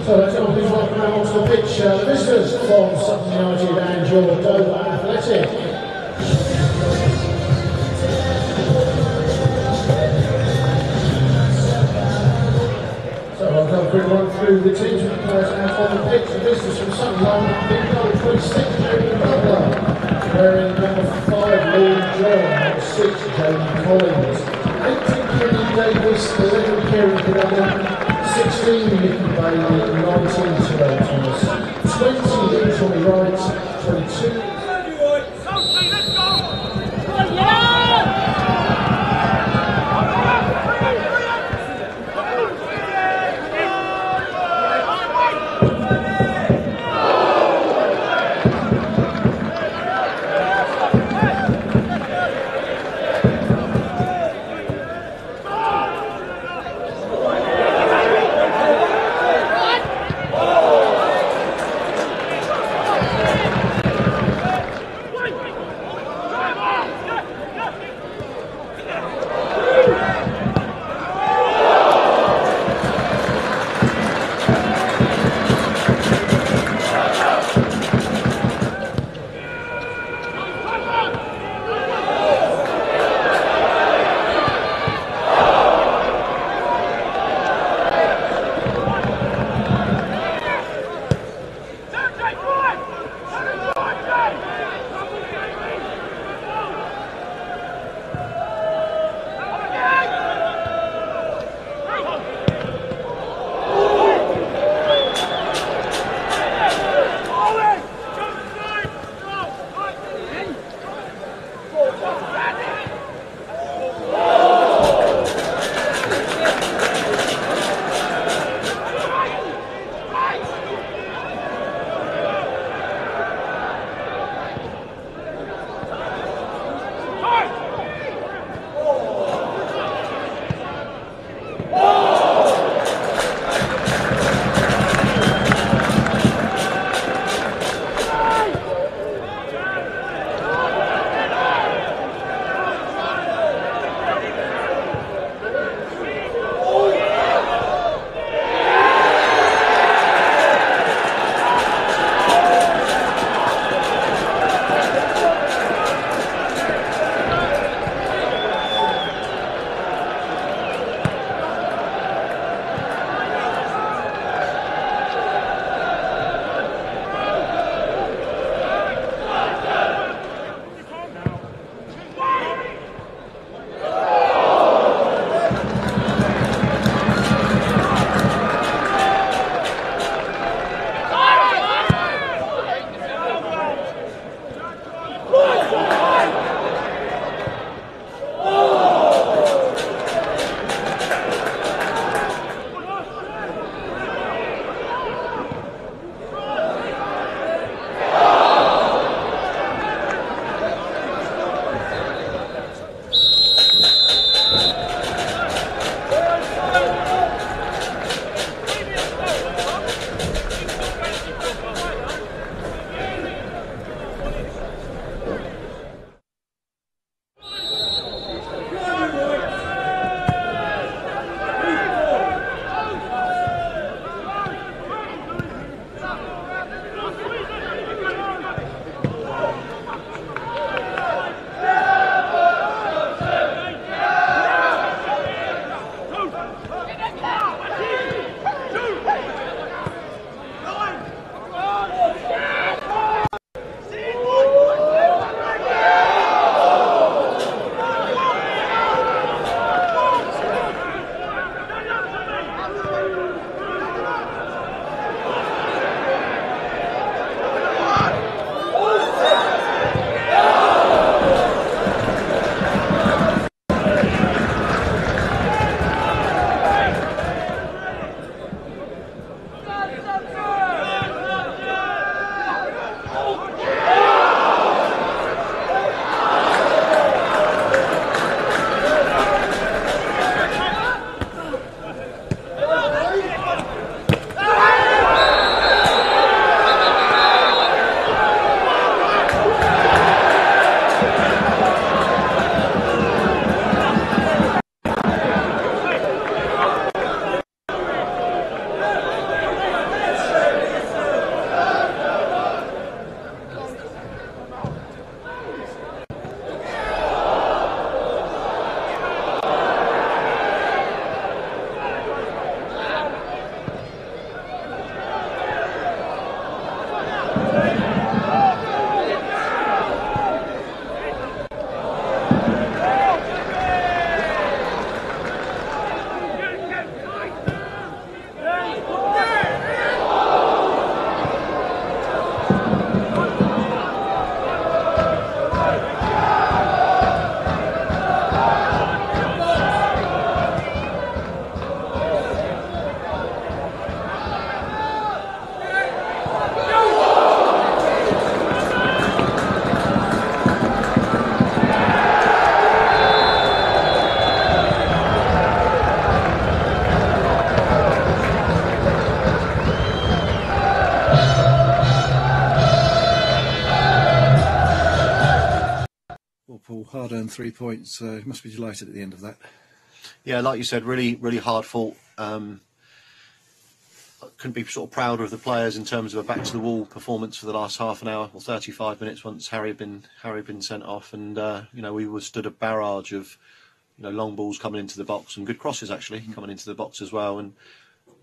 So let's all please welcome out onto the pitch the visitors from Sutton United and your Dover Athletic. So I'll go quick run through the teams with the players out on the pitch. The visitors from Sutton line in goal 26, Jamie Butler, wearing number 5, Lord John, number 6, Jamie Collins, 18, Kenny Davis, 11, Kerry Cadogan, 16, Nicky Bailey, 19, Terrell Thomas, 20, Tommy Wright, 22. Let's go! hard-earned 3 points. Must be delighted at the end of that. Yeah, like you said, really, really hard fought. Couldn't be sort of prouder of the players in terms of a back-to-the-wall performance for the last half an hour or 35 minutes once Harry had been sent off, and we withstood a barrage of long balls coming into the box and good crosses actually coming into the box as well. And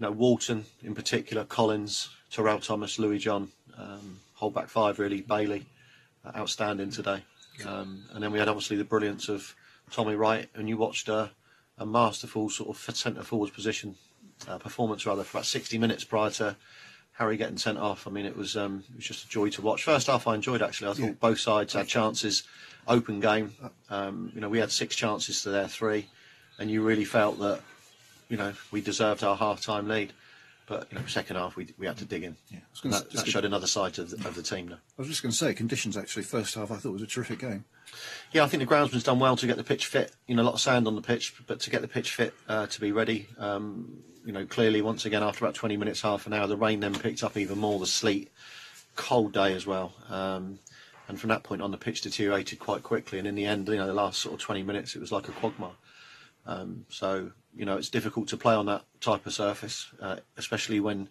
Walton in particular, Collins, Terrell Thomas, Louis John, whole back five really, Bailey, outstanding today. And then we had obviously the brilliance of Tommy Wright, and you watched a masterful sort of centre forward position performance rather for about 60 minutes prior to Harry getting sent off. I mean, it was just a joy to watch. First half I enjoyed actually. I thought both sides had chances, open game. We had 6 chances to their 3, and you really felt that we deserved our half-time lead. But second half we had to dig in. Yeah, that showed another side of the team now. I was just going to say, conditions actually first half I thought was a terrific game. Yeah, I think the groundsman's done well to get the pitch fit. A lot of sand on the pitch, but to get the pitch fit to be ready. Clearly once again after about 20 minutes, half an hour, the rain then picked up even more. The sleet, cold day as well. And from that point on, the pitch deteriorated quite quickly. And in the end, the last sort of 20 minutes, it was like a quagmire. So it's difficult to play on that type of surface, especially when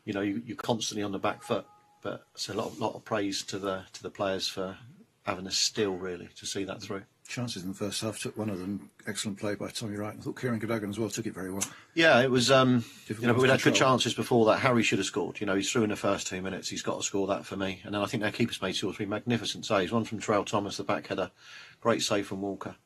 you're constantly on the back foot. But it's a lot of praise to the players for having a still really to see that through. Chances in the first half, took one of them. Excellent play by Tommy Wright. I thought Kieran Cadogan as well took it very well. Yeah, it was. But we'd had good chances before that. Harry should have scored. He's through in the first 2 minutes. He's got to score that for me. And then I think their keepers made 2 or 3 magnificent saves. One from Terrell Thomas, the back header, great save from Walker.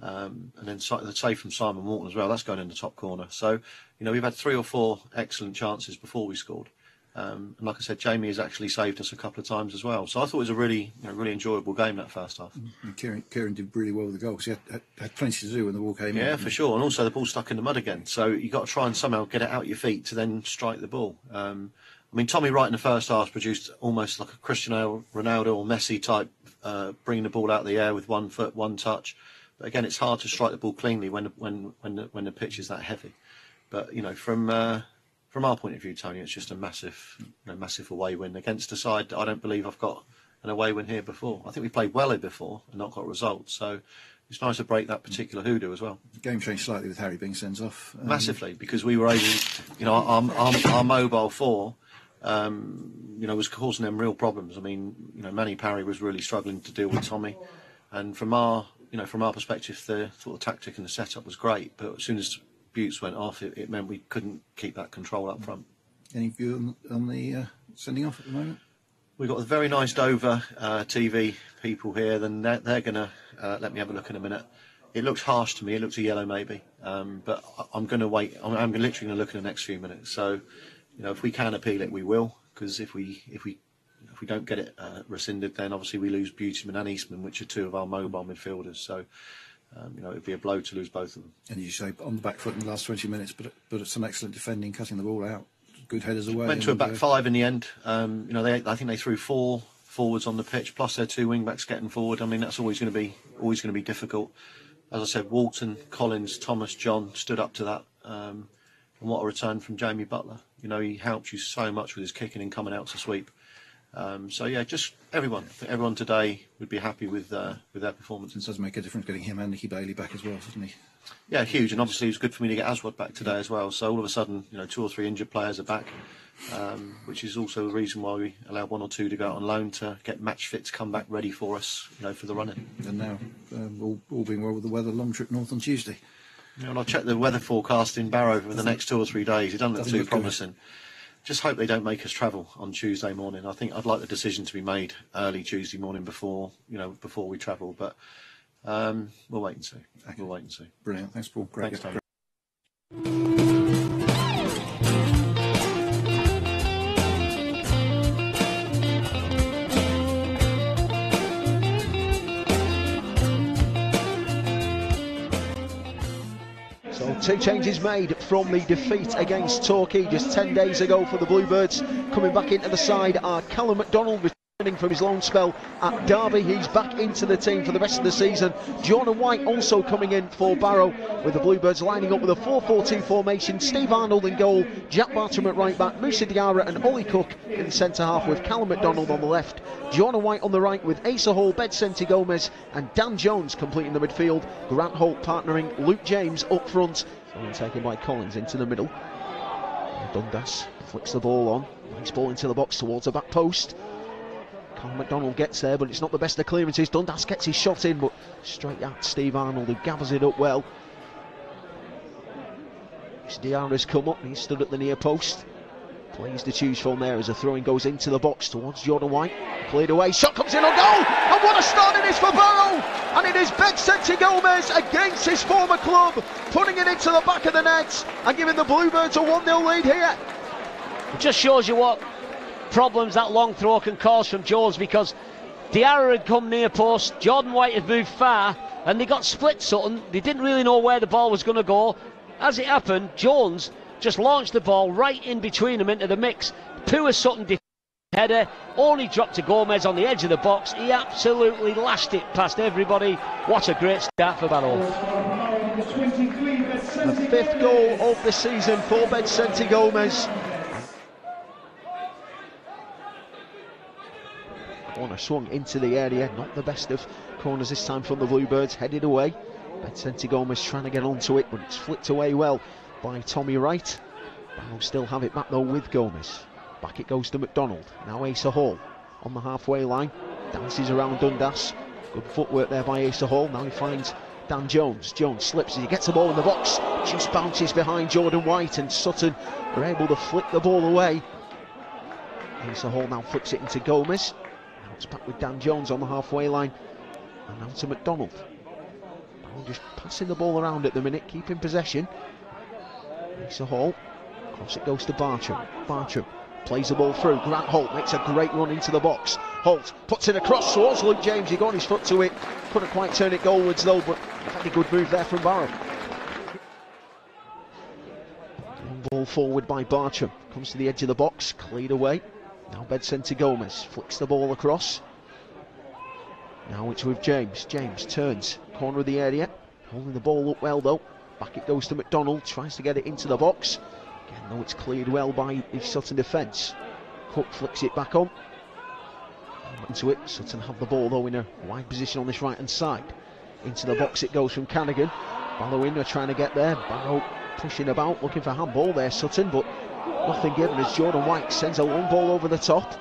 And then the save from Simon Walton as well. That's going in the top corner. So we've had 3 or 4 excellent chances before we scored. And like I said, Jamie has actually saved us a couple of times as well. So I thought it was a really enjoyable game that first half. And Kieran did really well with the goal because he had plenty to do when the ball came in. Yeah, for sure. And also the ball stuck in the mud again. So you've got to try and somehow get it out your feet to then strike the ball. Tommy Wright in the first half produced almost like a Cristiano Ronaldo or Messi type, bringing the ball out of the air with 1 foot, 1 touch. But again, it's hard to strike the ball cleanly when the pitch is that heavy. But from our point of view, Tony, it's just a massive away win against a side that I don't believe I've got an away win here before. I think we played well here before and not got results. So it's nice to break that particular hoodoo as well. The game changed slightly with Harry being sent off. Massively, because we were able, our mobile 4, was causing them real problems. I mean, Manny Parry was really struggling to deal with Tommy, and from our perspective, the sort of tactic and the setup was great. But as soon as Butts went off, it meant we couldn't keep that control up front. Any view on the sending off at the moment? We've got the very nice Dover TV people here. Then they're going to let me have a look in a minute. It looks harsh to me. It looks a yellow maybe, but I'm going to wait. I'm literally going to look in the next few minutes. So, if we can appeal it, we will. Because if we don't get it rescinded, then obviously we lose Beautyman and Eastman, which are 2 of our mobile midfielders. So. It'd be a blow to lose both of them. And you say on the back foot in the last 20 minutes, but some excellent defending, cutting the ball out, good headers away. Went to a back 5 in the end. I think they threw 4 forwards on the pitch, plus their 2 wing backs getting forward. I mean, that's always going to be difficult. As I said, Walton, Collins, Thomas, John stood up to that. And what a return from Jamie Butler. He helped you so much with his kicking and coming out to sweep. Just everyone. I think everyone today would be happy with their performance. It does make a difference getting him and Nicky Bailey back as well, doesn't he? Yeah, huge. And obviously it was good for me to get Aswad back today as well. So all of a sudden, 2 or 3 injured players are back, which is also the reason why we allowed 1 or 2 to go out on loan to get match fit to come back ready for us, for the running. And now, all being well with the weather, long trip north on Tuesday. And I'll check the weather forecast in Barrow for the next 2 or 3 days. It doesn't look too promising. Good. Just hope they don't make us travel on Tuesday morning. I think I'd like the decision to be made early Tuesday morning before we travel. But we'll wait and see. Okay. We'll wait and see. Brilliant. Thanks, Paul. Great. Thanks, Tony. So 2 changes made from the defeat against Torquay just 10 days ago for the Bluebirds. Coming back into the side are Callum MacDonald from his loan spell at Derby. He's back into the team for the rest of the season. Jordan White also coming in for Barrow, with the Bluebirds lining up with a 4-4-2 formation. Steve Arnold in goal, Jack Bartram at right back, Musa Diarra and Ollie Cook in the centre half, with Callum McDonald on the left, Jordan White on the right, with Asa Hall, Bedsenti Gomez and Dan Jones completing the midfield. Grant Holt partnering Luke James up front, and taken by Collins into the middle. Dundas flicks the ball on, nice ball into the box towards the back post. Callum McDonald gets there, but it's not the best of clearances. Dundas gets his shot in, but straight at Steve Arnold, who gathers it up well. Diarra's come up, he stood at the near post. Plays to choose from there as a throw-in goes into the box towards Jordan White. Cleared away, shot comes in on goal! And what a start it is for Barrow! And it is Bedsenti Gomez against his former club, putting it into the back of the net and giving the Bluebirds a 1-0 lead here. It just shows you what problems that long throw can cause from Jones, because Diarra had come near post, Jordan White had moved far, and they got split Sutton. They didn't really know where the ball was going to go. As it happened, Jones just launched the ball right in between them into the mix. Poor Sutton header, only dropped to Gomez on the edge of the box. He absolutely lashed it past everybody. What a great start for Barrow. The 5th goal of the season for Bedsenti Gomez. Corner swung into the area, not the best of corners this time from the Bluebirds, headed away. Bedsenti Gomez trying to get onto it, but it's flicked away well by Tommy Wright. Barrow still have it back though with Gomez. Back it goes to McDonald. Now Asa Hall on the halfway line. Dances around Dundas. Good footwork there by Asa Hall. Now he finds Dan Jones. Jones slips as he gets the ball in the box. Just bounces behind Jordan White, and Sutton are able to flick the ball away. Asa Hall now flicks it into Gomez. Now it's back with Dan Jones on the halfway line. And now to McDonald. Barrow just passing the ball around at the minute, keeping possession. Asa Hall, across it goes to Bartram. Bartram plays the ball through. Grant Holt makes a great run into the box. Holt puts it across towards Luke James. He got his foot to it, couldn't quite turn it goalwards though, but a good move there from Barrow. Ball forward by Bartram, comes to the edge of the box, cleared away. Now Bedsenti Gomez flicks the ball across. Now it's with James. James turns, corner of the area, holding the ball up well though. Back it goes to McDonald, tries to get it into the box. Again, though, it's cleared well by the Sutton defence. Cook flicks it back on. Into it, Sutton have the ball though in a wide position on this right hand side. Into the box it goes from Canagan. Barrow in, they're trying to get there. Barrow pushing about, looking for handball there, Sutton, but nothing given as Jordan White sends a long ball over the top.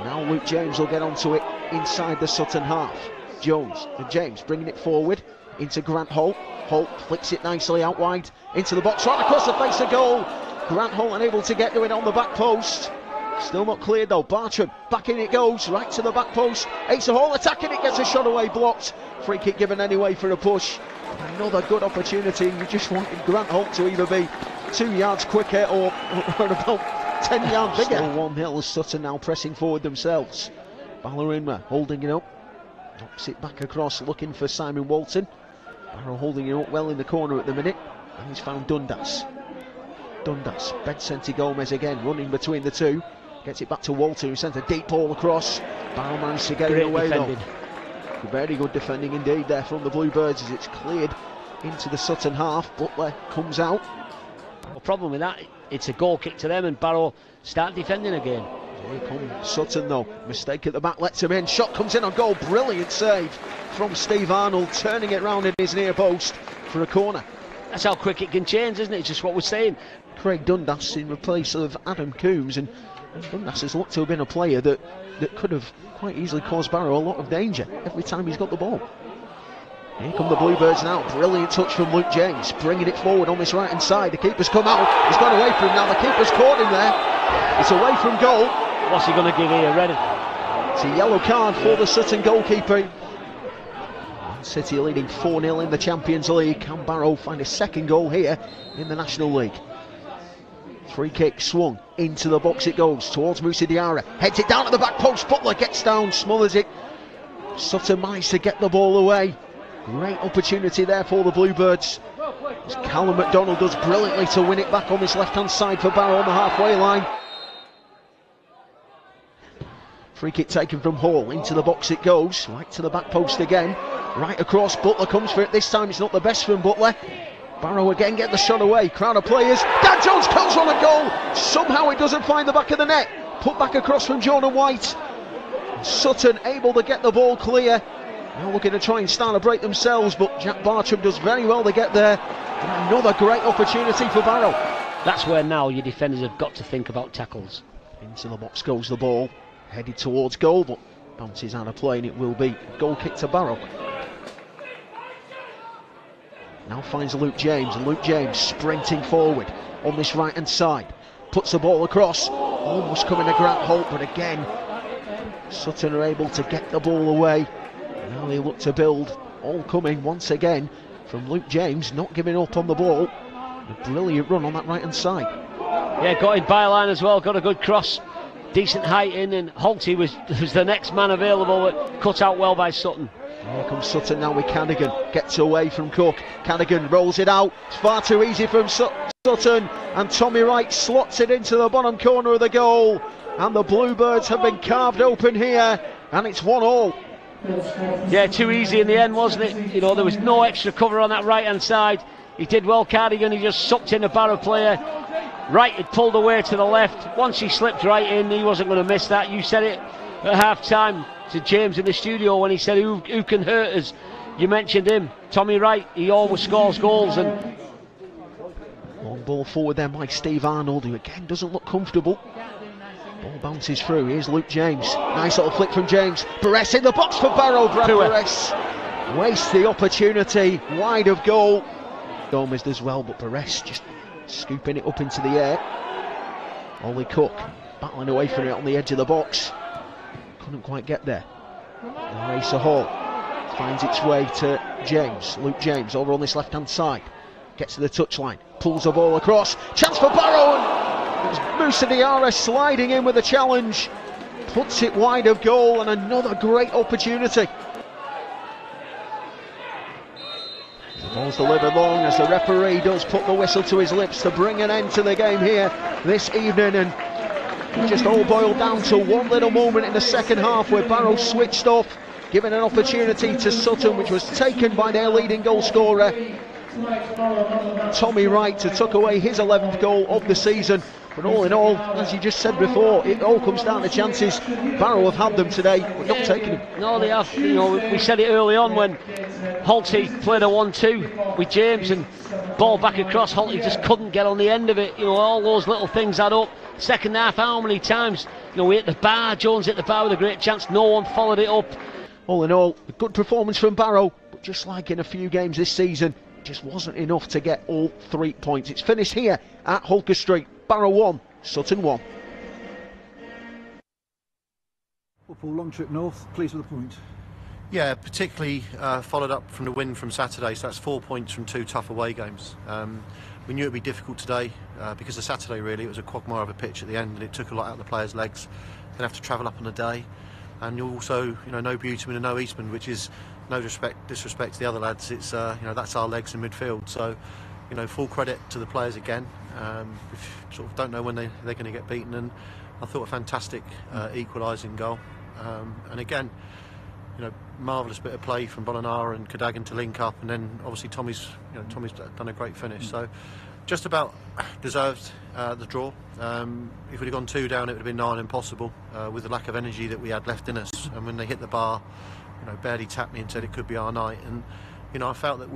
Now Luke James will get onto it inside the Sutton half. James bringing it forward into Grant Holt. Holt flicks it nicely out wide into the box, right across the face of goal. Grant Holt unable to get to it on the back post. Still not cleared though. Bartram, back in it goes, right to the back post. Asa Hall attacking it, gets a shot away, blocked. Free kick given anyway for a push. Another good opportunity. You just wanted Grant Holt to either be 2 yards quicker or about 10 yards bigger. Still 1-0, Sutton now pressing forward themselves. Ballerina holding it up. Knocks it back across, looking for Simon Walton. Barrow holding it up well in the corner at the minute. And he's found Dundas. Bedsenti Gomez again running between the two. Gets it back to Walton, who sends a deep ball across. Barrow managed to get it away though. Very good defending indeed there from the Bluebirds as it's cleared into the Sutton half. Butler comes out. The problem with that, it's a goal kick to them and Barrow start defending again. Here comes Sutton though. Mistake at the back, lets him in. Shot comes in on goal. Brilliant save from Steve Arnold, turning it round in his near post for a corner. That's how quick it can change, isn't it? It's just what we're saying. Craig Dundas in place of Adam Coombs, and Dundas has looked to have been a player that could have quite easily caused Barrow a lot of danger every time he's got the ball. Here come the Bluebirds now. Brilliant touch from Luke James, bringing it forward on this right hand side. The keeper's come out. He's gone away from him now. The keeper's caught him there. It's away from goal. What's he going to give here? Red. It's a yellow card for the Sutton goalkeeper. City leading 4-0 in the Champions League. Can Barrow find a second goal here in the National League? Free kick swung into the box it goes towards Musa Diarra. Heads it down at the back post. Butler gets down, smothers it. Sutton managed to get the ball away. Great opportunity there for the Bluebirds. As Callum McDonald does brilliantly to win it back on this left hand side for Barrow on the halfway line. Free kick taken from Hall, into the box it goes, right to the back post again, right across, Butler comes for it, this time it's not the best from Butler. Barrow again get the shot away, crowd of players, Dan Jones curls on a goal, somehow it doesn't find the back of the net, put back across from Jordan White. Sutton able to get the ball clear, now looking to try and start a break themselves, but Jack Bartram does very well to get there, and another great opportunity for Barrow. That's where now your defenders have got to think about tackles. Into the box goes the ball, headed towards goal, but bounces out of play, and it will be goal kick to Barrow. Now finds Luke James, and Luke James sprinting forward on this right hand side, puts the ball across, almost coming to Grant Holt, but again Sutton are able to get the ball away. Now they look to build, all coming once again from Luke James, not giving up on the ball. A brilliant run on that right hand side. Yeah, got in byline as well, got a good cross, decent height in, and Holty was the next man available, but cut out well by Sutton. Here comes Sutton now with Cadigan, gets away from Cook, Cadigan rolls it out, it's far too easy from Sutton, and Tommy Wright slots it into the bottom corner of the goal, and the Bluebirds have been carved open here, and it's 1-1. Yeah, too easy in the end, wasn't it? You know, there was no extra cover on that right hand side. He did well, Cardigan, he just sucked in a Barrow player. Wright had pulled away to the left. Once he slipped right in, he wasn't going to miss that. You said it at half time to James in the studio when he said who can hurt us. You mentioned him, Tommy Wright. He always scores goals. And long ball forward there by Steve Arnold, who again doesn't look comfortable. Ball bounces through, here's Luke James, nice little flick from James. Barres in the box for Barrow, Brad Barres wastes the opportunity, wide of goal. Gomez does well, but Barres just scooping it up into the air. Ollie Cook battling away from it on the edge of the box, couldn't quite get there. And Racer Hall finds its way to James, Luke James over on this left hand side, gets to the touchline, pulls the ball across, chance for Barrow, and it's Musa Diarra sliding in with a challenge, puts it wide of goal, and another great opportunity. The ball's delivered long as the referee does put the whistle to his lips to bring an end to the game here this evening, and it just all boiled down to one little moment in the second half where Barrow switched off, giving an opportunity to Sutton, which was taken by their leading goal scorer Tommy Wright to tuck away his 11th goal of the season. But all in all, as you just said before, it all comes down to chances. Barrow have had them today, but not taken them. No, they have. You know, we said it early on when Holty played a 1-2 with James and ball back across. Holty just couldn't get on the end of it. You know, all those little things add up. Second half, how many times? You know, we hit the bar. Jones hit the bar with a great chance. No one followed it up. All in all, a good performance from Barrow, but just like in a few games this season, it just wasn't enough to get all 3 points. It's finished here at Holker Street. Barrow 1, Sutton 1. Well, Paul, long trip north, pleased with the point. Yeah, particularly followed up from the win from Saturday, so that's 4 points from 2 tough away games. We knew it would be difficult today because of Saturday, really. It was a quagmire of a pitch at the end, and it took a lot out of the players' legs. They'd have to travel up on a day, and you also, you know, no Buteman and no Eastman, which is no disrespect to the other lads. It's you know, that's our legs in midfield. So, you know, full credit to the players again. We sort of don't know when they're going to get beaten, and I thought a fantastic equalising goal. And again, you know, marvellous bit of play from Bolanara and Cadogan to link up, and then obviously Tommy's done a great finish. So just about deserved the draw. If we'd have gone 2 down, it would have been 9 impossible with the lack of energy that we had left in us. And when they hit the bar, you know, barely tapped me and said it could be our night. And you know, I felt that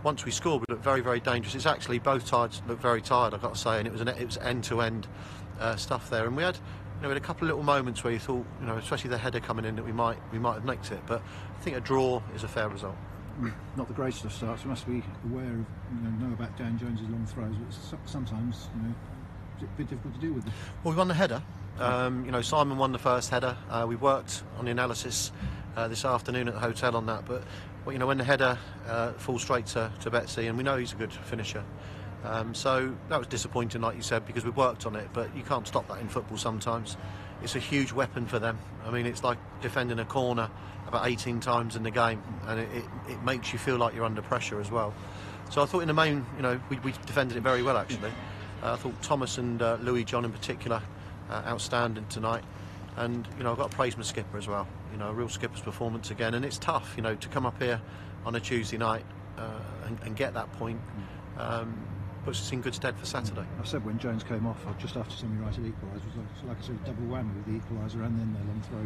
once we scored, we looked very, very dangerous. It's actually both sides looked very tired, I've got to say, and it was end-to-end stuff there. And we had, you know, we had a couple of little moments where you thought, you know, especially the header coming in, that we might have nicked it. But I think a draw is a fair result. Not the greatest of starts. We must be aware of, you know about Dan Jones's long throws, but sometimes, you know, it's a bit difficult to deal with them. Well, we won the header. You know, Simon won the first header. We worked on the analysis this afternoon at the hotel on that, but well, you know, when the header falls straight to Betsy, and we know he's a good finisher, so that was disappointing, like you said, because we worked on it. But you can't stop that in football. Sometimes it's a huge weapon for them. I mean, it's like defending a corner about 18 times in the game, and it makes you feel like you're under pressure as well. So I thought in the main, you know, we defended it very well actually. I thought Thomas and Louis John in particular outstanding tonight. And you know, I've got to praise my skipper as well. You know, a real skipper's performance again, and it's tough. You know, to come up here on a Tuesday night and get that point puts us in good stead for Saturday. I said when Jones came off, just after Semi Rice had equalised, it was like I said, double whammy with the equaliser and then the long throw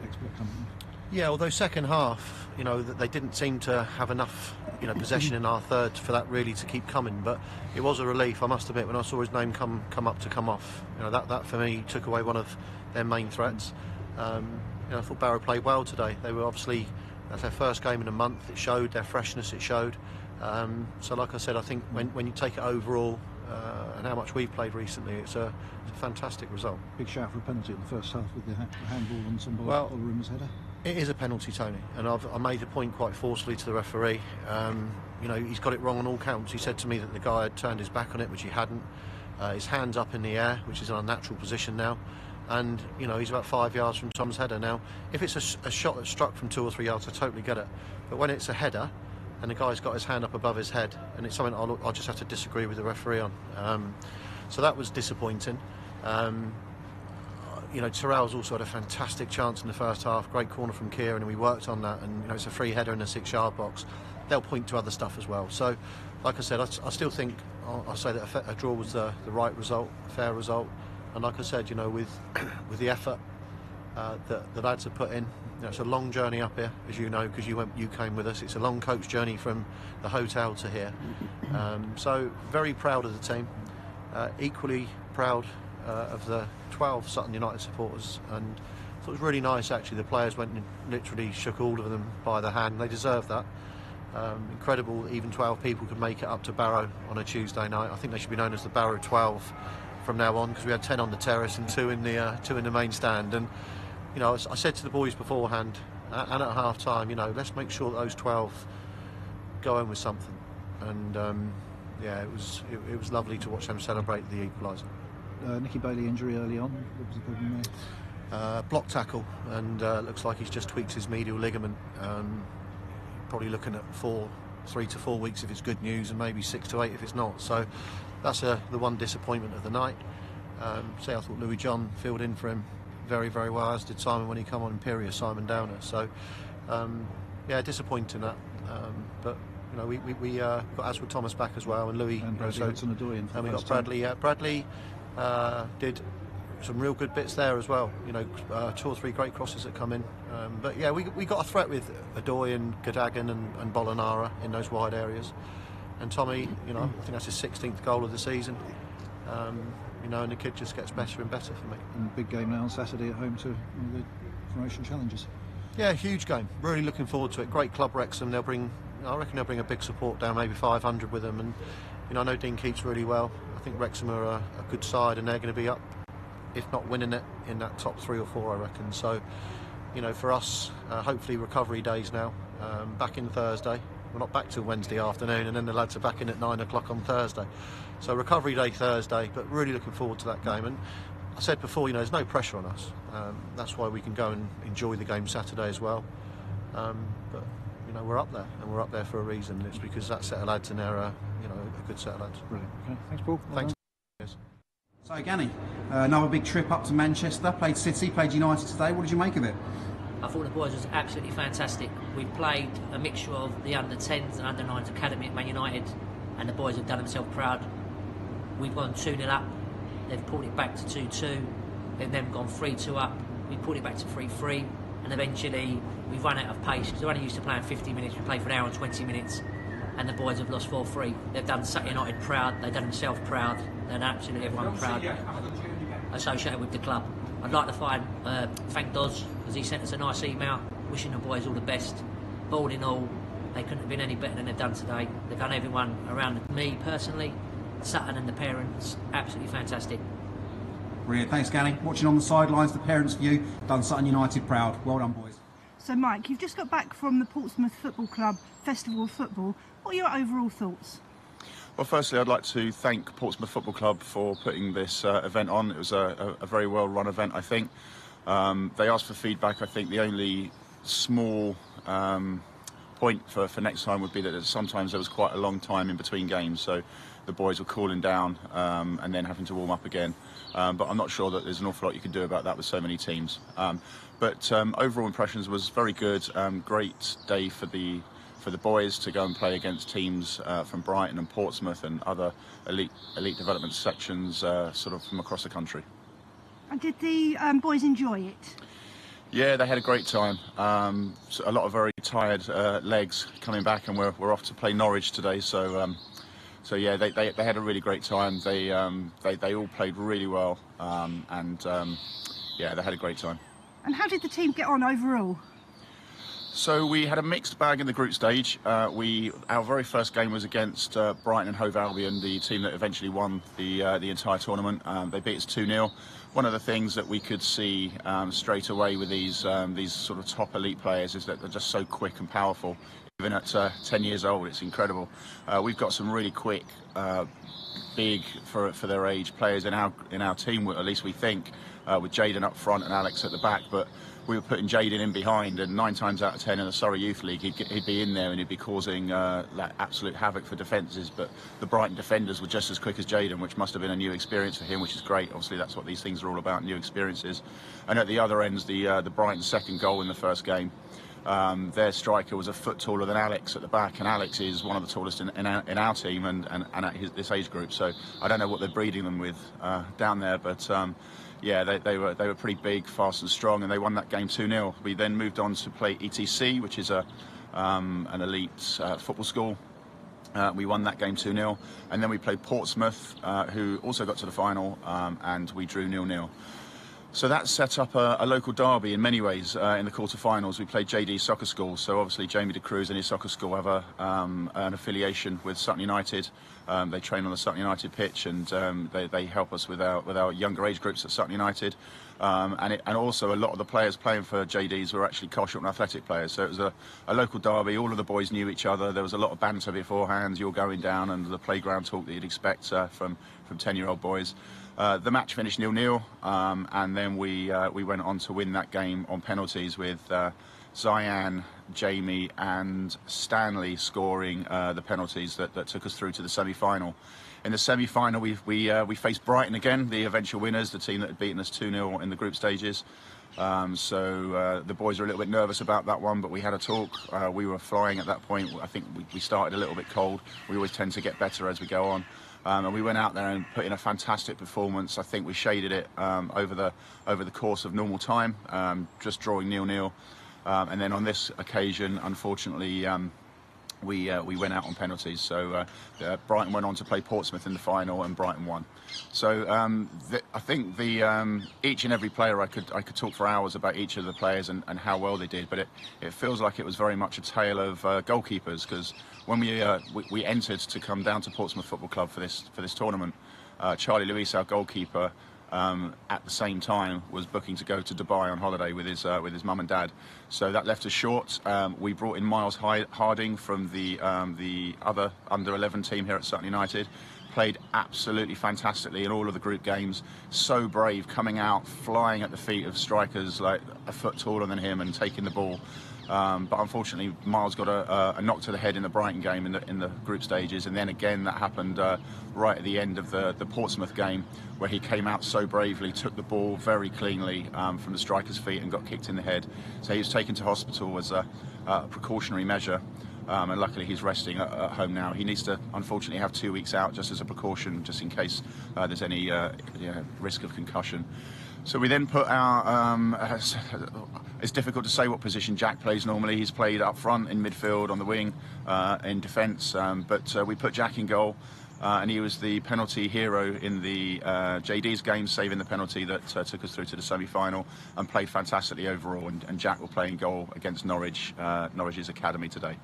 expert coming in. Yeah, although second half, you know, that they didn't seem to have enough, you know, possession in our third for that really to keep coming. But it was a relief, I must admit, when I saw his name come off. You know, that for me took away one of their main threats. You know, I thought Barrow played well today. They were obviously, that's their first game in a month. It showed their freshness. It showed. So, like I said, I think when you take it overall and how much we've played recently, it's a fantastic result. Big shout for a penalty in the first half with the handball on some Ballroom's header. It is a penalty, Tony, and I made the point quite forcefully to the referee. You know, he's got it wrong on all counts. He said to me that the guy had turned his back on it, which he hadn't. His hand's up in the air, which is an unnatural position now. And, you know, he's about 5 yards from Tom's header now. If it's a shot that's struck from 2 or 3 yards, I totally get it. But when it's a header, and the guy's got his hand up above his head, and it's something I'll just have to disagree with the referee on. So that was disappointing. You know, Terrell's also had a fantastic chance in the first half, great corner from Kieran, and we worked on that, and you know, it's a free header in the 6-yard box. They'll point to other stuff as well. So, like I said, I still think I'll say that a draw was the right result, a fair result, and like I said, you know, with the effort that the lads have put in, you know, it's a long journey up here, as you know, because you came with us. It's a long coach journey from the hotel to here. So very proud of the team, equally proud of the 12 Sutton United supporters, and I thought it was really nice actually. The players went and literally shook all of them by the hand. They deserve that. Incredible that even 12 people could make it up to Barrow on a Tuesday night. I think they should be known as the Barrow 12 from now on, because we had 10 on the terrace and two in the main stand. And you know, I said to the boys beforehand and at half time, you know, let's make sure that those 12 go home with something. And yeah, it was lovely to watch them celebrate the equaliser. Nicky Bailey injury early on. What was the problem there? Block tackle, and looks like he's just tweaked his medial ligament. Probably looking at 3 to 4 weeks if it's good news, and maybe 6 to 8 if it's not. So that's the one disappointment of the night. I thought Louis John filled in for him very, very well, as did Simon when he come on Imperious, Simon Downer. So yeah, disappointing that. But you know, we got Aswood Thomas back as well, and Louis, and Bradley and we got Bradley. Bradley did some real good bits there as well. You know, 2 or 3 great crosses that come in. But yeah, we got a threat with Adoy and Gadagan and Bolanara in those wide areas. And Tommy, you know, I think that's his 16th goal of the season. You know, and the kid just gets better and better for me. And big game now on Saturday at home to the promotion challenges. Yeah, huge game. Really looking forward to it. Great club, Wrexham. I reckon they'll bring a big support down, maybe 500 with them. And you know, I know Dean Keats really well. I think Wrexham are a good side, and they're going to be up, if not winning it, in that top 3 or 4, I reckon. So, you know, for us, hopefully recovery days now. Back in Thursday. We're not back till Wednesday afternoon, and then the lads are back in at 9 o'clock on Thursday. So recovery day Thursday, but really looking forward to that game. And I said before, you know, there's no pressure on us. That's why we can go and enjoy the game Saturday as well. But you know, we're up there, and we're up there for a reason. It's because that set of lads in there are, you know, a good set of lads. Brilliant. Okay, thanks, Paul. Thanks. Yes. So, Ganny, another big trip up to Manchester. Played City, played United today. What did you make of it? I thought the boys was absolutely fantastic. We've played a mixture of the under-10s and under-9s academy at Man United, and the boys have done themselves proud. We've gone 2-0 up, they've pulled it back to 2-2, they've then gone 3-2 up, we pulled it back to 3-3, and eventually we've run out of pace, because we're only used to playing 50 minutes, we played for an hour and 20 minutes, and the boys have lost 4-3. They've done Sutton United proud, they've done themselves proud, and absolutely everyone proud associated with the club. I'd like to thank Doz, because he sent us a nice email wishing the boys all the best. But all in all, they couldn't have been any better than they've done today. They've done everyone around me personally, Sutton and the parents, absolutely fantastic. Brilliant, thanks Ganny. Watching on the sidelines, the parents' view, done Sutton United proud. Well done, boys. So Mike, you've just got back from the Portsmouth Football Club Festival of Football. What are your overall thoughts? Well, firstly, I'd like to thank Portsmouth Football Club for putting this event on. It was a very well-run event, I think. They asked for feedback. I think the only small point for next time would be that sometimes there was quite a long time in between games. So the boys were cooling down and then having to warm up again. But I'm not sure that there's an awful lot you can do about that with so many teams. But overall impressions was very good. Great day for the boys to go and play against teams from Brighton and Portsmouth and other elite development sections sort of from across the country. And did the boys enjoy it? Yeah, they had a great time. So a lot of very tired legs coming back, and we're off to play Norwich today. So yeah, they had a really great time. They all played really well, and yeah, they had a great time. And how did the team get on overall? So we had a mixed bag in the group stage. Our very first game was against Brighton and Hove Albion, the team that eventually won the entire tournament. They beat us 2-0. One of the things that we could see straight away with these sort of top elite players is that they're just so quick and powerful. Even at 10 years old, it's incredible. We've got some really quick, big for their age players in our team. At least we think, with Jaden up front and Alex at the back, but we were putting Jaden in behind, and 9 times out of 10 in the Surrey Youth League, he'd be in there and he'd be causing like absolute havoc for defences. But the Brighton defenders were just as quick as Jaden, which must have been a new experience for him, which is great. Obviously, that's what these things are all about, new experiences. And at the other ends, the Brighton second goal in the first game, their striker was a foot taller than Alex at the back, and Alex is one of the tallest in our team and at this age group. So I don't know what they're breeding them with down there, but yeah, they were pretty big, fast and strong, and they won that game 2-0. We then moved on to play ETC, which is an elite football school. We won that game 2-0, and then we played Portsmouth, who also got to the final, and we drew 0-0. So that set up a local derby in many ways. In the quarter-finals, we played JD Soccer School. So obviously Jamie de Cruz and his soccer school have an affiliation with Sutton United. They train on the Sutton United pitch, and they help us with our younger age groups at Sutton United. And also a lot of the players playing for JDs were actually Colchester and Atherltic players. So it was a local derby. All of the boys knew each other. There was a lot of banter beforehand. You're going down, and the playground talk that you'd expect from 10-year-old boys. The match finished 0-0, and then we went on to win that game on penalties with Zian, Jamie and Stanley scoring the penalties that took us through to the semi-final. In the semi-final, we faced Brighton again, the eventual winners, the team that had beaten us 2-0 in the group stages. So the boys were a little bit nervous about that one, but we had a talk. We were flying at that point. I think we started a little bit cold. We always tend to get better as we go on. And we went out there and put in a fantastic performance. I think we shaded it over the course of normal time, just drawing 0-0. And then on this occasion, unfortunately, we went out on penalties. So Brighton went on to play Portsmouth in the final, and Brighton won. So I think each and every player, I could talk for hours about each of the players and how well they did. But it feels like it was very much a tale of goalkeepers, because when we entered to come down to Portsmouth Football Club for this tournament, Charlie Lewis, our goalkeeper, at the same time was booking to go to Dubai on holiday with his mum and dad. So that left us short. We brought in Miles Harding from the other under-11 team here at Sutton United. Played absolutely fantastically in all of the group games. So brave, coming out, flying at the feet of strikers like a foot taller than him and taking the ball. But unfortunately, Miles got a knock to the head in the Brighton game in the group stages, and then again that happened right at the end of the Portsmouth game, where he came out so bravely, took the ball very cleanly from the striker's feet and got kicked in the head. So he was taken to hospital as a precautionary measure, and luckily he's resting at home now. He needs to unfortunately have 2 weeks out just as a precaution, just in case there's any risk of concussion. So we then put our, it's difficult to say what position Jack plays normally. He's played up front, in midfield, on the wing, in defence, but we put Jack in goal, and he was the penalty hero in the JD's game, saving the penalty that took us through to the semi-final, and played fantastically overall, and Jack will play in goal against Norwich's academy today.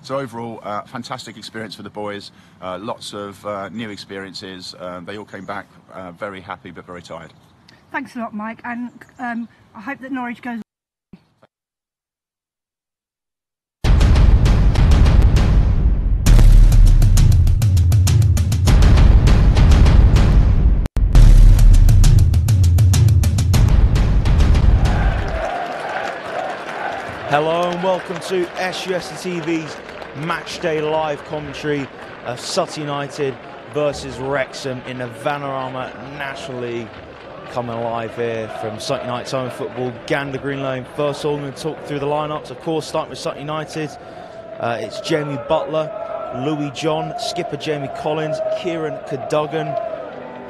So overall, fantastic experience for the boys, lots of new experiences. They all came back very happy but very tired. Thanks a lot, Mike, and I hope that Norwich goes. Hello and welcome to SUFCtv's Matchday live commentary of Sutton United versus Wrexham in the Vanarama National League. Coming alive here from Sutton United's home football, Gander Green Lane. First of all, I'm going to talk through the lineups. Of course, starting with Sutton United, it's Jamie Butler, Louis John, skipper Jamie Collins, Kieran Cadogan,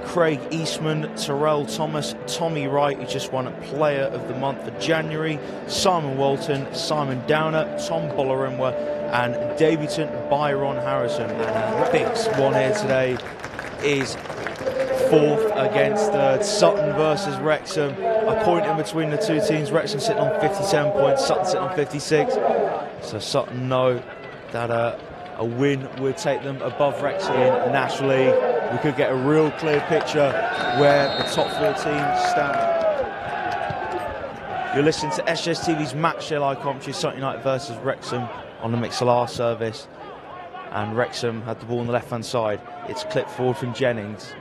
Craig Eastman, Terrell Thomas, Tommy Wright, who just won a Player of the Month for January, Simon Walton, Simon Downer, Tom Bolarimwa, and debutant Byron Harrison. And the big one here today is fourth against third. Sutton versus Wrexham. A point in between the two teams. Wrexham sitting on 57 points, Sutton sitting on 56. So Sutton know that a win would take them above Wrexham in National League. We could get a real clear picture where the top four teams stand. You're listening to SUFCtv's Match Day Live commentary, Sutton United versus Wrexham on the Mixlr service. And Wrexham had the ball on the left-hand side. It's clipped forward from Jennings.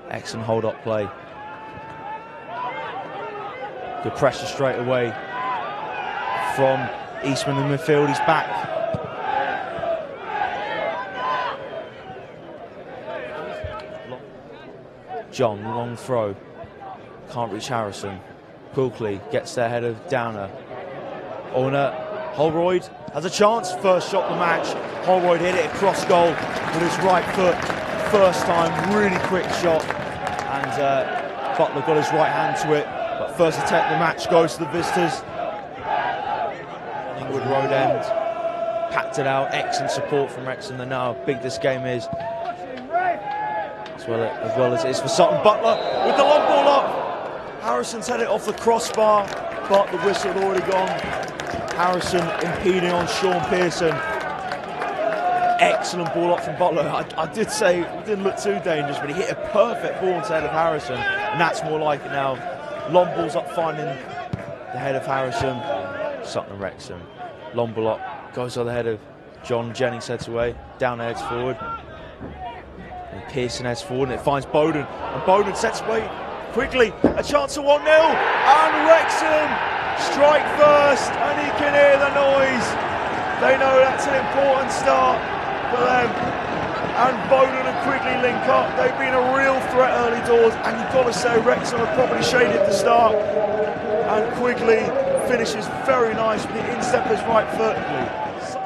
Excellent hold-up play. Good pressure straight away from Eastman in midfield. He's back. John, long throw. Can't reach Harrison. Quickly gets there ahead of Downer. Owner, Holroyd has a chance. First shot of the match. Holroyd hit it across goal with his right foot. First time, really quick shot. And Butler got his right hand to it. But first attempt of the match goes to the visitors. Linwood Road End. Packed it out. Excellent support from Wrexham. They know how big this game is. As well as it is for Sutton. Butler with the long ball up. Harrison's had it off the crossbar, but the whistle had already gone. Harrison impeding on Sean Pearson. Excellent ball up from Butler. I did say it didn't look too dangerous, but he hit a perfect ball into the head of Harrison, and that's more like it now. Long ball's up finding the head of Harrison. Sutton and Wrexham. Long ball up, goes on the head of John. Jennings heads away, down heads forward. And Pearson heads forward, and it finds Bowden. And Bowden sets away quickly. A chance for 1-0, and Wrexham strike first, and he can hear the noise. They know that's an important start for them. And Bowden and Quigley link up. They've been a real threat early doors, and you've got to say Wrexham have probably shaded the start. And Quigley finishes very nice with the instep of his right foot.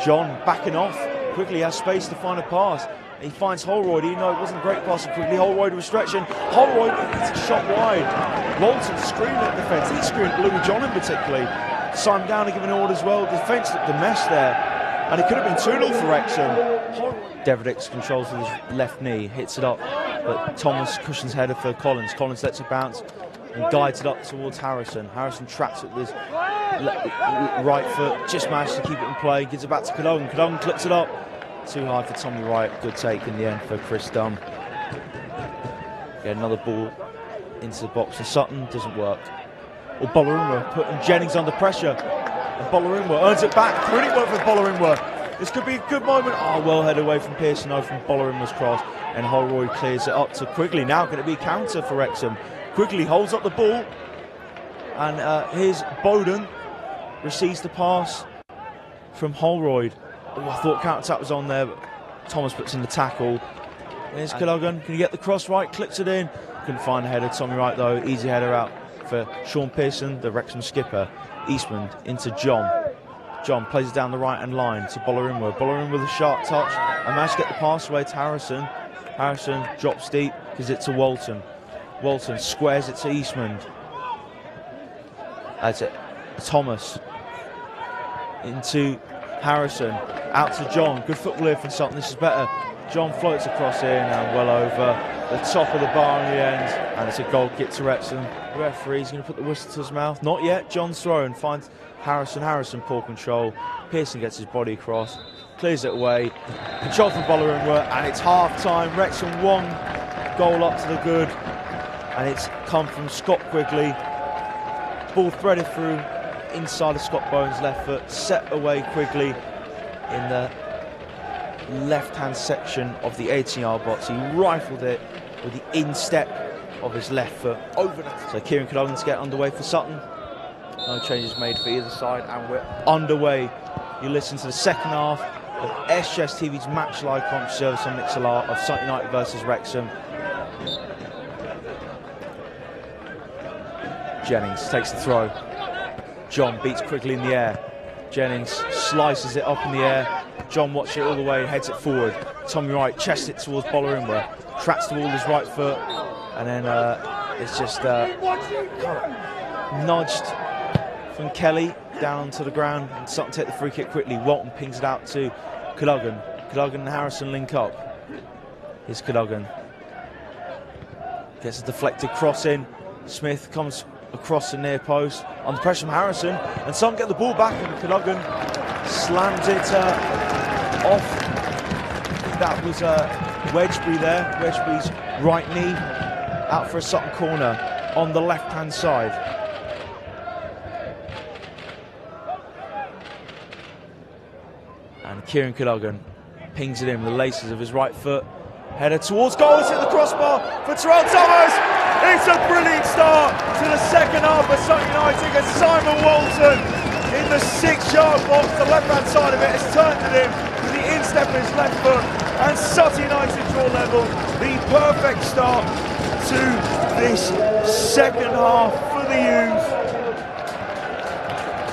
John backing off. Quigley has space to find a pass. He finds Holroyd, even though it wasn't a great pass for Quigley. Holroyd was stretching. Holroyd gets a shot wide. Walton screaming at defence. He screamed at Louis John in particularly. Simon Downer giving orders well. Defence looked a mess there. And it could have been 2-0 for Wrexham. Deverdick's controls with his left knee, hits it up. But Thomas cushions header for Collins. Collins lets it bounce and guides it up towards Harrison. Harrison traps it with his right foot. Just managed to keep it in play. Gives it back to Cadogan. Cadogan clips it up. Too high for Tommy Wright. Good take in the end for Chris Dunn. Get another ball into the box for Sutton. Doesn't work. Or Bolarimwa putting Jennings under pressure. And Bolarimwa earns it back. Brilliant work for Bolarimwa. This could be a good moment. Oh, well head away from Pearson over from Bolarimwa's cross. And Holroyd clears it up to Quigley. Now going to be a counter for Wrexham. Quigley holds up the ball. And here's Bowden. Receives the pass from Holroyd. Oh, I thought counter-attack was on there, but Thomas puts in the tackle. There's Cadogan. Can you get the cross right? Clips it in. Couldn't find a header. Tommy Wright, though. Easy header out for Sean Pearson, the Wrexham skipper. Eastman into John. John plays it down the right-hand line to Bolarimwa. Bolarimwa with a sharp touch. And managed to get the pass away to Harrison. Harrison drops deep, gives it to Walton. Walton squares it to Eastman. That's it. Thomas into Harrison, out to John. Good football here from Sutton. This is better. John floats across in and well over the top of the bar in the end. And it's a goal kick to Wrexham. The referee's going to put the whistle to his mouth. Not yet. John's throw and finds Harrison. Harrison poor control. Pearson gets his body across. Clears it away. Control from Bolarimwa. And it's half time. Wrexham 1 goal up to the good. And it's come from Scott Quigley. Ball threaded through inside of Scott Bowen's left foot, set away Quigley in the left-hand section of the 18-yard box. He rifled it with the instep of his left foot over the... So Kieran Cadogan to get underway for Sutton. No changes made for either side, and we're underway. You listen to the second half of SUFCtv's match live commentary service on Mixlr of Sutton United versus Wrexham. Jennings takes the throw. John beats quickly in the air. Jennings slices it up in the air. John watches it all the way, heads it forward. Tommy Wright chests it towards Bollerimwa, tracks the ball with his right foot, and then it's just nudged from Kelly down to the ground, and Sutton take the free kick quickly. Walton pings it out to Cadogan. Cadogan and Harrison link up. Here's Cadogan. Gets a deflected cross in. Smith comes across the near post, under pressure from Harrison, and Sutton get the ball back, and Cadogan slams it off. I think that was Wedgbury there. Wedgbury's right knee out for a Sutton corner on the left-hand side. And Kieran Cadogan pings it in with the laces of his right foot. Header towards goal, it's hit the crossbar for Terrell Thomas. It's a brilliant start to the second half for Sutton United as Simon Walton in the 6-yard box, the left-hand side of it, has turned it in with the instep of his left foot, and Sutton United draw level. The perfect start to this second half for the youth.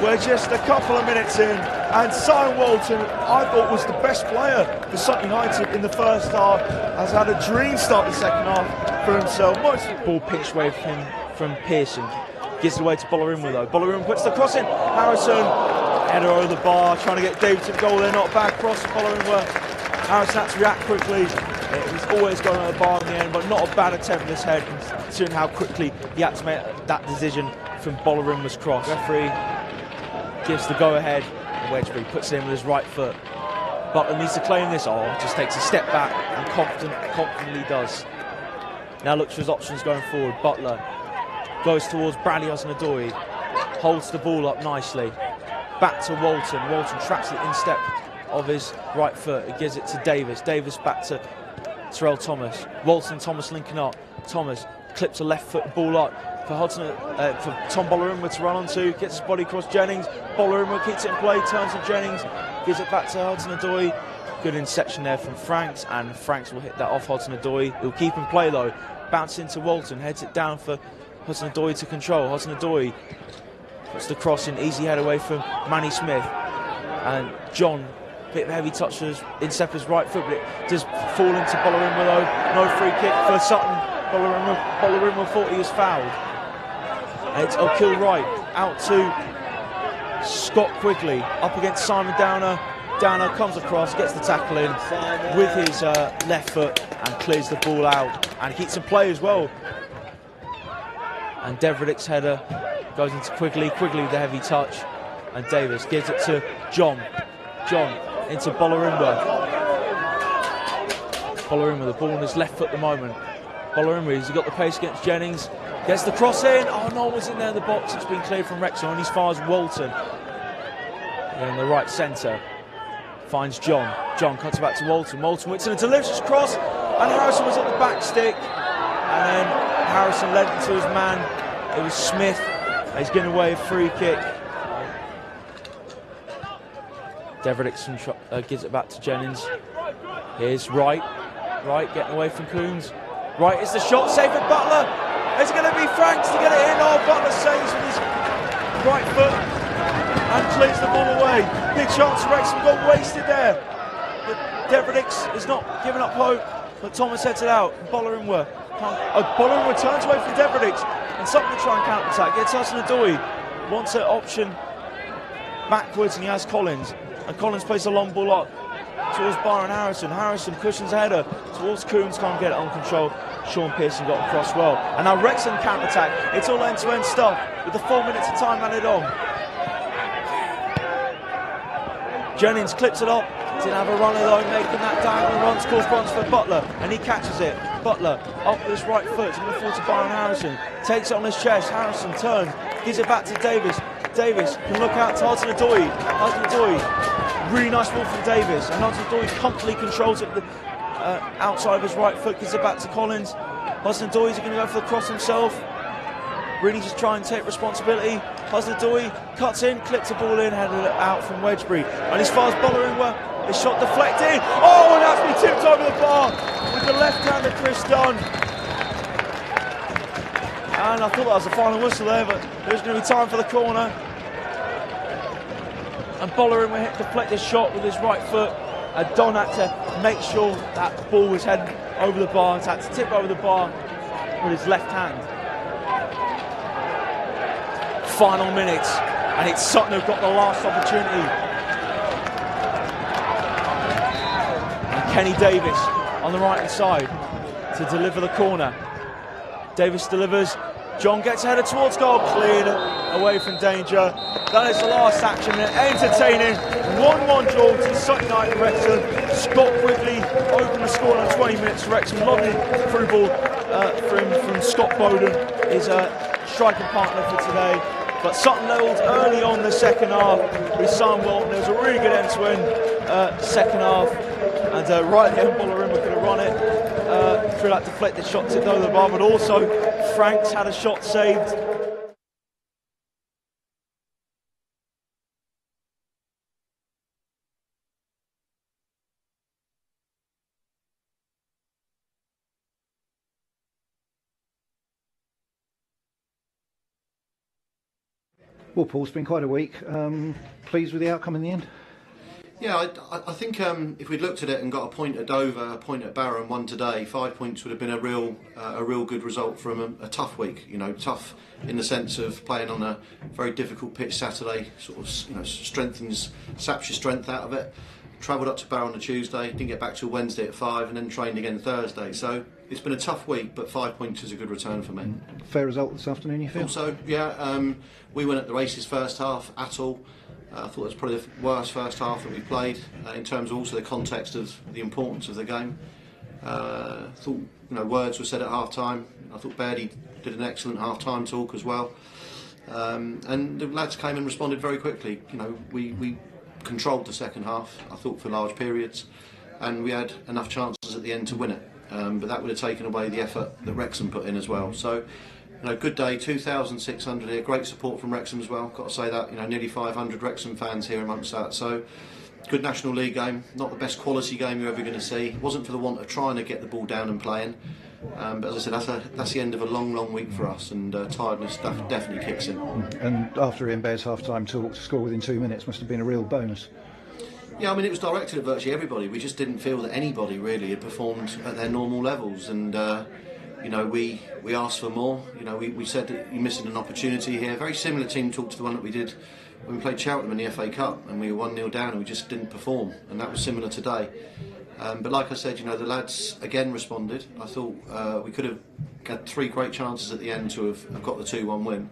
We're just a couple of minutes in, and Simon Walton, I thought, was the best player for Sutton United in the first half, has had a dream start the second half for himself. Most of the ball pinched away from Pearson. Gives it away to Bollerimwa though. Bollerimwa puts the cross in. Harrison, header over the bar, trying to get Davidson goal. They're not back. Cross to Bollerimwa. Harrison had to react quickly. It was always going at the bar in the end, but not a bad attempt in this head, considering how quickly he had to make that decision from Bollerimwa's cross. Referee gives the go-ahead. Wedgbury puts it in with his right foot. Butler needs to claim this. Oh, just takes a step back and confidently does. Now looks for his options going forward. Butler goes towards Bradley Osnadoy, holds the ball up nicely. Back to Walton. Walton tracks the instep of his right foot. He gives it to Davis. Davis back to Terrell Thomas. Walton, Thomas linking up. Thomas clips a left foot ball up for for Tom Bollerimwa to run onto. Gets his body across Jennings. Bollerimwa keeps it in play, turns to Jennings, gives it back to Hudson-Odoi. Good interception there from Franks, and Franks will hit that off Hudson-Odoi. He'll keep in play though. Bounce into Walton, heads it down for Hudson-Odoi to control. Hudson-Odoi puts the cross in, easy head away from Manny Smith. And John, bit of a heavy touch for Incep's right foot, but it does fall into Bollerimwa though. No free kick for Sutton. Bollerimwa thought he was fouled. And it's O'Kill-Wright out to Scott Quigley, up against Simon Downer. Downer comes across, gets the tackle in with his left foot and clears the ball out. And he keeps in play as well. And Deveridik's header goes into Quigley. Quigley with the heavy touch. And Davis gives it to John. John into Bollerimwa. Bollerimwa, the ball on his left foot at the moment. Bollerimwa, he's got the pace against Jennings. Gets the cross in. Oh, no one was in there in the box. It's been cleared from Wrexham. And as far as Walton in the right centre. Finds John. John cuts it back to Walton. Walton with a delicious cross. And Harrison was at the back stick. And then Harrison led it to his man. It was Smith. He's giving away a free kick. Deverick gives it back to Jennings. Here's Wright. Wright getting away from Coombs. Wright is the shot. Safe with Butler. It's going to be Franks to get it in. Oh, Butler saves with his right foot and clears the ball away. Big chance for Wrexham got wasted there. But Deverick is not giving up hope. But Thomas heads it out. Bollerimwa turns away from Deverick. And something to try and counter-attack. Gets Hudson-Odoi. Wants an option backwards, and he has Collins. And Collins plays a long ball up towards Byron Harrison. Harrison cushions a header towards Coombs, can't get it on control. Sean Pearson got across well. And now Wrexham counter-attack. It's all end-to-end stuff with the 4 minutes of time added on. Jennings clips it up. Didn't have a runner though, making that diagonal run, scores points for Butler, and he catches it. Butler up with his right foot, to the forward to Byron Harrison. Takes it on his chest. Harrison turns, gives it back to Davis. Davis can look out to Hudson-Odoi. Hudson-Odoi, really nice ball from Davis, and Hudson-Odoi comfortably controls it outside of his right foot, gives it back to Collins. Hudson-Odoi is going to go for the cross himself. Really just try and take responsibility. Hudson-Odoi cuts in, clips the ball in, headed it out from Wedgbury. And as far as Bollerimwa, The shot deflected. Oh, and that's been tipped over the bar with the left-hander Chris Dunn. And I thought that was the final whistle there, but there's going to be time for the corner. And Bolarin will deflect this shot with his right foot. And Don had to make sure that ball was heading over the bar. He had to tip over the bar with his left hand. Final minutes, and it's Sutton who've got the last opportunity. And Kenny Davis on the right hand side to deliver the corner. Davis delivers. John gets headed towards goal, cleared away from danger. That is the last action. An entertaining 1-1 draw to Sutton United and Wrexham. Scott Quigley opened the score in 20 minutes. Wrexham, lovely through ball from Scott Bowden, his striking partner for today. But Sutton levelled early on the second half with Sam Walton. There was a really good end-to-end second half. And right at the end, Bolarin could have run it through that deflected shot tipped over the bar, but also Franks had a shot saved. Well, Paul, it's been quite a week. Pleased with the outcome in the end? Yeah, I think if we'd looked at it and got a point at Dover, a point at Barrow and one today, 5 points would have been a real good result from a tough week. You know, tough in the sense of playing on a very difficult pitch Saturday, sort of saps your strength out of it. Travelled up to Barrow on a Tuesday, didn't get back till Wednesday at 5, and then trained again Thursday. So it's been a tough week, but 5 points is a good return for me. Fair result this afternoon, you feel? Also, yeah, we went at the races first half, Atherltic. I thought it was probably the worst first half that we played in terms of also the context of the importance of the game. I thought words were said at half time. I thought Bairdy did an excellent half time talk as well, and the lads came and responded very quickly. We controlled the second half, I thought, for large periods, and we had enough chances at the end to win it, but that would have taken away the effort that Wrexham put in as well. So good day, 2,600 here, great support from Wrexham as well, got to say that, nearly 500 Wrexham fans here amongst that, so good National League game, not the best quality game you're ever going to see. It wasn't for the want of trying to get the ball down and playing, but as I said, that's the end of a long week for us, and tiredness definitely kicks in. And after Ian Bair's half-time talk, to score within 2 minutes must have been a real bonus. Yeah, I mean, it was directed at virtually everybody. We just didn't feel that anybody really had performed at their normal levels, and we asked for more. We said that you're missing an opportunity here. Very similar team talk to the one that we did when we played Cheltenham in the FA Cup, and we were 1-0 down and we just didn't perform, and that was similar today. But like I said, the lads again responded. I thought we could have had 3 great chances at the end to have got the 2-1 win,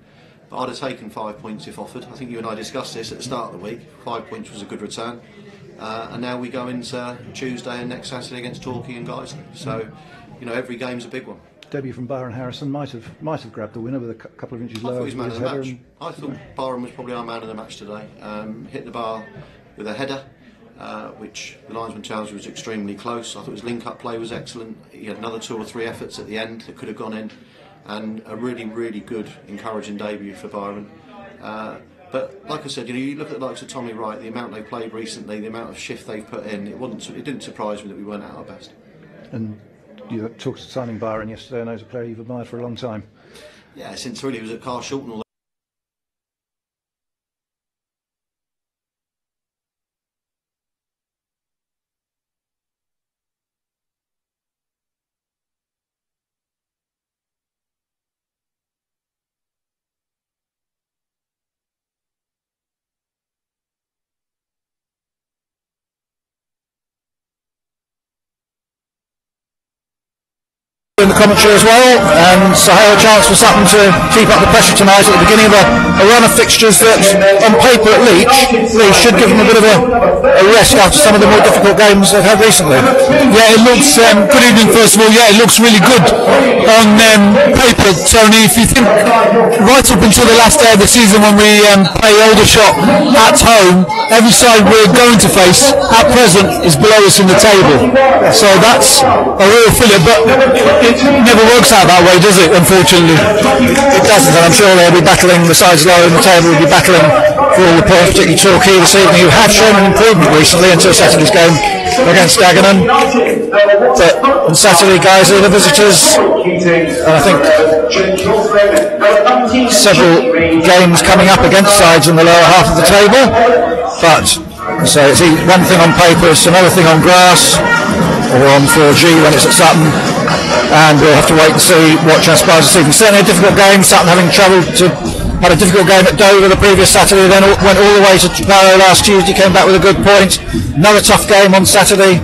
but I'd have taken 5 points if offered. I think you and I discussed this at the start of the week. 5 points was a good return, and now we go into Tuesday and next Saturday against Torquay and Guiseley. So every game's a big one. Debut from Byron Harrison might have grabbed the winner with a couple of inches lower. I thought he was man of the match. I thought Byron was probably our man of the match today. Hit the bar with a header, which the linesman tells you was extremely close. I thought his link-up play was excellent. He had another 2 or 3 efforts at the end that could have gone in, and a really good, encouraging debut for Byron. But like I said, you look at the likes of Tommy Wright, the amount they played recently, the amount of shift they've put in. It didn't surprise me that we weren't at our best. And you talked to signing Byron yesterday, and he's a player you've admired for a long time. Yeah, since really he was at Carl Shulton. In the commentary as well, and so a chance for Sutton to keep up the pressure tonight at the beginning of a run of fixtures that, on paper at Leach should give them a bit of a rest after some of the more difficult games they've had recently. Yeah, it looks, good evening first of all, yeah, it looks really good on paper, Tony. If you think right up until the last day of the season when we play Aldershot at home, every side we're going to face at present is below us in the table, so that's a real filler, but it never works out that way, does it, unfortunately? It doesn't, and I'm sure they'll be battling, the sides lower in the table will be battling for all the players, particularly Torquay this evening, who have shown an improvement recently until Saturday's game against Dagenham. But on Saturday, guys, are the visitors, and I think several games coming up against sides in the lower half of the table. But so it's one thing on paper, it's another thing on grass or on 4G when it's at Sutton, and we'll have to wait and see what transpires this evening. Certainly a difficult game. Sutton having had a difficult game at Dover the previous Saturday, then went all the way to Barrow last Tuesday, came back with a good point. Another tough game on Saturday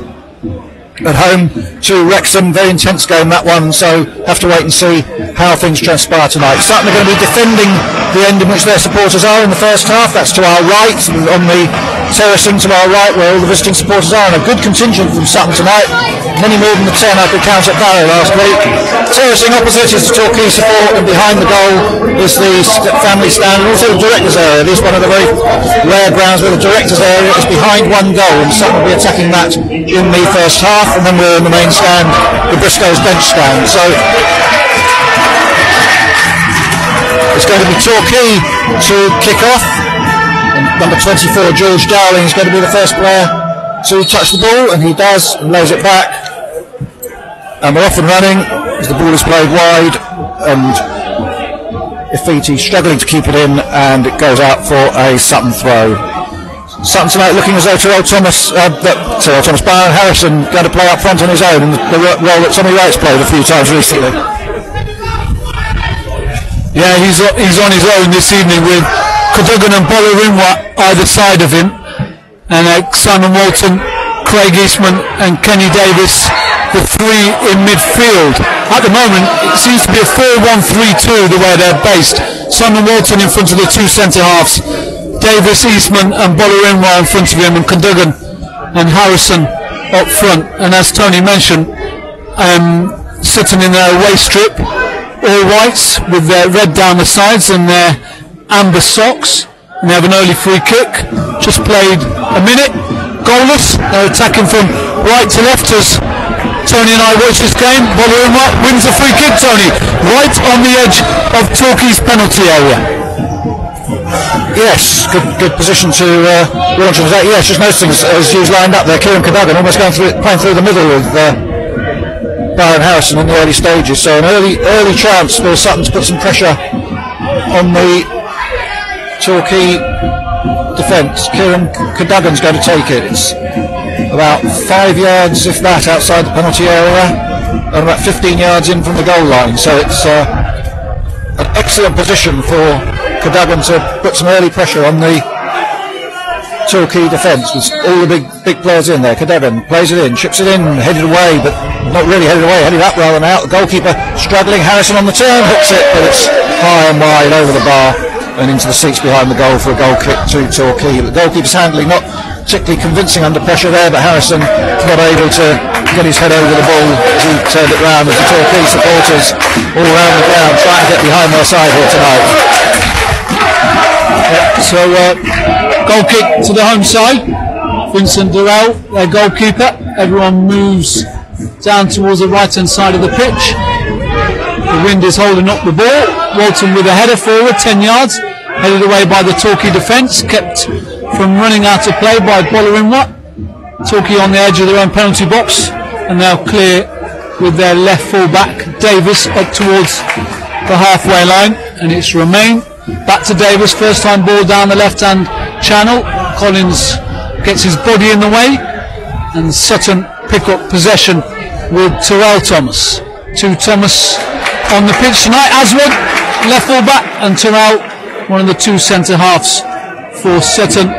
at home to Wrexham, very intense game that one, so have to wait and see how things transpire tonight. Sutton are going to be defending the end in which their supporters are in the first half. That's to our right, on the terracing to our right where all the visiting supporters are, and a good contingent from Sutton tonight, many more than the 10 I could count at Barrow last week. Terracing opposite is the Torquay support, and behind the goal is the family stand, and also the directors area. This is one of the very rare grounds where the directors area is behind one goal, and Sutton will be attacking that in the first half, and then we're in the main stand, the Briscoe's bench stand. So it's going to be Torquay to kick off, and number 24 George Dowling is going to be the first player to touch the ball, and he does, and lays it back, and we're off and running as the ball is played wide, and Ifiti struggling to keep it in, and it goes out for a Sutton throw. Sutton tonight looking as though Byron Harrison going to play up front on his own, in the role that Tommy Wright's played a few times recently. Yeah, he's on his own this evening with Cadogan and Bolarinwa either side of him, and Simon Walton, Craig Eastman and Kenny Davis, the three in midfield. At the moment it seems to be a 4-1-3-2 the way they're based. Simon Walton in front of the two centre halves, Davis, Eastman and Bolarinwa in front of him, and Cadogan and Harrison up front. And as Tony mentioned, Sutton in their away strip, all whites with their red down the sides and their amber socks, and they have an early free kick, just played a minute, goalless. They're attacking from right to left as Tony and I watch this game. Bolarinwa wins the free kick, Tony, right on the edge of Torquay's penalty area. Yes, good position to launch into that. Yes, just noticing as Hughes lined up there, Kieran Cadogan almost playing through the middle with Byron Harrison in the early stages. So an early chance for Sutton to put some pressure on the Torquay defence. Kieran Cadogan's going to take it. It's about 5 yards, if that, outside the penalty area, and about 15 yards in from the goal line. So it's an excellent position for Cadogan to put some early pressure on the Torquay defence with all the big players in there. Cadogan plays it in, chips it in, headed away, but not really headed away, headed up rather than out. The goalkeeper struggling, Harrison on the turn, hooks it, but it's high and wide over the bar and into the seats behind the goal for a goal kick to Torquay. The goalkeeper's handling not particularly convincing under pressure there, but Harrison not able to get his head over the ball as he turned it round, as the Torquay supporters all around the ground trying to get behind their side here tonight. So goal kick to the home side. Vincent Durrell, their goalkeeper. Everyone moves down towards the right hand side of the pitch. The wind is holding up the ball. Walton with a header forward, 10 yards, headed away by the Torquay defence, kept from running out of play by Bolarinwa. Torquay on the edge of their own penalty box, and now clear with their left full back Davis up towards the halfway line, and it's Romain back to Davis, first time ball down the left hand channel. Collins gets his body in the way, and Sutton pick up possession with Terrell Thomas. To Thomas on the pitch tonight, Aswood left full back, and Terrell one of the two centre halves for Sutton.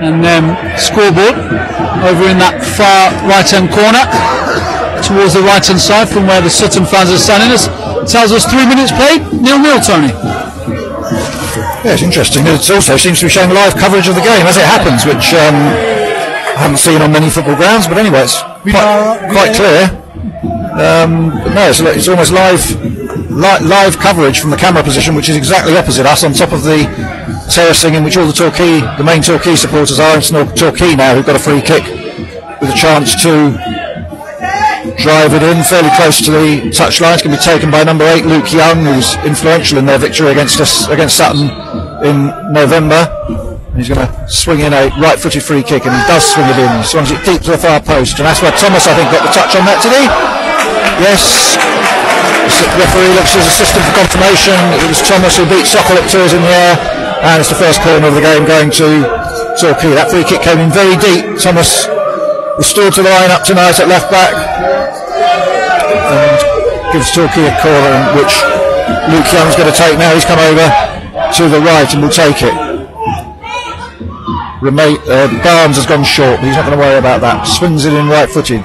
And then scoreboard over in that far right hand corner towards the right hand side from where the Sutton fans are standing. It tells us 3 minutes played, 0-0, Tony. Yeah, it's interesting. It also seems to be showing live coverage of the game as it happens, which I haven't seen on many football grounds, but anyway, it's quite clear. But no, it's almost live coverage from the camera position, which is exactly opposite us, on top of the terracing in which all the main Torquay supporters are. It's Torquay now who've got a free kick with a chance to drive it in fairly close to the touchline. It's going to be taken by number 8 Luke Young, who's influential in their victory against Sutton in November. He's going to swing in a right-footed free kick, and he does swing it in. He swings it deep to the far post, and that's where Thomas, I think, got the touch on that, did he? Yes. The referee looks at his assistant for confirmation. It was Thomas who beat Sokol at 2 in the air, and it's the first corner of the game going to Torquay. That free kick came in very deep. Thomas restored to the line up tonight at left back, and gives Torquay a corner, which Luke Young's going to take now. He's come over to the right and will take it. Barnes has gone short, but he's not going to worry about that. Swings it in right-footed.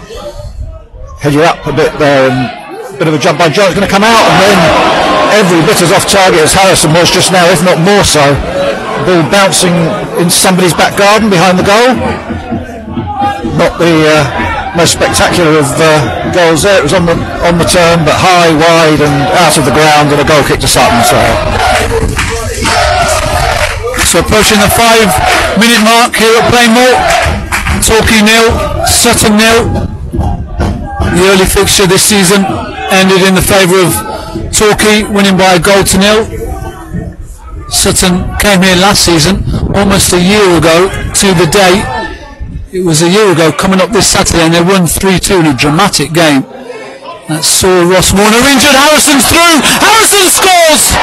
Headed up a bit there, and a bit of a jump by John's going to come out, and then every bit as off target as Harrison was just now, if not more so. Ball bouncing in somebody's back garden behind the goal. Not the most spectacular of goals there. It was on the turn, but high, wide, and out of the ground, and a goal kick to Sutton. So approaching the 5-minute mark here at Plainmoor. Torquay 0, Sutton 0. The early fixture this season ended in the favour of Torquay, winning by a goal to 0. Sutton came here last season, almost a year ago to the day. It was a year ago coming up this Saturday, and they won 3-2 in a dramatic game. That saw Ross Warner injured. Harrison's through. Harrison scores!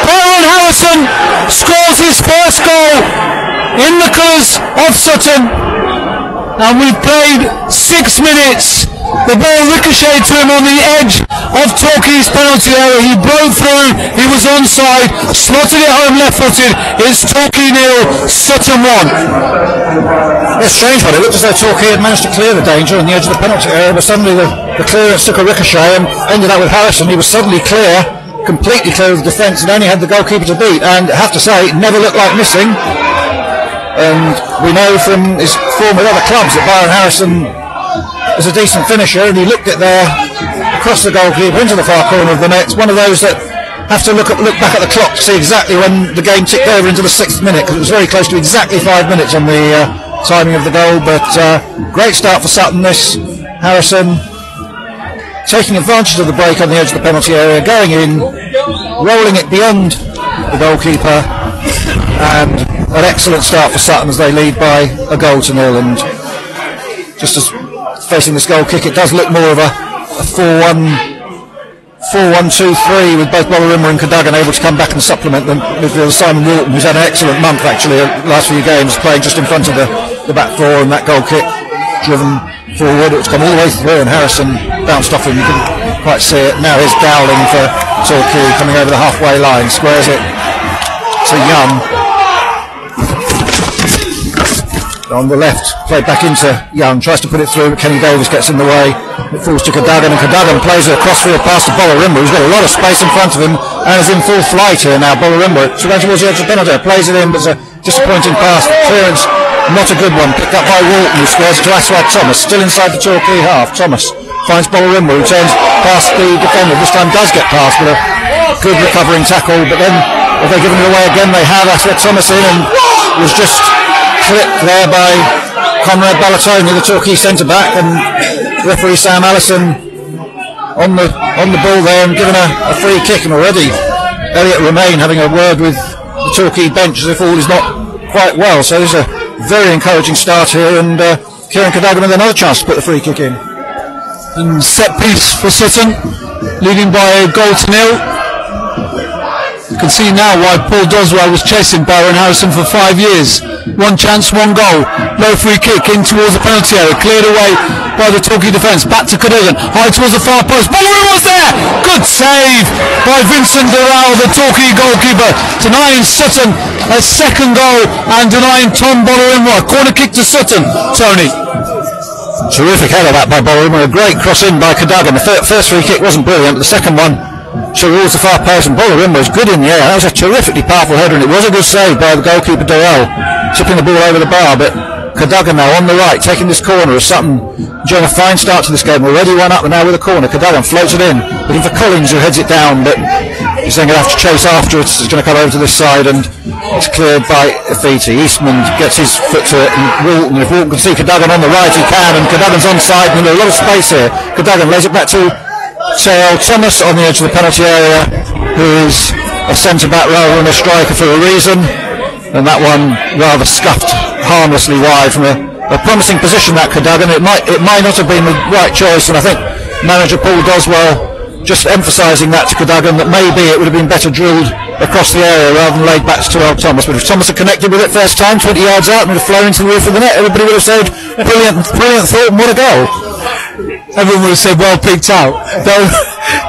Byron Harrison scores his first goal in the colours of Sutton. And we've played 6 minutes. The ball ricocheted to him on the edge of Torquay's penalty area. He broke through. He was onside. Slotted it home left-footed. It's Torquay 0, Sutton 1. It's strange, but it looked as though Torquay had managed to clear the danger on the edge of the penalty area, but suddenly the clearance took a ricochet and ended up with Harrison. He was suddenly clear, completely clear of the defence, and only had the goalkeeper to beat. And I have to say, it never looked like missing. And we know from his form with other clubs that Byron Harrison is a decent finisher, and he looked it there across the goalkeeper into the far corner of the net. It's one of those that have to look back at the clock to see exactly when the game ticked over into the 6th minute, because it was very close to exactly 5 minutes on the timing of the goal. But great start for Sutton. This Harrison taking advantage of the break on the edge of the penalty area, going in, rolling it beyond the goalkeeper, and an excellent start for Sutton as they lead by a goal to 0. And just as facing this goal kick, it does look more of a 4-1-2-3 with both Bollerimmer and Cadogan able to come back and supplement the midfielder Simon Walton, who's had an excellent month actually the last few games, playing just in front of the back four, and that goal kick driven forward. It's come all the way through, and Harrison bounced off him. You couldn't quite see it. Now here's Dowling for Torquay coming over the halfway line, squares it to Young. On the left, played back into Young, tries to put it through, but Kenny Davis gets in the way. It falls to Cadogan, and Cadogan plays it across field past to Bollerimmer, who's got a lot of space in front of him and is in full flight here now. Bollerimmer, going towards the edge of the penalty, plays it in, but it's a disappointing pass. Clearance, not a good one, picked up by Walton, who squares it to Aswad Thomas, still inside the Torquay half. Thomas finds Bollerimmer, who turns past the defender, this time does get past with a good recovering tackle, but then if they're giving it away again, they have Aswad Thomas in, and was just clipped there by Conrad Ballatoni, the Torquay centre-back, and referee Sam Allison on the ball there and given a free kick. And already Elliot Romain having a word with the Torquay bench as if all is not quite well. So there's a very encouraging start here, and Kieran Cadogan with another chance to put the free kick in. And set piece for Sutton, leading by a goal to 0. You can see now why Paul Doswell was chasing Byron Harrison for 5 years. One chance, one goal. Low free kick in towards the penalty area, cleared away by the Torquay defence. Back to Cadogan, high towards the far post. Bollerimmer was there! Good save by Vincent Doral, the Torquay goalkeeper, denying Sutton a second goal and denying Tom Bollerimmer a corner kick to Sutton. Tony. Terrific header that by Bollerimmer, a great cross in by Cadogan. The first free kick wasn't brilliant, but the second one towards the far post, and Bollerimmer was good in the air. That was a terrifically powerful header, and it was a good save by the goalkeeper Doral, tipping the ball over the bar. But Cadogan now on the right, taking this corner as Sutton enjoying a fine start to this game. Already one up, and now with a corner. Cadogan floats it in, looking for Collins, who heads it down, but he's then going to have to chase after it. It's going to come over to this side, and it's cleared by Afiti. Eastman gets his foot to it, and Walton, if Walton can see Cadogan on the right, he can, and Cadogan's onside, and there's a lot of space here. Cadogan lays it back to Thomas on the edge of the penalty area, who is a centre-back rather than a striker for a reason, and that one rather scuffed harmlessly wide from a promising position, that Cadogan. It might not have been the right choice, and I think manager Paul Doswell just emphasising that to Cadogan, that maybe it would have been better drilled across the area rather than laid back to Terrell Thomas. But if Thomas had connected with it first time, 20 yards out, and would have flown into the roof of the net, everybody would have said, brilliant thought, and what a goal. Everyone would have said, well picked out.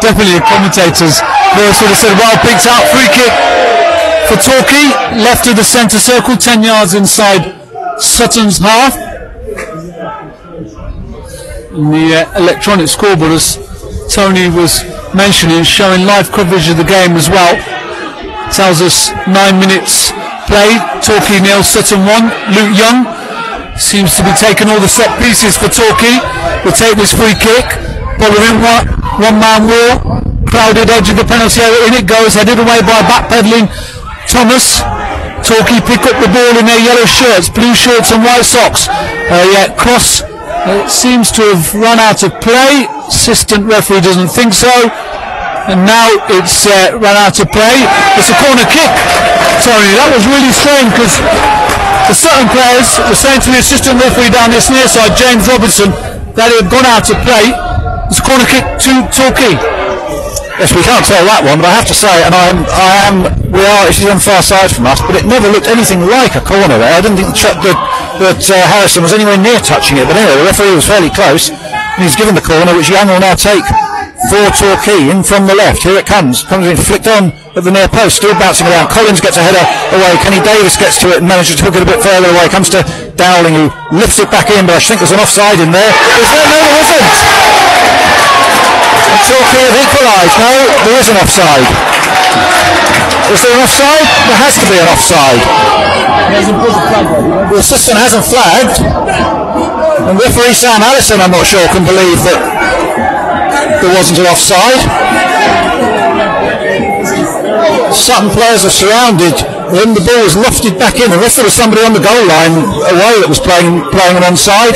Definitely the commentators would have said, well picked out. Free kick for Torquay, left of the centre circle, 10 yards inside Sutton's half. And the electronic scoreboard, as Tony was mentioning, showing live coverage of the game as well, tells us 9 minutes played, Torquay 0, Sutton 1. Luke Young seems to be taking all the set pieces for Torquay. Will take this free kick, following one man war, crowded edge of the penalty area, in it goes, headed away by backpedaling Thomas. Torquay pick up the ball in their yellow shirts, blue shorts and white socks. Cross seems to have run out of play. Assistant referee doesn't think so, and now it's run out of play. It's a corner kick. Sorry, that was really strange, because the Sutton players were saying to the assistant referee down this near side, James Robinson, that it had gone out of play. It's a corner kick to Torquay. Yes, we can't tell that one, but I have to say, and she's on the far side from us, but it never looked anything like a corner there. I didn't think that Harrison was anywhere near touching it, but anyway, the referee was fairly close, and he's given the corner, which Young will now take for Torquay, in from the left. Here it comes in, flicked on at the near post, still bouncing around. Collins gets a header away, Kenny Davis gets to it and manages to hook it a bit further away. Comes to Dowling, who lifts it back in, but I think there's an offside in there. Is there? No, there isn't. Torquay have equalised. No, there is an offside. Is there an offside? There has to be an offside. The assistant hasn't flagged, and referee Sam Allison, I'm not sure, can believe that there wasn't an offside. Sutton players are surrounded, and the ball was lofted back in, unless there was somebody on the goal line away that was playing an onside.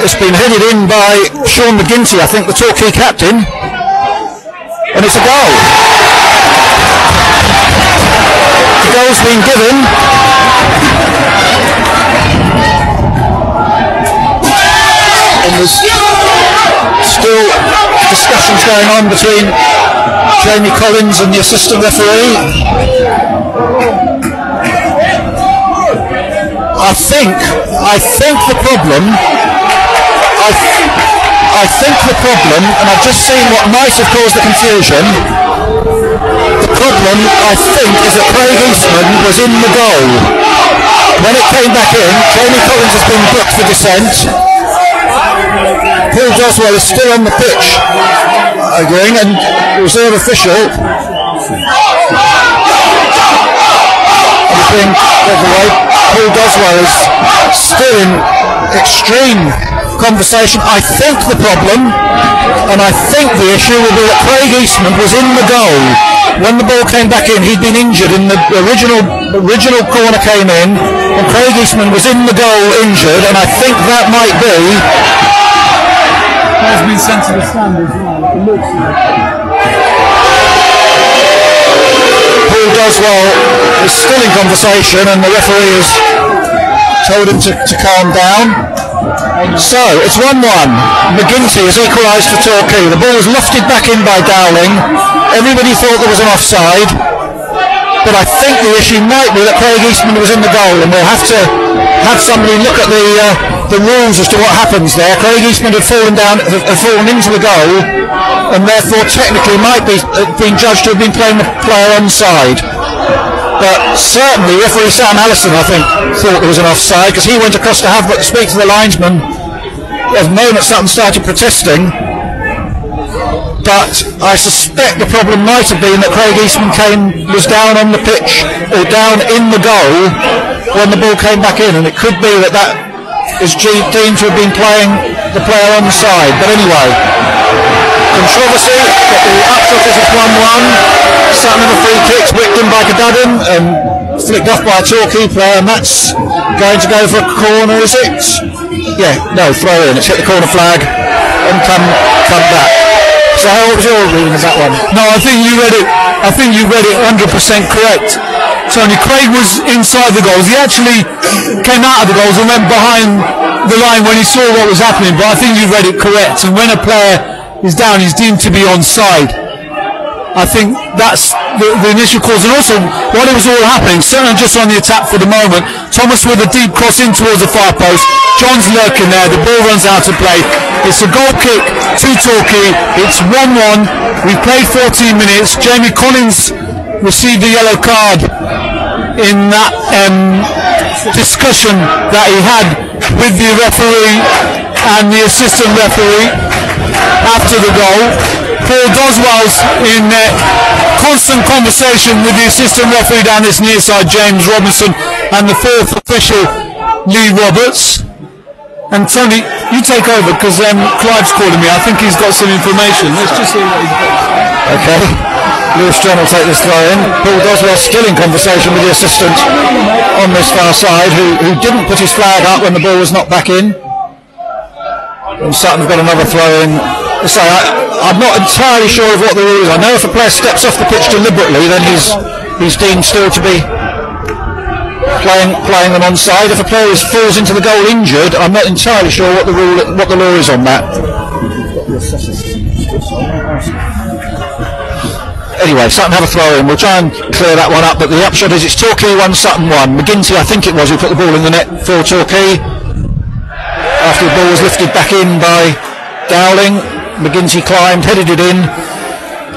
It's been headed in by Sean McGinty, I think, the Torquay captain, and it's a goal. The goal's been given. And there's still discussions going on between Jamie Collins and the assistant referee. I think the problem, and I've just seen what might have caused the confusion. The problem, I think, is that Craig Eastman was in the goal. When it came back in, Jamie Collins has been booked for dissent. Paul Doswell is still on the pitch, agreeing, and the reserve official is being led away. Paul Doswell is still in extreme conversation. I think the problem, and I think the issue, will be that Craig Eastman was in the goal. When the ball came back in, he'd been injured in the original corner came in, and Craig Eastman was in the goal injured, and I think that might be. Has been sent to the stand as well. It looks like. Paul Doswell is still in conversation, and the referee has told him to calm down. So it's 1-1. McGinty has equalised for Torquay. The ball was lofted back in by Dowling. Everybody thought there was an offside, but I think the issue might be that Craig Eastman was in the goal, and we'll have to have somebody look at the rules as to what happens there. Craig Eastman had fallen into the goal, and therefore technically might be being judged to have been playing the player onside. But certainly referee Sam Allison, I think, thought there was an offside, because he went across to speak to the linesman at the moment Sutton started protesting. But I suspect the problem might have been that Craig Eastman was down on the pitch, or down in the goal, when the ball came back in, and it could be that is deemed to have been playing the player on the side. But anyway, controversy, but the upshot is 1-1. Sutton of the free kicks, whipped in by Cadogan and flicked off by a Torquay player, and that's going to go for a corner, is it? Yeah, no, throw in. It's hit the corner flag and come back. So what was your reading of that one? No, I think you read it 100% correct. Tony, Craig was inside the goals. He actually came out of the goals and went behind the line when he saw what was happening, but I think you read it correct. And when a player is down, he's deemed to be onside. I think that's the initial cause. And also, while it was all happening, certainly just on the attack for the moment, Thomas with a deep cross in towards the far post. John's lurking there. The ball runs out of play. It's a goal kick to Torquay. It's 1-1. We played 14 minutes. Jamie Collins received a yellow card in that discussion that he had with the referee and the assistant referee after the goal. Paul Doswell's in constant conversation with the assistant referee down this near side, James Robinson, and the fourth official, Lee Roberts. And Tony, you take over because Clive's calling me. I think he's got some information. Let's just see what he's got. Okay. Lewis John will take this throw in. Paul Doswell still in conversation with the assistant on this far side, who didn't put his flag up when the ball was knocked back in. And Sutton have got another throw in. So I'm not entirely sure of what the rule is. I know if a player steps off the pitch deliberately, then he's deemed still to be playing them onside. If a player falls into the goal injured, I'm not entirely sure what the law is on that. Anyway, Sutton have a throw in. We'll try and clear that one up, but the upshot is it's Torquay 1, Sutton 1. McGinty, I think it was, who put the ball in the net for Torquay. After the ball was lifted back in by Dowling, McGinty climbed, headed it in.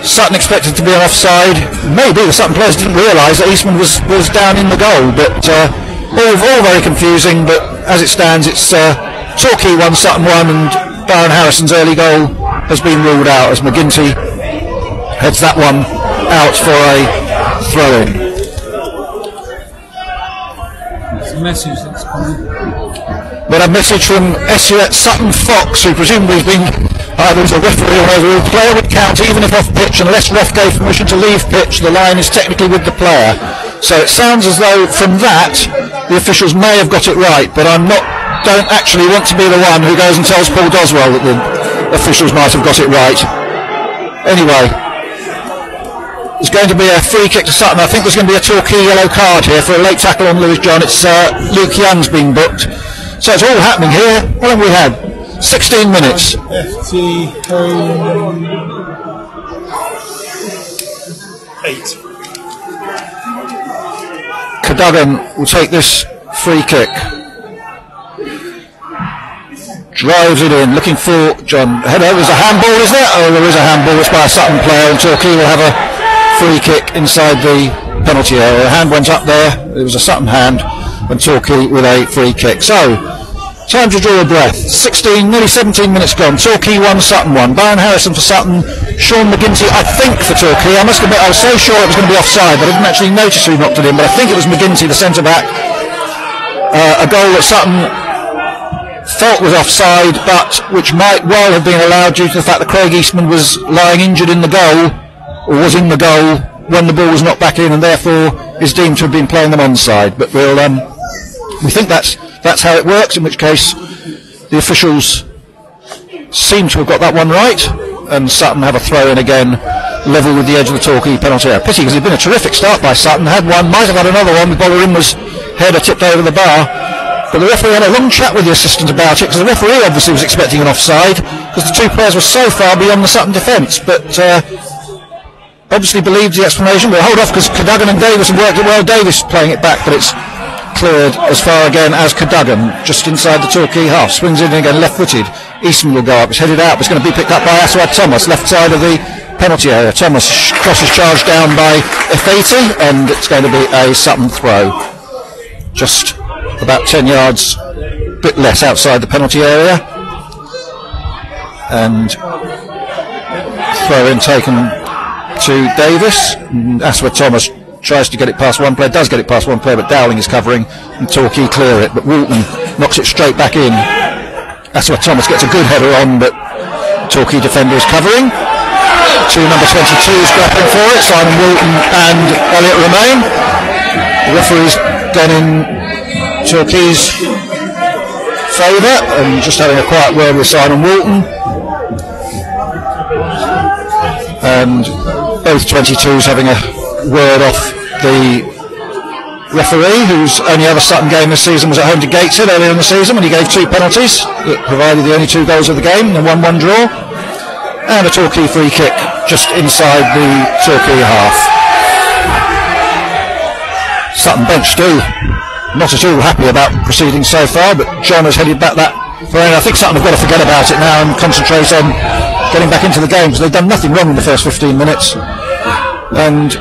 Sutton expected to be an offside. Maybe the Sutton players didn't realise that Eastman was down in the goal, but all very confusing. But as it stands, it's Torquay 1, Sutton 1, and Baron Harrison's early goal has been ruled out as McGinty heads that one out for a throw-in. It's a message that's coming. But a message from Sutton Fox, who presumably has been either as a referee or as a player would count even if off pitch, unless ref gave permission to leave pitch. The line is technically with the player. So it sounds as though from that the officials may have got it right, but don't actually want to be the one who goes and tells Paul Doswell that the officials might have got it right. Anyway, there's going to be a free kick to Sutton. I think there's going to be a Torquay yellow card here for a late tackle on Lewis John. It's Luke Young's been booked. So it's all happening here. How long have we had? 16 minutes. FT home 8. Cadogan will take this free kick. Drives it in, looking for John. Header, there's a handball, is there? Oh, there is a handball. It's by a Sutton player, and Torquay will have a free kick inside the penalty area. The hand went up there. It was a Sutton hand, and Torquay with a free kick. So, time to draw a breath. 16, nearly 17 minutes gone. Torquay 1, Sutton 1. Baron Harrison for Sutton. Sean McGinty, I think, for Torquay. I must admit, I was so sure it was going to be offside, but I didn't actually notice who knocked it in. But I think it was McGinty, the centre-back. A goal that Sutton felt was offside, but which might well have been allowed due to the fact that Craig Eastman was lying injured in the goal, or was in the goal when the ball was knocked back in, and therefore is deemed to have been playing them onside. But we think that's how it works, in which case the officials seem to have got that one right, and Sutton have a throw in again, level with the edge of the Torquay penalty area. Pity, because it had been a terrific start by Sutton. Had one, might have had another one with Bolarim's header tipped over the bar, but the referee had a long chat with the assistant about it, because the referee obviously was expecting an offside, because the two players were so far beyond the Sutton defence, but obviously believed the explanation. We'll hold off because Cadogan and Davis have worked it well. Davis playing it back, but it's cleared as far again as Cadogan, just inside the Torquay half. Swings in again, left-footed. Eastman will go up. It's headed out. It's going to be picked up by Aswad Thomas, left side of the penalty area. Thomas crosses charged down by Efeti, and it's going to be a Sutton throw. Just about 10 yards, a bit less outside the penalty area. And throw in taken to Davis. Aswad Thomas tries to get it past one player, does get it past one player, but Dowling is covering, and Torquay clear it, but Walton knocks it straight back in. Aswad Thomas gets a good header on, but Torquay defender is covering. Two number 22s grappling for it, Simon Walton and Elliot Romain. The referee's gone in Torquay's favour, and just having a quiet word with Simon Walton. and both 22s having a word off the referee, whose only other Sutton game this season was at home to Gateshead earlier in the season when he gave 2 penalties that provided the only 2 goals of the game, and a 1-1 draw, and a Torquay free kick just inside the Torquay half. Sutton bench still not at all happy about proceedings so far, but John has headed back that for I think Sutton have got to forget about it now and concentrate on getting back into the game, because they've done nothing wrong in the first 15 minutes, and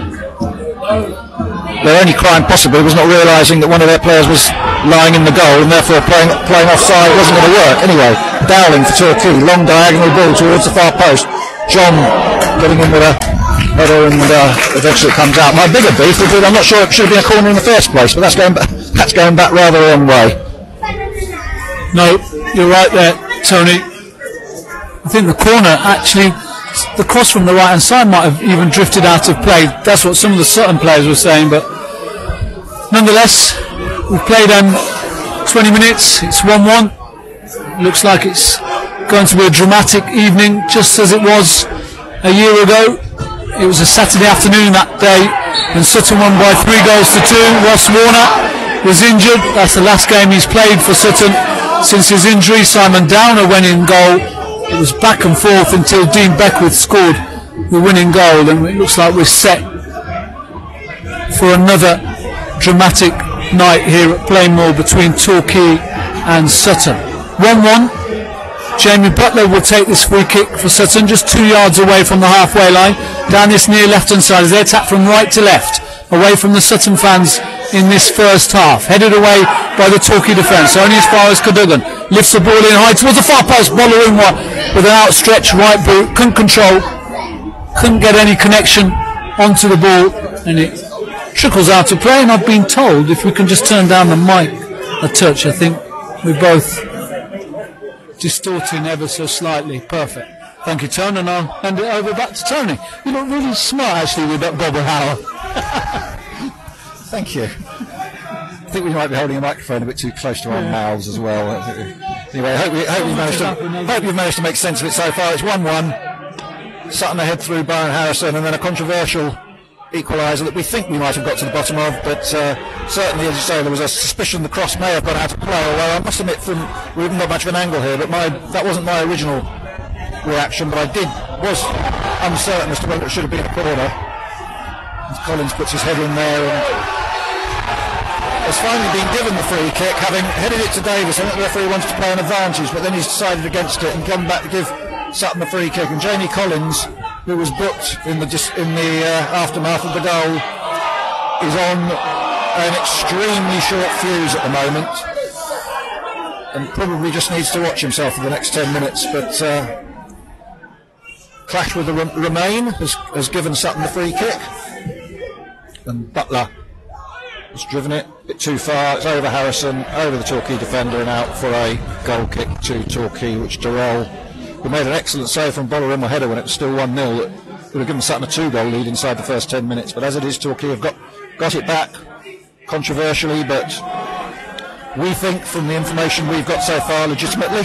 their only crime possibly was not realising that one of their players was lying in the goal, and therefore playing offside wasn't going to work. Anyway, Dowling for Torquay, long diagonal ball towards the far post. John getting in with a header, and eventually it comes out. My bigger beef would be, I'm not sure it should have been a corner in the first place, but that's going back rather a long way. No, you're right there, Tony. I think the corner actually, the cross from the right hand side might have even drifted out of play. That's what some of the Sutton players were saying, but nonetheless, we've played 20 minutes, it's 1-1. Looks like it's going to be a dramatic evening, just as it was a year ago. It was a Saturday afternoon that day, and Sutton won by 3-2. Ross Warner was injured. That's the last game he's played for Sutton since his injury. Simon Downer went in goal. It was back and forth until Dean Beckwith scored the winning goal, and it looks like we're set for another dramatic night here at Plainmoor between Torquay and Sutton. 1-1. Jamie Butler will take this free kick for Sutton, just 2 yards away from the halfway line, down this near left-hand side as they attack from right to left, away from the Sutton fans in this first half. Headed away by the Torquay defence, only as far as Cadogan. Lifts the ball in high towards the far post. Bolarinwa with an outstretched right boot. Couldn't control, couldn't get any connection onto the ball, and it trickles out of play. And I've been told if we can just turn down the mic a touch, I think we're both distorting ever so slightly. Perfect. Thank you, Tony, and I'll hand it over back to Tony. You look really smart actually with that bobble hour. Thank you. I think we might be holding a microphone a bit too close to our mouths as well. Anyway, I hope you've managed to make sense of it so far. It's 1-1. Sutton ahead through Byron Harrison, and then a controversial equaliser that we think we might have got to the bottom of, but certainly, as you say, there was a suspicion the cross may have gone out of play, although I must admit we haven't got much of an angle here, but that wasn't my original reaction, but I was uncertain as to whether it should have been a corner. As Collins puts his head in there and has finally been given the free kick, having headed it to Davis. I think the referee wanted to play an advantage, but then he's decided against it and come back to give Sutton the free kick. And Jamie Collins, who was booked in the aftermath of the goal, is on an extremely short fuse at the moment, and probably just needs to watch himself for the next 10 minutes. But clash with the Remain has given Sutton the free kick, and Butler has driven it a bit too far. It's over Harrison, over the Torquay defender, and out for a goal kick to Torquay, which Durrell, who made an excellent save from Bolarinwa header when it was still 1-0, that would have given Sutton a 2-goal lead inside the first 10 minutes. But as it is, Torquay have got it back, controversially, but we think from the information we've got so far, legitimately.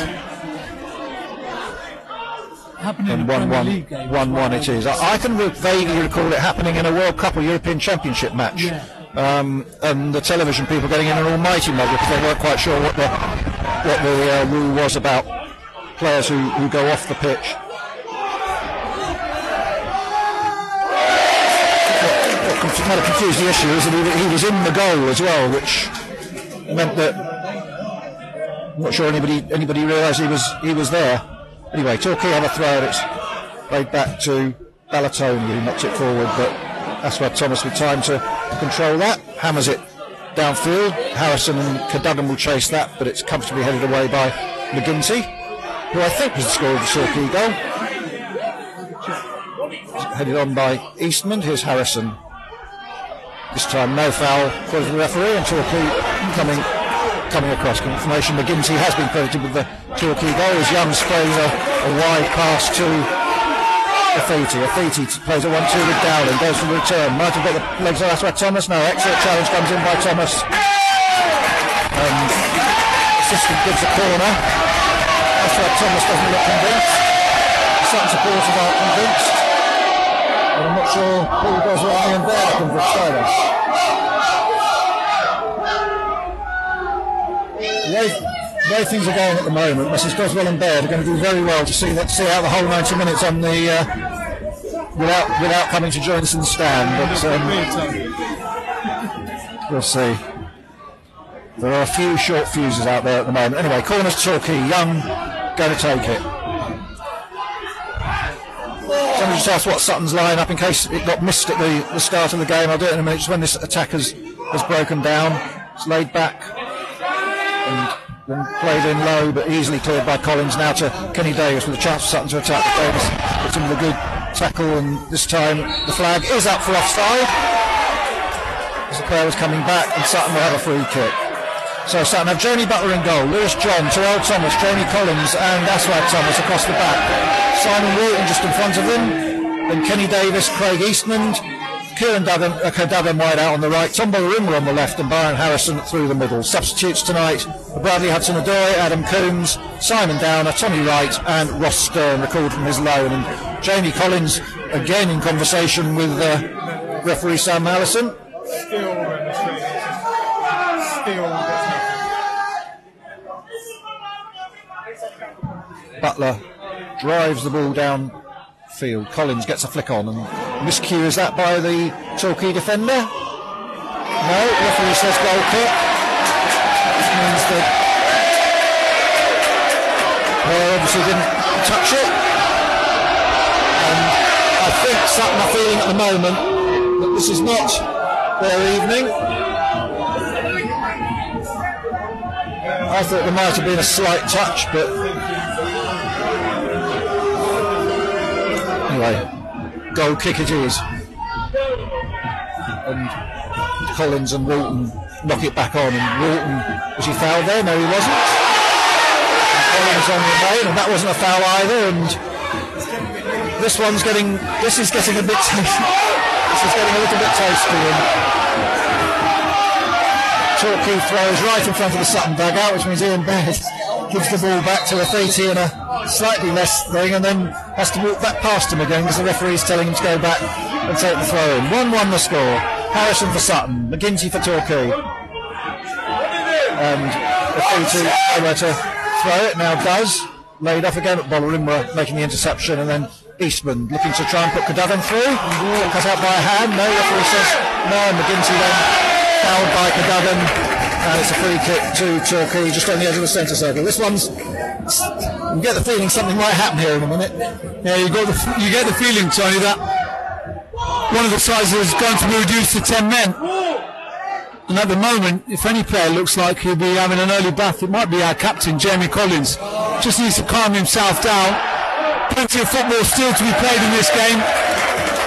And 1-1 it is. I can vaguely recall it happening in a World Cup or European Championship match, and the television people getting in an almighty mug because they weren't quite sure what the rule was about players who go off the pitch. What might have confused the issue is that he was in the goal as well, which meant that I'm not sure anybody realised he was there. Anyway, Torquay have a throw, and it's played back to Ballatoni, who knocked it forward, but that's where Thomas with time to control that. Hammers it downfield. Harrison and Cadogan will chase that, but it's comfortably headed away by McGinty, who I think was the scorer of the Torquay goal. Headed on by Eastman. Here's Harrison. This time no foul according to the referee, and Torquay coming across. Confirmation McGinty has been credited with the Torquay goal as Young sprays a wide pass to Afiti. Afiti plays a 1-2 with Dowling, goes for the return. Might have got the legs, that's where Thomas. No, excellent challenge comes in by Thomas. And assistant gives a corner. That's where Thomas doesn't look convinced. Sutton supporters aren't convinced. sure Paul Goswell and Ian Baird can for either. The way things are going at the moment, Mrs. Goswell and Baird are going to do very well to see out the whole 90 minutes on the without coming to join us in the stand. But we'll see. There are a few short fuses out there at the moment. Anyway, corners Torquay, Young going to take it. Somebody just asked what Sutton's line up in case it got missed at the start of the game. I'll do it in a minute. Just when this attack has broken down, it's laid back and then played in low, but easily cleared by Collins. Now to Kenny Davis with a chance for Sutton to attack. Davis puts him with a good tackle, and this time the flag is up for offside. As the player was coming back, and Sutton will have a free kick. So Sutton have Joni Butler in goal, Lewis John, Terrell Thomas, Jamie Collins and Aswad Thomas across the back. Simon Walton just in front of them, then Kenny Davis, Craig Eastman, Kieran Duggan wide out on the right, Tom Borimmer on the left and Byron Harrison through the middle. Substitutes tonight, Bradley Hudson-Odoi, Adam Coombs, Simon Downer, Tommy Wright and Ross Stern, recalled from his loan. And Jamie Collins again in conversation with referee Sam Allison. Butler drives the ball down field. Collins gets a flick on, and miscue is that by the Torquay defender? No, referee says goal kick. Which means that they obviously didn't touch it. And I think Sutton are feeling at the moment that this is not their evening. I thought there might have been a slight touch, but anyway, goal kick it is. And Collins and Walton knock it back on, and Walton, was he fouled there? No, he wasn't. And Collins on the main, and that wasn't a foul either. And this is getting a bit tasty. This is getting a little bit tasty. And Torquay throws right in front of the Sutton dugout, which means Ian Baird gives the ball back to Afiti in a slightly less thing, and then has to walk back past him again because the referee's telling him to go back and take the throw in. 1-1 the score. Harrison for Sutton, McGinty for Torquay. And Afiti nowhere to throw it, now does. Laid off again at Bolerimra, making the interception, and then Eastman looking to try and put Cadogan through. Cut out by a hand, no, referee says no, and McGinty then fouled by Cadogan, and it's a free kick to Torquay just on the edge of the centre circle. This one's, you get the feeling something might happen here in a minute. Yeah, you get the feeling, Tony, that one of the sides is going to be reduced to 10 men. And at the moment, if any player looks like he'll be having an early bath, it might be our captain, Jamie Collins. Just needs to calm himself down. Plenty of football still to be played in this game.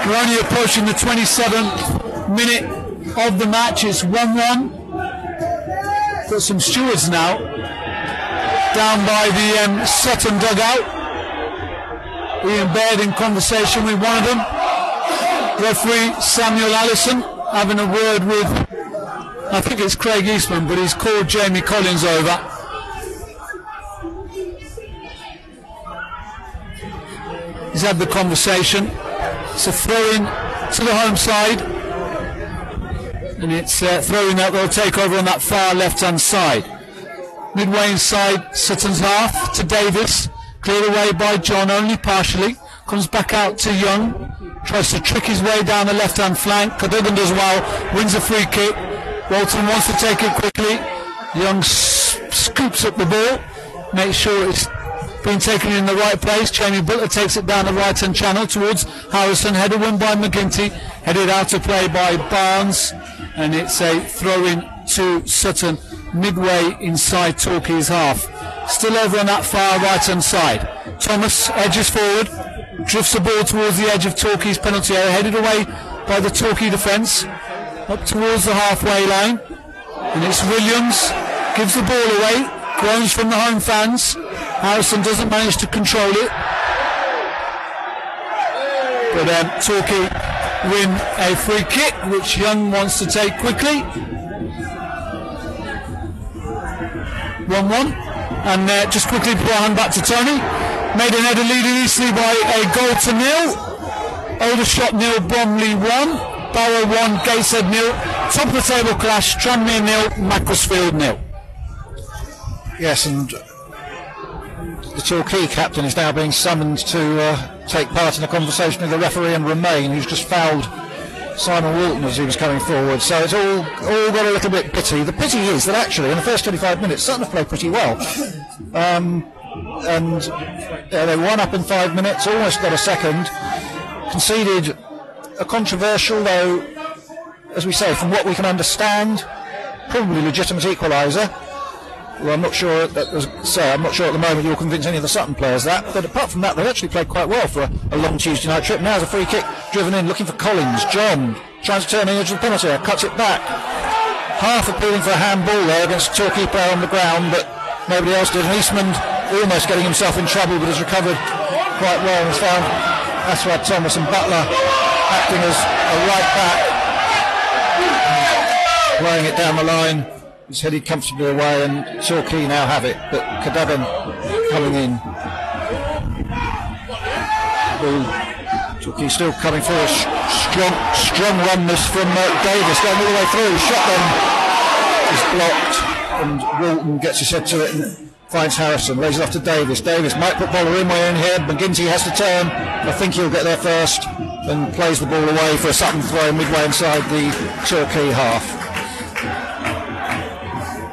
We're only approaching the 27th minute of the match. It's 1-1. Got some stewards now down by the Sutton dugout. Ian Baird in conversation with one of them. Referee Samuel Allison having a word with, I think it's Craig Eastman, but he's called Jamie Collins over. He's had the conversation. It's a throw-in to the home side, and it's throwing that they'll take over on that far left-hand side. Midway inside Sutton's half to Davis, cleared away by John only partially, comes back out to Young, tries to trick his way down the left-hand flank. Cadogan does well, wins a free kick. Walton wants to take it quickly. Young scoops up the ball, makes sure it's being taken in the right place. Jamie Butler takes it down the right-hand channel towards Harrison. Header won by McGinty, headed out to play by Barnes, and it's a throw-in to Sutton midway inside Torquay's half. Still over on that far right-hand side. Thomas edges forward, drifts the ball towards the edge of Torquay's penalty area, headed away by the Torquay defence, up towards the halfway line, and it's Williams, gives the ball away, groans from the home fans. Harrison doesn't manage to control it, but Torquay win a free kick, which Young wants to take quickly. 1-1, and just quickly before I hand back to Tony, made an header leading easily by a goal to nil Aldershot 0, Bromley 1, Barrow 1, Gateshead 0, top of the table clash, Tranmere 0, Macclesfield 0. Yes, and the Torquay captain is now being summoned to take part in a conversation with the referee and Remain, who's just fouled Simon Walton as he was coming forward. So it's all got a little bit bitty. The pity is that actually in the first 25 minutes Sutton have played pretty well. And they won up in 5 minutes, almost got a second, conceded a controversial, though, as we say, from what we can understand, probably legitimate equaliser. Well, I'm not sure at the moment you'll convince any of the Sutton players that, but apart from that, they've actually played quite well for a long Tuesday night trip. Now there's a free kick driven in, looking for Collins. John tries to turn the edge of the penalty area, cuts it back. Half appealing for a handball there against a Torquay player on the ground, but nobody else did. And Eastman almost getting himself in trouble, but has recovered quite well and has found Aswad Thomas and Butler acting as a right back, playing it down the line. It's headed comfortably away, and Torquay now have it, but Cadogan coming in. Torquay still coming forward. Strong run this from Davis, going all the way through. Shot then is blocked, and Walton gets his head to it and finds Harrison. Lays it off to Davis. Davis might put Bowler in here. McGinty has to turn. I think he'll get there first, and plays the ball away for a Sutton throw midway inside the Torquay half.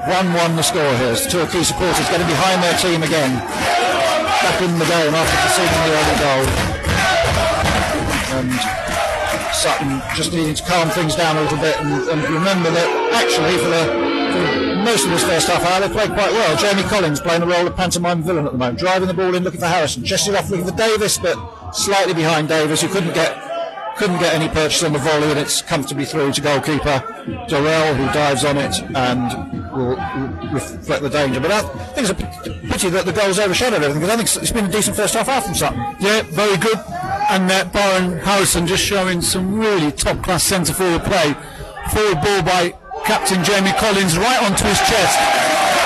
1-1 the score here as the Torquay supporters getting behind their team again, back in the game after conceding the early goal, and Sutton just needing to calm things down a little bit and remember that actually for most of this first half hour they played quite well. Jamie Collins playing the role of pantomime villain at the moment, driving the ball in, looking for Harrison, chested off looking for Davis, but slightly behind Davis, who couldn't get any purchase on the volley, and it's comfortably through to goalkeeper Dorrell, who dives on it and will reflect the danger. But I think it's a pity that the goals overshadowed everything, because I think it's been a decent first half from Sutton. Yeah, very good. And Byron Harrison just showing some really top-class centre-forward play. Forward ball by captain Jamie Collins right onto his chest.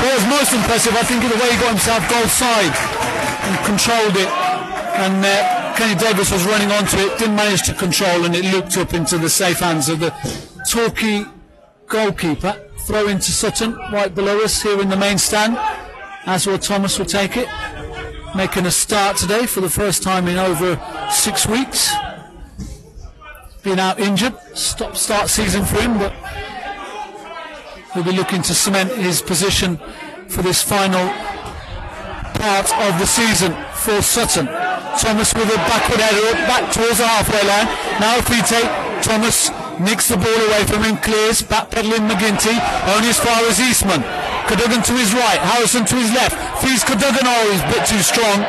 What was most impressive, I think, is the way he got himself goal side and controlled it. And Kenny Davis was running onto it, didn't manage to control, and it looped up into the safe hands of the Torquay goalkeeper. Throw into Sutton, right below us here in the main stand. Aswad Thomas will take it, making a start today for the first time in over 6 weeks. Been out injured, start season for him, but he'll be looking to cement his position for this final part of the season for Sutton. Thomas with a backward header back towards the halfway line. Now if we take Thomas, nicks the ball away from him, clears, backpedaling McGinty, only as far as Eastman. Cadogan to his right, Harrison to his left. Feeds Cadogan, he's a bit too strong.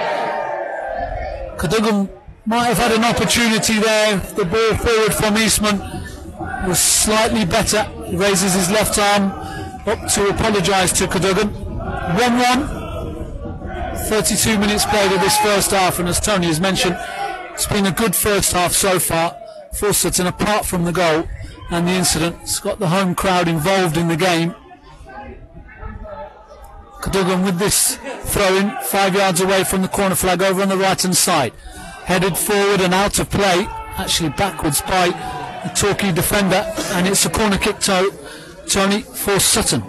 Cadogan might have had an opportunity there. The ball forward from Eastman was slightly better. He raises his left arm up to apologise to Cadogan. 1-1. 32 minutes played of this first half, and as Tony has mentioned, it's been a good first half so far for Sutton, apart from the goal and the incident. It's got the home crowd involved in the game. Cadogan with this throw-in, 5 yards away from the corner flag over on the right-hand side. Headed forward and out of play, actually backwards by the Torquay defender, and it's a corner kick, Tony, for Sutton.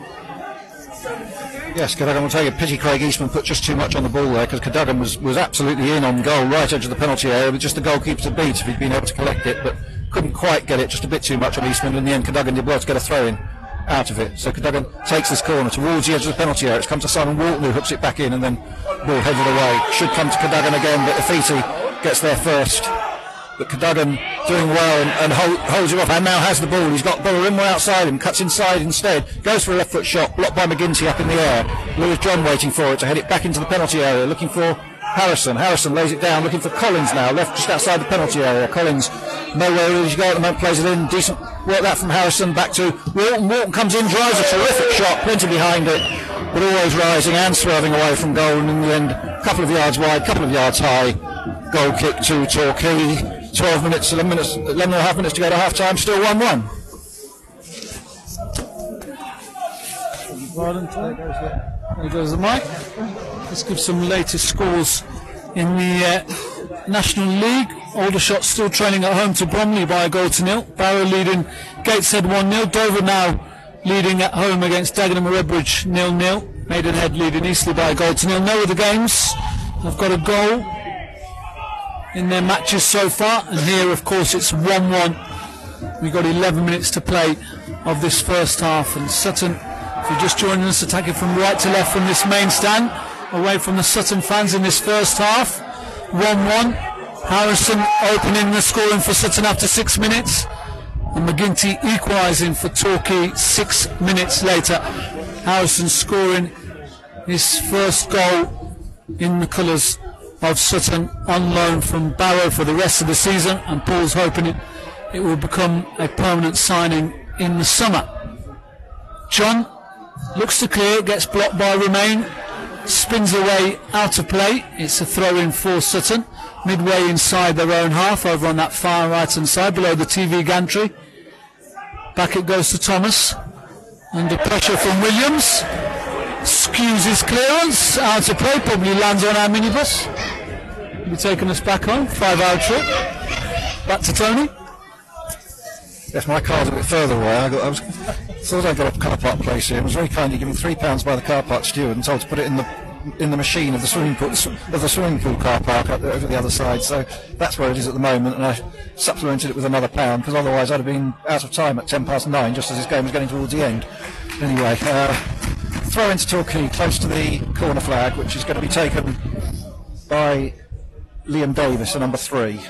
Yes, Cadogan will take a pity. Craig Eastman put just too much on the ball there, because Cadogan was absolutely in on goal, right edge of the penalty area, with just the goalkeeper to beat if he'd been able to collect it, but couldn't quite get it, just a bit too much on Eastman. In the end, Cadogan did well to get a throw in out of it. So Cadogan takes this corner towards the edge of the penalty area. It's come to Simon Walton, who hooks it back in, and then ball headed away. Should come to Cadogan again, but Afiti gets there first. But Cadogan doing well and holds him off, and now has the ball. He's got Bowler outside him, cuts inside instead, goes for a left foot shot, blocked by McGinty up in the air. Lewis John waiting for it to head it back into the penalty area, looking for Harrison. Harrison lays it down, looking for Collins now, left just outside the penalty area. Collins nowhere really to go at the moment, plays it in, decent work that from Harrison, back to Walton. Walton comes in, drives a terrific shot, plenty behind it, but always rising and swerving away from goal, and in the end, a couple of yards wide, couple of yards high, goal kick to Torquay. 11 and a half minutes to go to half time, still 1-1. There goes the mic. Let's give some latest scores in the National League. Aldershot still trailing at home to Bromley by a goal to nil. Barrow leading Gateshead 1-0. Dover now leading at home against Dagenham and Redbridge 0-0. Maidenhead leading Eastleigh by a goal to nil. No other games have got a goal in their matches so far, and here of course it's 1-1. We've got 11 minutes to play of this first half, and Sutton, if you're just joining us, attacking from right to left from this main stand, away from the Sutton fans in this first half. 1-1. Harrison opening the scoring for Sutton after 6 minutes, and McGinty equalising for Torquay 6 minutes later. Harrison scoring his first goal in the colours of Sutton, on loan from Barrow for the rest of the season, and Paul's hoping it will become a permanent signing in the summer. John looks to clear, gets blocked by Remain, spins away out of play. It's a throw in for Sutton, midway inside their own half, over on that far right hand side below the TV gantry. Back it goes to Thomas, under pressure from Williams, skews his clearance out of play, probably lands on our minibus. He'll be taking us back home, 5-hour trip. Back to Tony. Yes, my car's a bit further away. I thought I got a car park place here. It was very kind of given £3 by the car park steward and told to put it in the machine of the swimming pool car park over the other side. So that's where it is at the moment, and I supplemented it with another £1 because otherwise I'd have been out of time at 9:10 just as this game was getting towards the end. Anyway, throw into Torquay close to the corner flag, which is going to be taken by Liam Davis, the number 3,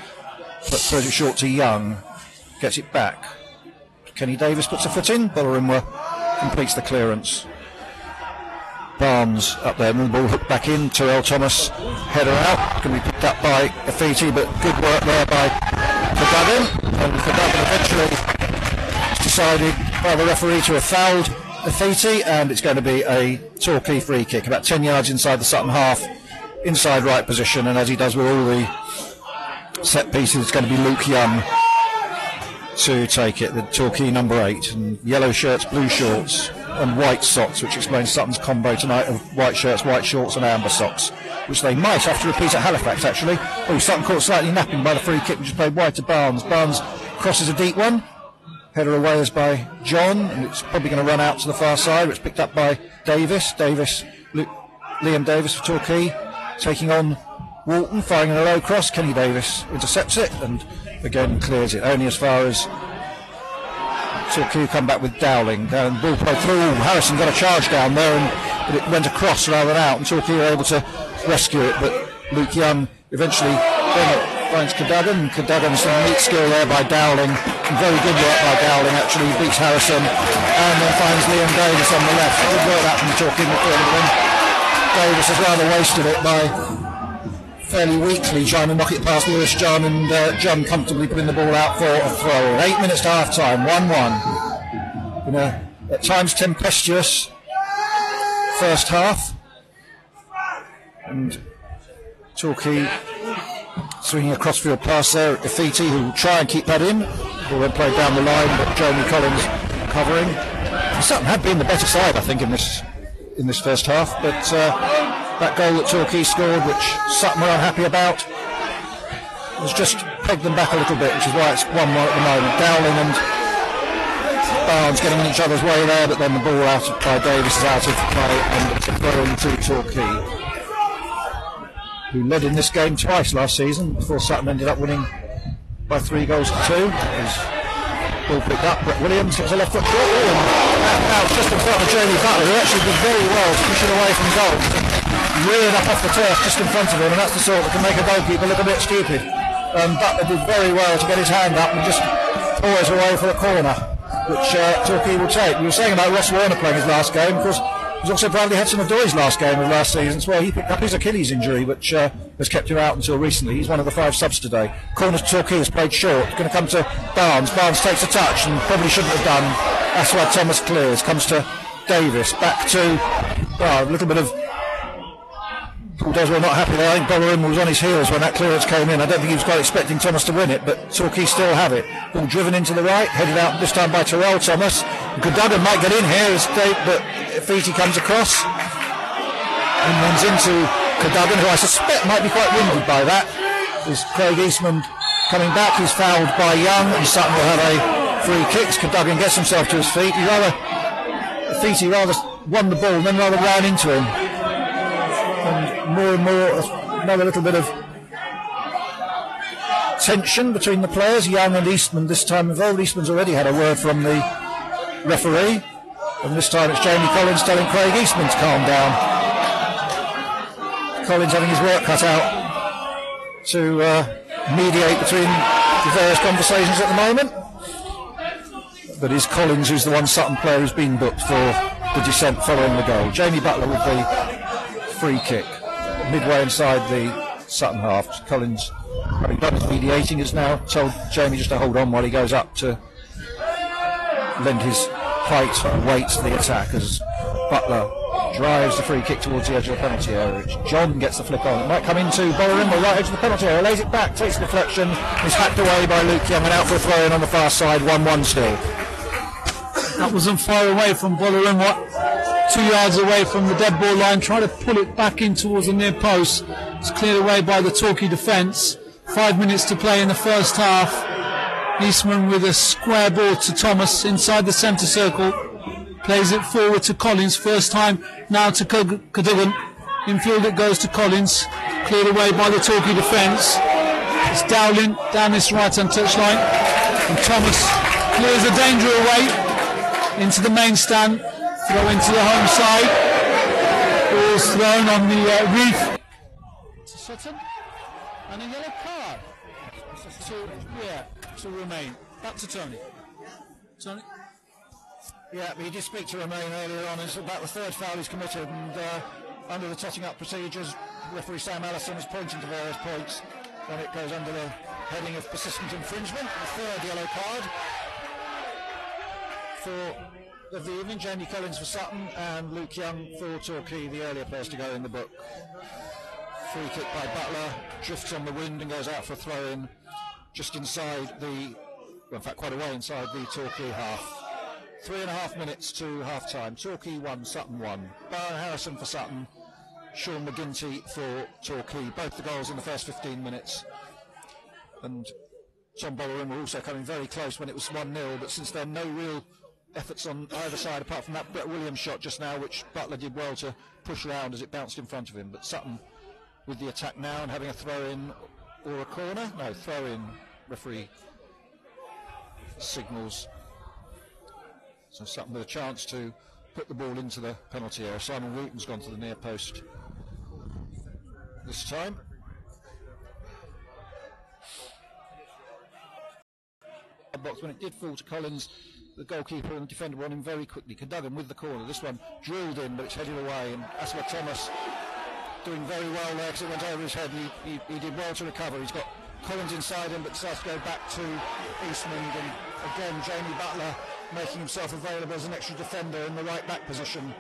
but throws it short to Young, gets it back. Kenny Davis puts a foot in, Bollerimwa completes the clearance. Barnes up there, and the ball hooked back in. Terrell Thomas, header out, can be picked up by Afiti, but good work there by Cadogan, and Cadogan eventually decided by the referee to have fouled Afiti, and it's going to be a Torquay free kick, about 10 yards inside the Sutton half, inside right position, and as he does with all the set pieces, it's going to be Luke Young to take it, the Torquay number 8, and yellow shirts, blue shorts and white socks, which explains Sutton's combo tonight of white shirts, white shorts and amber socks, which they might have to repeat at Halifax actually. Oh, Sutton caught slightly napping by the free kick, which is played wide to Barnes. Barnes crosses a deep one, header away is by John, and it's probably going to run out to the far side. It's picked up by Davis. Liam Davis for Torquay, taking on Walton, firing in a low cross. Kenny Davis intercepts it and again clears it only as far as Torquay come back with Dowling. Down, ball played through. Harrison got a charge down there, but it went across rather than out, and Torquay were able to rescue it. But Luke Young eventually finds Cadogan. Cadogan, some neat skill there by Dowling. Some very good work by Dowling actually. He beats Harrison and then finds Liam Davis on the left. Good work that from Torquay midfield. Davis has rather wasted it by fairly weakly trying to knock it past Lewis John, and John comfortably putting the ball out for a throw. 8 minutes to half time, 1-1. In a at times tempestuous first half, and Torquay swinging a crossfield pass there at Afiti, who will try and keep that in. Ball then played down the line, but Jeremy Collins covering. Sutton had been the better side, I think, in this first half, but that goal that Torquay scored, which Sutton were unhappy about, has just pegged them back a little bit, which is why it's 1-1 at the moment. Dowling and Barnes getting in each other's way there, but then the ball out by Davis is out of play, and it's a throw into Torquay, who led in this game twice last season before Sutton ended up winning by 3 goals to 2. Ball picked up, Brett Williams gets a left foot shot, and now it's just in front of Jamie Butler, who actually did very well to push it away from goal. Reared up off the turf just in front of him, and that's the sort that can make a goalkeeper look a bit stupid. Butler did very well to get his hand up and just poise away for a corner, which Torquay will take. We were saying about Ross Warner playing his last game, of course. It was also Bradley Hudson-Odoi's last game of last season as well. He picked up his Achilles injury, which has kept him out until recently. He's one of the 5 subs today. Corner to Torquay is played short. Going to come to Barnes. Barnes takes a touch and probably shouldn't have done. That's why Thomas clears. Comes to Davis. Back to a little bit of Paul Deswell not happy there. I think Bollerimwa was on his heels when that clearance came in. I don't think he was quite expecting Thomas to win it, but Torquay still have it. Ball driven into the right, headed out this time by Terrell Thomas. Cadogan might get in here, but Afiti comes across and runs into Cadogan, who I suspect might be quite winded by that. Is Craig Eastman coming back, he's fouled by Young, and Sutton will have a free kick. Cadogan gets himself to his feet. He rather won the ball and then rather ran into him. And more, another little bit of tension between the players. Young and Eastman this time involved. Eastman's already had a word from the referee, and this time it's Jamie Collins telling Craig Eastman to calm down. Collins having his work cut out to mediate between the various conversations at the moment. But it's Collins who's the one Sutton player who's been booked for the descent following the goal. Jamie Butler with the free kick midway inside the Sutton half. Collins, having done his mediating, has now told Jamie just to hold on while he goes up to lend his height and weight to the attack as Butler drives the free kick towards the edge of the penalty area. John gets the flick on. It might come into Bolleringham, right edge of the penalty area, lays it back, takes the deflection, is hacked away by Luke Young and out for a throw in on the far side, 1-1 still. That wasn't far away from Bolleringham, 2 yards away from the dead ball line, trying to pull it back in towards the near post. It's cleared away by the Torquay defence. 5 minutes to play in the first half. Eastman with a square ball to Thomas inside the centre circle. Plays it forward to Collins, first time now to Cadogan. Infield it goes to Collins, cleared away by the Torquay defence. It's Dowling down this right-hand touchline, and Thomas clears the danger away into the main stand, throw into the home side. Ball's thrown on the reef. To Sutton, and a yellow card to remain. Back to Tony. Tony? Yeah, but he did speak to Romain earlier on. It's about the third foul he's committed, and under the totting up procedures, referee Sam Allison is pointing to various points, and it goes under the heading of persistent infringement. The third yellow card for the evening. Jamie Collins for Sutton and Luke Young for Torquay, the earlier players to go in the book. Free kick by Butler, drifts on the wind and goes out for a throw in just inside the, well, in fact quite a way inside the Torquay half. 3.5 minutes to half time. Torquay 1, Sutton 1. Barrow Harrison for Sutton, Sean McGinty for Torquay. Both the goals in the first 15 minutes. And Tom Bolleringham were also coming very close when it was 1-0, but since then no real efforts on either side apart from that Brett Williams shot just now, which Butler did well to push around as it bounced in front of him. But Sutton with the attack now and having a throw in or a corner. No, throw in. Referee signals. So Sutton with a chance to put the ball into the penalty area. Simon Wooten's gone to the near post this time. Box when it did fall to Collins, the goalkeeper and the defender were on him very quickly. Cadogan with the corner. This one drilled in, but it's headed away. And Asma Thomas doing very well there because it went over his head. He did well to recover. He's got Collins inside him, but decides to go back to Eastman. And again, Jamie Butler making himself available as an extra defender in the right back position.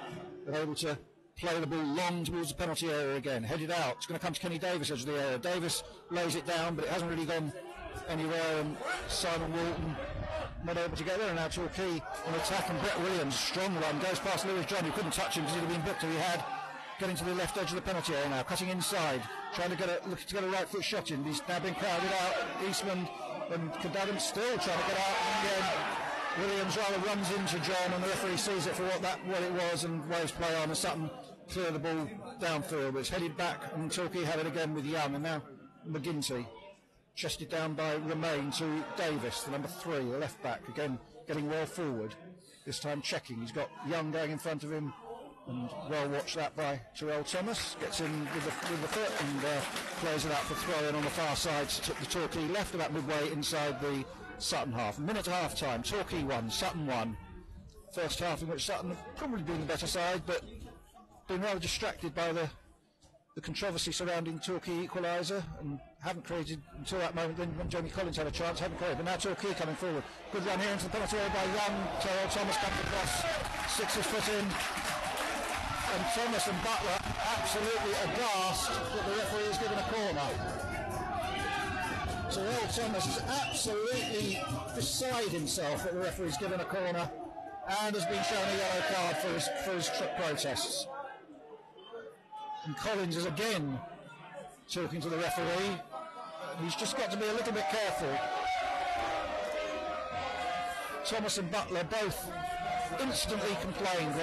They're able to play the ball long towards the penalty area again. Headed out. It's going to come to Kenny Davis edge of the area. Davis lays it down, but it hasn't really gone anywhere. And Simon Walton not able to get there. And now Torquay on attack. And Brett Williams, strong run, goes past Lewis John, who couldn't touch him because he'd have been booked if he had. Getting to the left edge of the penalty area now, cutting inside, trying to get a right foot shot in. He's now been crowded out. Eastman and Cadogan still trying to get out. And again, Williams rather runs into John, and the referee sees it for what it was and waves play on. And Sutton clear the ball downfield, but it's headed back, and Torquay have it again with Young, and now McGinty chested down by Romain to Davis, the number 3, the left back, again getting well forward. This time checking. He's got Young going in front of him. And well watched that by Terrell Thomas. Gets in with the foot and plays it out for throw in on the far side to the Torquay left, about midway inside the Sutton half. Minute to half time. Torquay 1, Sutton 1. First half in which Sutton have probably been the better side, but been rather distracted by the controversy surrounding Torquay equaliser and haven't created until that moment. Then when Jamie Collins had a chance, haven't created. But now Torquay coming forward. Good run here into the penalty area by Young. Terrell Thomas comes across, sticks his foot in. And Thomas and Butler absolutely aghast that the referee has given a corner. Terrell Thomas is absolutely beside himself that the referee's given a corner and has been shown a yellow card for his protests. And Collins is again talking to the referee. He's just got to be a little bit careful. Thomas and Butler both instantly complained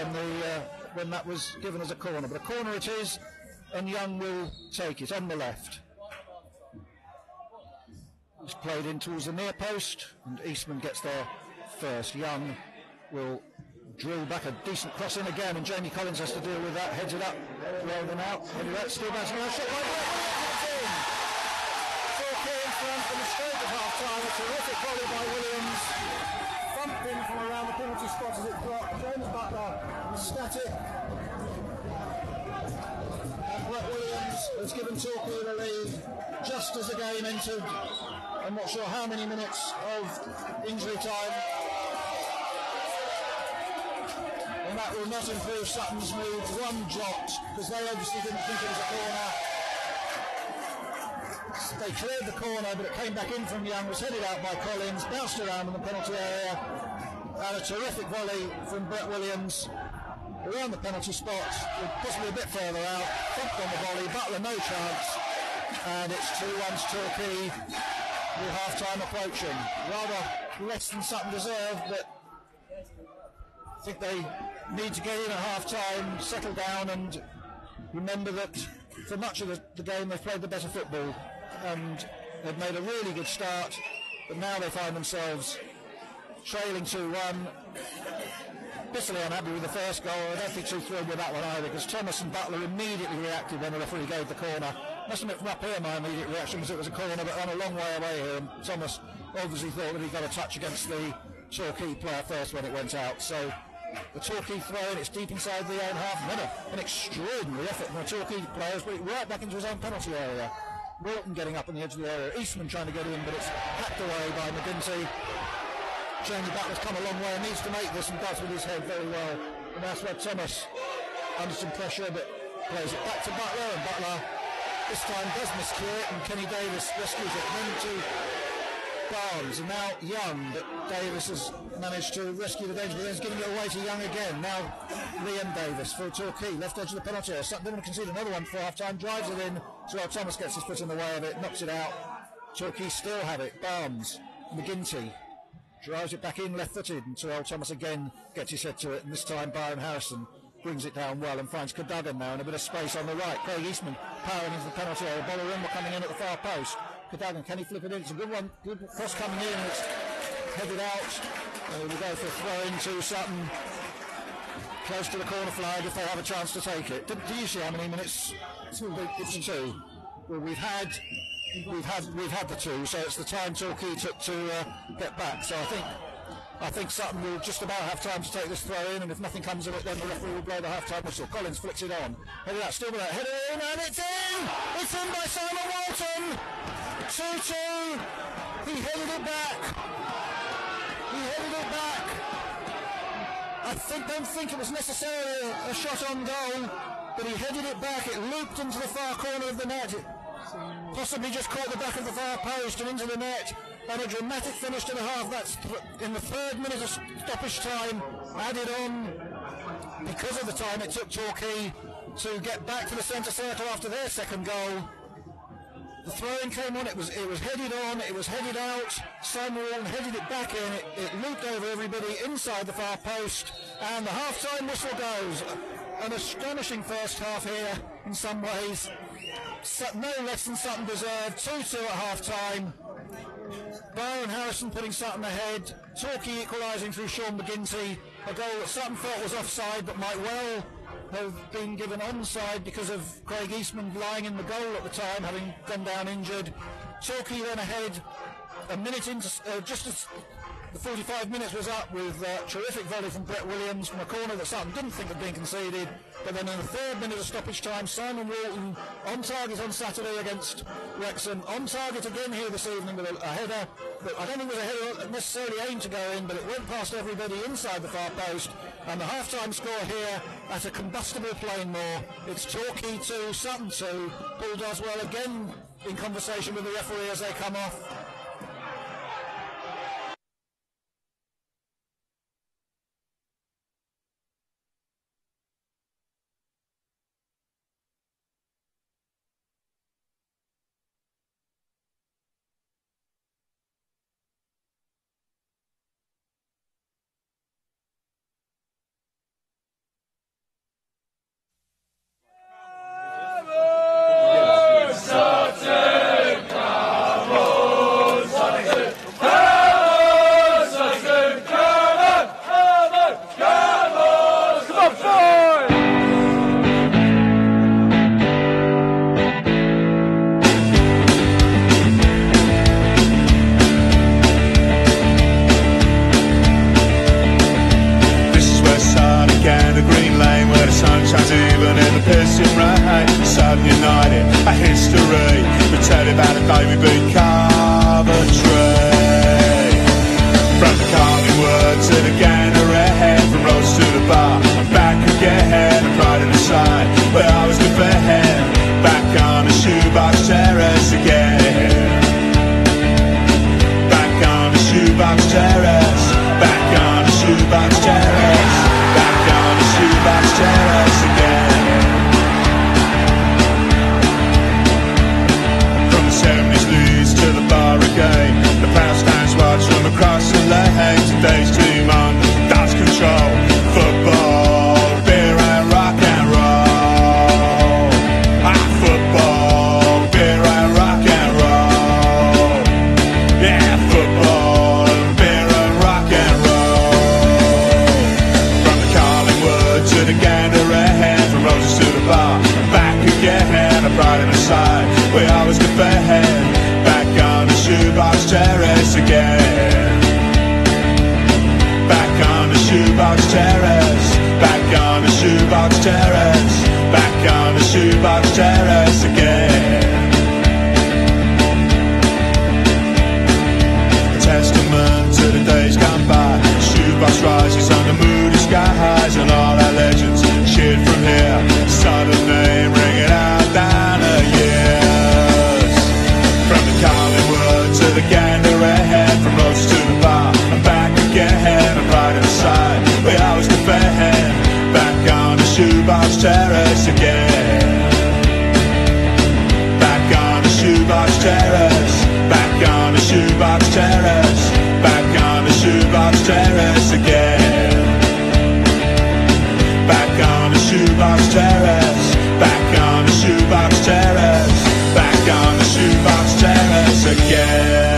when that was given as a corner, but a corner it is, and Young will take it on the left. It's played in towards the near post, and Eastman gets there first. Young will drill back a decent cross in again, and Jamie Collins has to deal with that. Heads it up, rather than out. Headed out, still bouncing around. Shot by Williams. Torquay in front from the straight at half time. A terrific volley by Williams. Thumped in from around the penalty spot as it dropped. James Butler static. And Brett Williams has given Torquay the lead just as the game entered. I'm not sure how many minutes of injury time. And that will not improve Sutton's mood one jot, because they obviously didn't think it was a corner. They cleared the corner, but it came back in from Young, was headed out by Collins, bounced around in the penalty area, and a terrific volley from Brett Williams around the penalty spot, possibly a bit further out, thumped on the volley, Butler no chance, and it's 2-1 Torquay with half-time approaching. Rather less than Sutton deserved, but I think they need to get in at half-time, settle down, and remember that for much of the game they've played the better football, and they've made a really good start, but now they find themselves trailing 2-1. Bitterly unhappy with the first goal. I don't think too thrilled with that one either, because Thomas and Butler immediately reacted when the referee gave the corner. Must admit from up here my immediate reaction was it was a corner, but on a long way away here, and Thomas obviously thought that he got a touch against the Torquay player first when it went out. So the Torquay throw-in, it's deep inside the own half, and then an extraordinary effort from the Torquay players, but it right back into his own penalty area. Walton getting up on the edge of the area, Eastman trying to get in, but it's hacked away by McGinty. Jamie Butler's come a long way and needs to make this, and does with his head very well. And that's where Thomas, under some pressure, but plays it back to Butler, and Butler this time does miscue it, and Kenny Davis rescues it. Then to Barnes, and now Young, but Davis has managed to rescue the danger, but then he's giving it away to Young again. Now Liam Davis for Torquay, left edge of the penalty area. Sutton didn't concede another one for half-time, drives it in, so Thomas gets his foot in the way of it, knocks it out. Torquay still have it. Barnes, McGinty drives it back in left-footed, and Terrell Thomas again gets his head to it, and this time Byron Harrison brings it down well and finds Cadogan now in a bit of space on the right. Craig Eastman powering into the penalty area. Bollerin coming in at the far post. Cadogan, can he flip it in? It's a good one. Good cross coming in, and it's headed out. And we go for a throw into Sutton, close to the corner flag if they have a chance to take it. Do you see how many minutes? It's 2. Well, we've had the 2, so it's the time Torquay took to get back. So I think Sutton will just about have time to take this throw in, and if nothing comes of it, then the referee will blow the half-time whistle. Collins flicks it on. Headed out, still with that. Header in, and it's in! It's in by Simon Walton! 2-2. He headed it back. I don't think it was necessarily a shot on goal, but he headed it back. It looped into the far corner of the net. Possibly just caught the back of the far post and into the net, and a dramatic finish to the half. That's in the 3rd minute of stoppage time, added on because of the time it took Torquay to get back to the centre circle after their second goal. The throw-in came on, it was headed on, it was headed out, Simon Walton headed it back in, it looped over everybody inside the far post, and the half-time whistle goes. An astonishing first half here in some ways. No less than Sutton deserved. 2-2 at half-time. Byron Harrison putting Sutton ahead. Torquay equalising through Sean McGinty. A goal that Sutton felt was offside, but might well have been given onside because of Craig Eastman lying in the goal at the time, having gone down injured. Torquay then ahead a minute into, just as the 45 minutes was up, with a terrific volley from Brett Williams from a corner that Sutton didn't think had been conceded. But then in the 3rd minute of stoppage time, Simon Walton on target on Saturday against Wrexham, on target again here this evening with a header that I don't think was a header necessarily aimed to go in, but it went past everybody inside the far post. And the half-time score here at a combustible Plainmoor, it's Torquay 2, Sutton 2. Paul Doswell again in conversation with the referee as they come off. day we beat Coventry. From the Collingwood to the Ganneray, from Rhodes to the bar, I'm back again, pride in the side, where I was good for him. Back on the shoebox terrace again. Back on the shoebox terrace. Back on the shoebox terrace. Back on the shoebox terrace again. From the 70s leads to the bar again. The pound stands watch from across the lane. Today's team on that's control. Football, beer and rock and roll. Football, beer and rock and roll. Yeah, football, beer and rock and roll. From the Collingwood to the Ganneray, from Roses to the bar, back again, a pride in the side, we always defend. Back on the shoebox terrace again. Back on the shoebox terrace. Back on the shoebox terrace. Back on the shoebox terrace again. A testament to the days gone by. The shoebox rises under moody skies, and all our legends cheered from here. Sutton name ringing out down the years. From the Collingwood to the Ganneray, from Rhodes to the bar, I'm back again, a pride inside, we always defend. Back on the shoebox terrace again. Back on the shoebox terrace. Back on the shoebox terrace. Back on the shoebox terrace again. Back on the shoebox terrace. Back on the shoebox terrace. Back on the shoebox terrace again.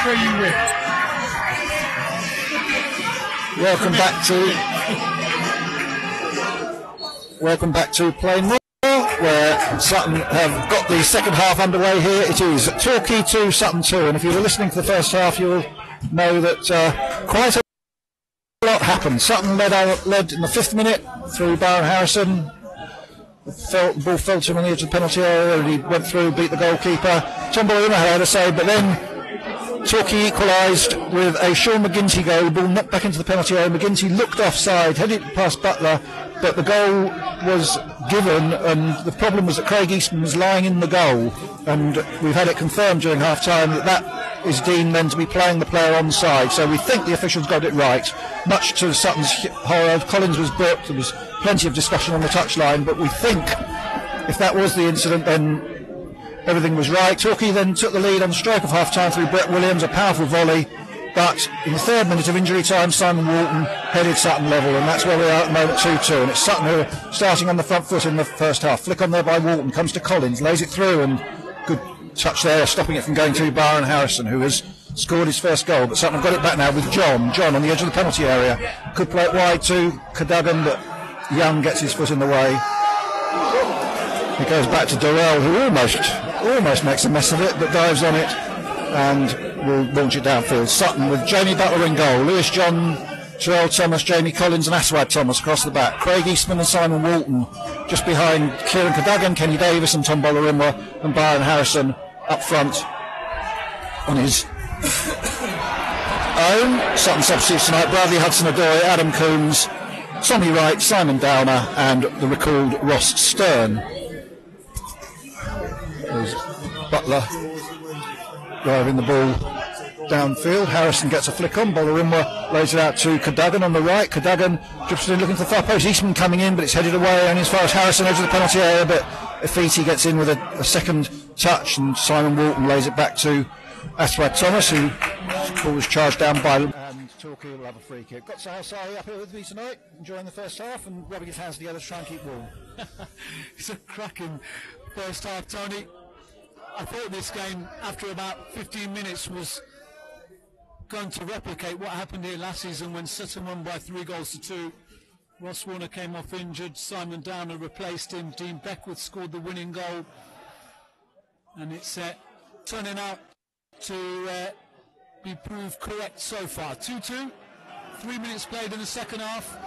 3 win. Welcome back to Plainmoor, where Sutton have got the second half underway here. It is Torquay 2, Sutton 2, and if you were listening to the first half, you'll know that quite a lot happened. Sutton led in the 5th minute through Barrow Harrison. The ball fell to him on the edge of the penalty area, and he went through, beat the goalkeeper. Tom Boyle had a save, but then Torquay equalised with a Sean McGinty goal. The ball knocked back into the penalty area. McGinty looked offside, headed past Butler, but the goal was given, and the problem was that Craig Eastman was lying in the goal, and we've had it confirmed during half-time that is deemed then to be playing the player onside. So we think the officials got it right. Much to Sutton's horror, Collins was booked. There was plenty of discussion on the touchline, but we think if that was the incident, then everything was right. Torquay then took the lead on the stroke of half-time through Brett Williams, a powerful volley. But in the 3rd minute of injury time, Simon Walton headed Sutton level, and that's where we are at the moment, 2-2. And it's Sutton who are starting on the front foot in the first half. Flick on there by Walton, comes to Collins, lays it through, and good touch there, stopping it from going to Barrow Harrison, who has scored his first goal. But Sutton have got it back now with John. John on the edge of the penalty area. Could play it wide to Cadogan, but Young gets his foot in the way. It goes back to Durrell, who almost makes a mess of it, but dives on it and will launch it downfield. Sutton with Jamie Butler in goal, Lewis John, Terrell Thomas, Jamie Collins and Aswad Thomas across the back. Craig Eastman and Simon Walton just behind Kieran Cadogan, Kenny Davis and Tom Bolarimwa, and Byron Harrison up front on his own. Sutton substitutes tonight: Bradley Hudson-Odoi, Adam Coombs, Tommy Wright, Simon Downer and the recalled Ross Stern. There's Butler driving the ball downfield. Harrison gets a flick on. Bolarimwa lays it out to Cadogan on the right. Cadogan drifts in looking for the far post. Eastman coming in, but it's headed away only as far as Harrison, edge of the penalty area. But Efiti gets in with a second touch, and Simon Walton lays it back to Aswad Thomas, who was charged down by. And Torquay will have a free kick. Got Sahel Sahi up here with me tonight, enjoying the first half and rubbing his hands together to try and keep warm. It's a cracking first half, Tony. I thought this game, after about 15 minutes, was going to replicate what happened here last season when Sutton won by 3-2. Ross Warner came off injured, Simon Downer replaced him, Dean Beckwith scored the winning goal, and it's turning out to be proved correct so far. 2-2, 3 minutes played in the second half,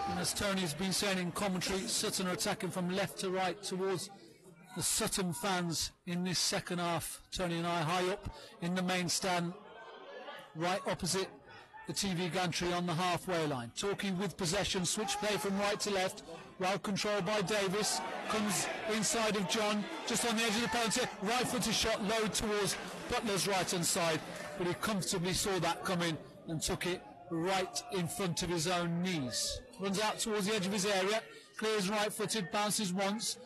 and as Tony's been saying in commentary, Sutton are attacking from left to right towards the Sutton fans in this second half. Tony and I high up in the main stand, right opposite the TV gantry on the halfway line. Torquay with possession, switch play from right to left, well controlled by Davis, comes inside of John, just on the edge of the penalty, right-footed shot low towards Butler's right-hand side, but he comfortably saw that coming and took it right in front of his own knees. Runs out towards the edge of his area, clears right-footed, bounces once,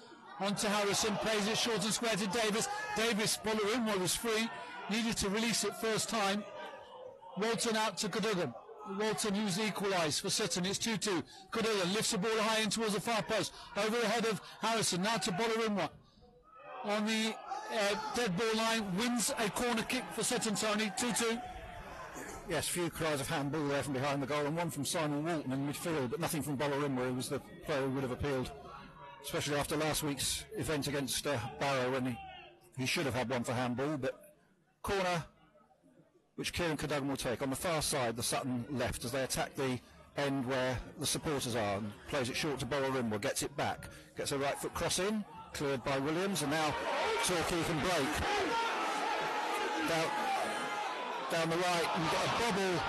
onto Harrison, plays it short and square to Davis. Davis, Bolarimwa was free, needed to release it first time. Walton out to Cadogan. Walton who's equalised for Sutton. It's 2-2. Cadogan lifts the ball high in towards the far post. Over the head of Harrison. Now to Bolarimwa. On the dead ball line. Wins a corner kick for Sutton, Tony. 2-2. Yes, few cries of handball there from behind the goal, and one from Simon Walton in midfield, but nothing from Bolarimwa, who was the player who would have appealed, especially after last week's event against Barrow, when he should have had one for handball. But corner which Kieran Cadogan will take on the far side, the Sutton left, as they attack the end where the supporters are, and plays it short to Bolarimwa, gets it back, gets a right foot cross in, cleared by Williams, and now Torquay can break down the right, and got a bobble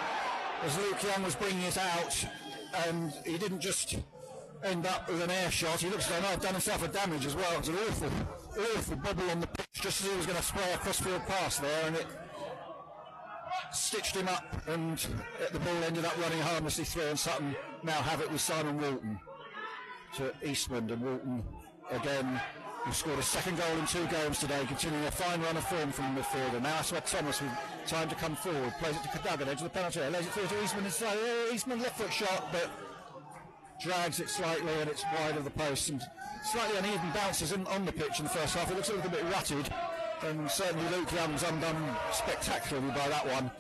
as Luke Young was bringing it out, and he didn't just end up with an air shot, he looks like I've done himself a damage as well. It was an awful bobble on the pitch, just as he was going to spray a cross-field pass there, and it stitched him up, and the ball ended up running harmlessly through, and Sutton now have it with Simon Walton to Eastman, and Walton again, who scored his second goal in 2 games today, continuing a fine run of form from the midfielder. Now Aswad Thomas with time to come forward, plays it to Cadogan, edge of the penalty area, lays it through to Eastman inside. Eastman left foot shot, but drags it slightly, and it's wide of the post, and slightly uneven bounces on the pitch in the first half. It looks a little bit rutted, and certainly Luke Young's undone spectacularly by that one,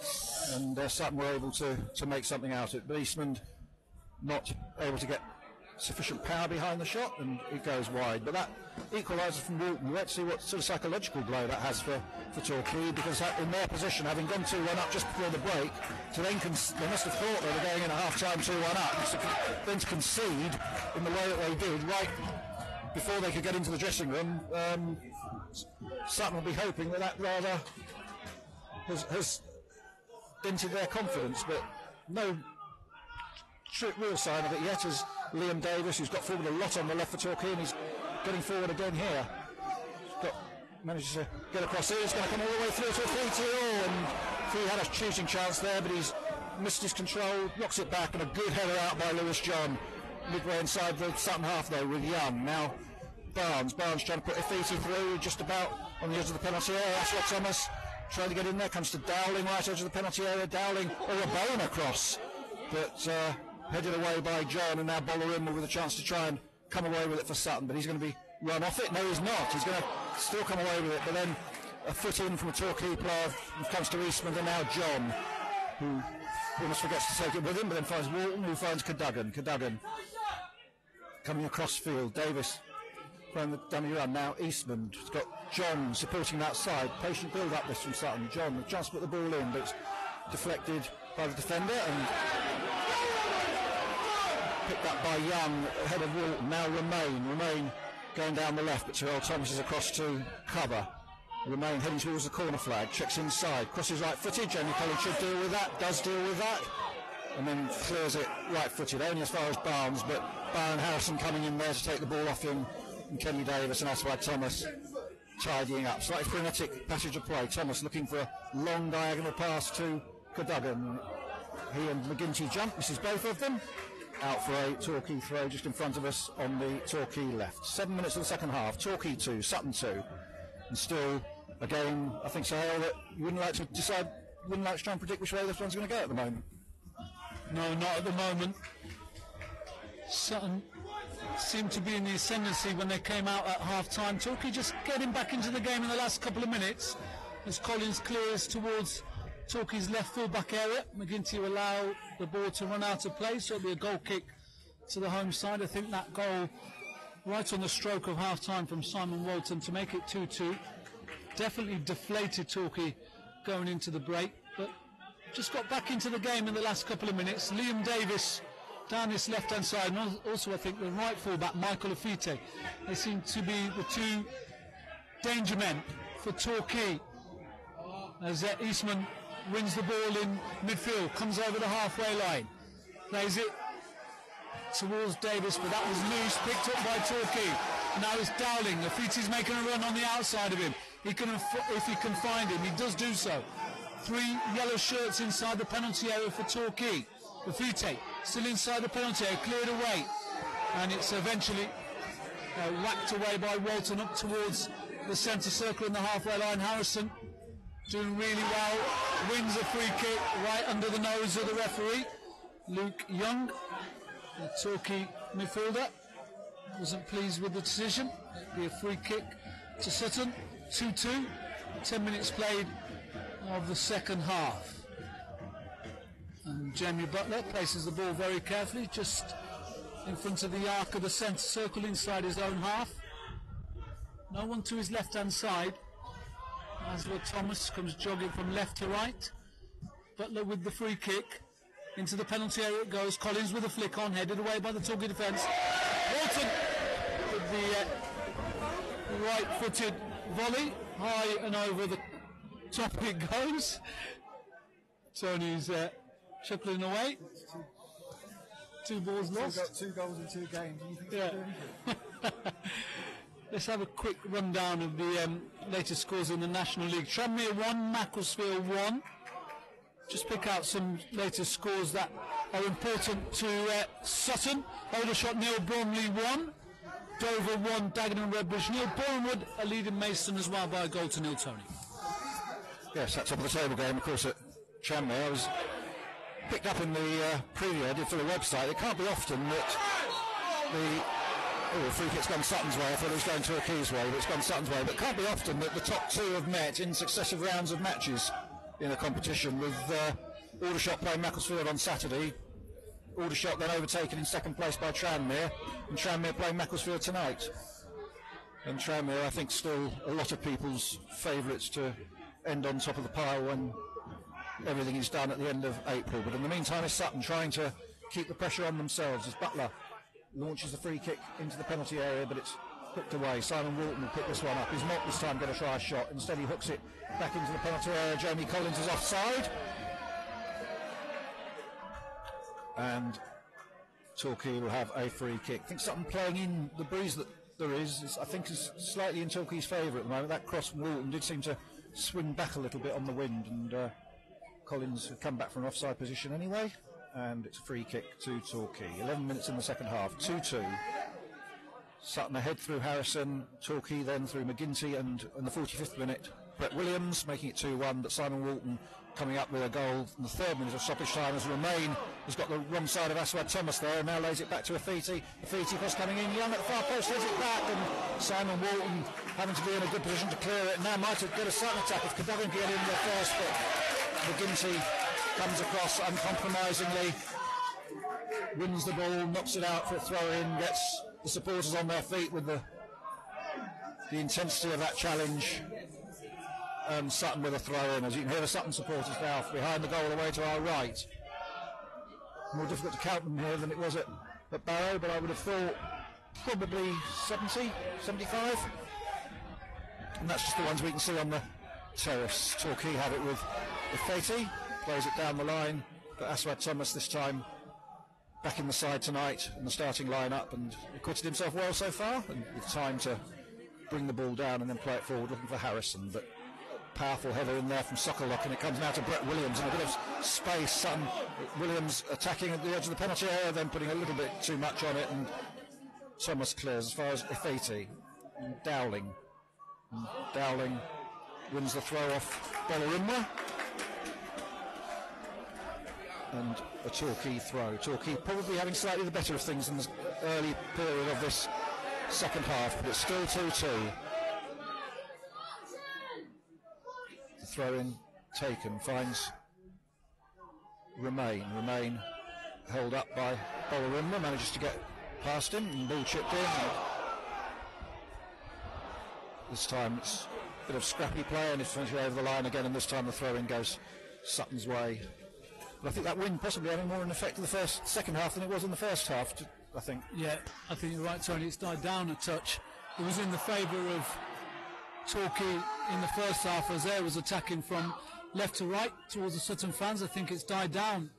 and Sutton were able to make something out of it. But Eastman not able to get sufficient power behind the shot, and it goes wide. But that equaliser from Walton, let's see what sort of psychological blow that has for Torquay, because in their position, having gone 2-1 up just before the break, to then they must have thought they were going in at half-time 2-1 up, so then to concede in the way that they did, right before they could get into the dressing room, Sutton will be hoping that rather has dented their confidence, but no real sign of it yet, as Liam Davis, who's got forward a lot on the left for Torquay, and he's getting forward again here. Manages to get across here. He's going to come all the way through to a 3-2, and he had a shooting chance there, but he's missed his control, knocks it back, and a good header out by Lewis John. Midway inside the Sutton half though with Young. Now Barnes trying to put Ifiti through, just about on the edge of the penalty area. Ashwa Thomas trying to get in there, comes to Dowling, right edge of the penalty area. Dowling or a bone across, but headed away by John, and now Bollerin with a chance to try and come away with it for Sutton, but he's going to be run off it. No, he's not. He's going to still come away with it, but then a foot in from a Torquay player comes to Eastman, and now John, who almost forgets to take it with him, but then finds Walton, who finds Cadogan coming across field. Davis playing the dummy run. Now Eastman has got John supporting that side. Patient build up this from Sutton. John, the chance to put the ball in, but it's deflected by the defender and picked up by Young ahead of Walton. Now Romain going down the left, but Terrell Thomas is across to cover. Romain heading towards the corner flag, checks inside, crosses right footed. Jamie Colley should deal with that, does deal with that, and then clears it right footed, only as far as Barnes, but Byron Harrison coming in there to take the ball off him, and Kenny Davis and Aswad Thomas tidying up. Slightly frenetic passage of play. Thomas looking for a long diagonal pass to Cadogan. He and McGinty jump, misses both of them. Out for a Torquay throw just in front of us on the Torquay left. 7 minutes of the second half. Torquay 2, Sutton 2. And still a game, I think, Sahel, that you wouldn't like to try and predict which way this one's going to go at the moment. No, not at the moment. Sutton seemed to be in the ascendancy when they came out at half-time. Torquay just getting back into the game in the last couple of minutes as Collins clears towards Torquay's left full-back area. McGinty will allow the ball to run out of play, so it'll be a goal kick to the home side. I think that goal right on the stroke of half-time from Simon Walton to make it 2-2 definitely deflated Torquay going into the break, but just got back into the game in the last couple of minutes. Liam Davis down this left-hand side, and also I think the right full-back Michael Ifite. They seem to be the two danger men for Torquay as Eastman wins the ball in midfield, comes over the halfway line, plays it towards Davis, but that was loose, picked up by Torquay. Now it's Dowling. Ifiti's making a run on the outside of him. If he can find him, he does do so. 3 yellow shirts inside the penalty area for Torquay. Ifite still inside the penalty area, cleared away, and it's eventually whacked away by Walton up towards the centre circle in the halfway line. Harrison doing really well, wins a free kick right under the nose of the referee. Luke Young, the Torquay midfielder, wasn't pleased with the decision. It'll be a free kick to Sutton. 2-2, 10 minutes played of the second half. And Jamie Butler places the ball very carefully, just in front of the arc of the centre circle inside his own half. No one to his left-hand side. Aswad Thomas comes jogging from left to right. Butler with the free kick. Into the penalty area it goes. Collins with a flick on, headed away by the Torquay defence. Walton with the right-footed volley. High and over the top it goes. Tony's chuckling away. 2 balls lost. 2 goals in 2 games. And you think yeah. Let's have a quick rundown of the latest scores in the National League. Tranmere 1, Macclesfield 1. Just pick out some latest scores that are important to Sutton. Aldershot 0, Bromley 1. Dover 1, Dagenham Redbridge 0. Bournemouth are leading Maidstone as well by a goal to 0, Tony. Yes, that top of the table game, of course, at Tranmere. I was picked up in the preview I did for the website. It can't be often that the free kick's gone Sutton's way. I thought it was going Torquay's way, but it's gone Sutton's way. But it can't be often that the top two have met in successive rounds of matches in a competition, with Aldershot playing Macclesfield on Saturday, Aldershot then overtaken in second place by Tranmere, and Tranmere playing Macclesfield tonight. And Tranmere, I think, still a lot of people's favourites to end on top of the pile when everything is done at the end of April. But in the meantime, it's Sutton trying to keep the pressure on themselves as Butler launches the free kick into the penalty area, but it's hooked away. Simon Walton will pick this one up. He's not this time going to try a shot. Instead, he hooks it back into the penalty area. Jamie Collins is offside. And Torquay will have a free kick. I think Sutton playing in the breeze that there is I think is slightly in Torquay's favour at the moment. That cross from Walton did seem to swing back a little bit on the wind, and Collins had come back from an offside position anyway, and it's a free kick to Torquay. 11 minutes in the second half, 2-2. Sutton ahead through Harrison, Torquay then through McGinty, and in the 45th minute Brett Williams making it 2-1, but Simon Walton coming up with a goal in the third minute of stoppage time as Romain has got the wrong side of Aswad Thomas there and now lays it back to Afiti. Afiti cross coming in, Young at the far post, heads it back, and Simon Walton having to be in a good position to clear it. Now might have got a Sutton attack if Cadogan can get in there first, but McGinty comes across uncompromisingly, wins the ball, knocks it out for a throw in, gets the supporters on their feet with the intensity of that challenge. And Sutton with a throw in, as you can hear the Sutton supporters now behind the goal away to our right. More difficult to count them here than it was at Barrow, but I would have thought probably 70, 75. And that's just the ones we can see on the terrace. Torquay have it with Fati, plays it down the line, but Aswad Thomas this time back in the side tonight in the starting line-up, and acquitted himself well so far, and with time to bring the ball down and then play it forward looking for Harrison. But powerful header in there from Sokolok, and it comes now to Brett Williams in a bit of space. Sutton, Williams attacking at the edge of the penalty area, then putting a little bit too much on it, and Thomas clears as far as Ifeti. Dowling wins the throw off Bolarimwa, and a Torquay throw. Torquay probably having slightly the better of things in the early period of this second half, but it's still 2-2. Throw-in taken, finds Romain held up by Bolarimwa, manages to get past him, and ball chipped in. This time it's a bit of scrappy play, and it's eventually over the line again, and this time the throw-in goes Sutton's way. But I think that win possibly having more an effect in the second half than it was in the first half, I think. Yeah, I think you're right, Tony. It's died down a touch. It was in the favour of Torquay in the first half, as there was attacking from left to right towards the Sutton fans. I think it's died down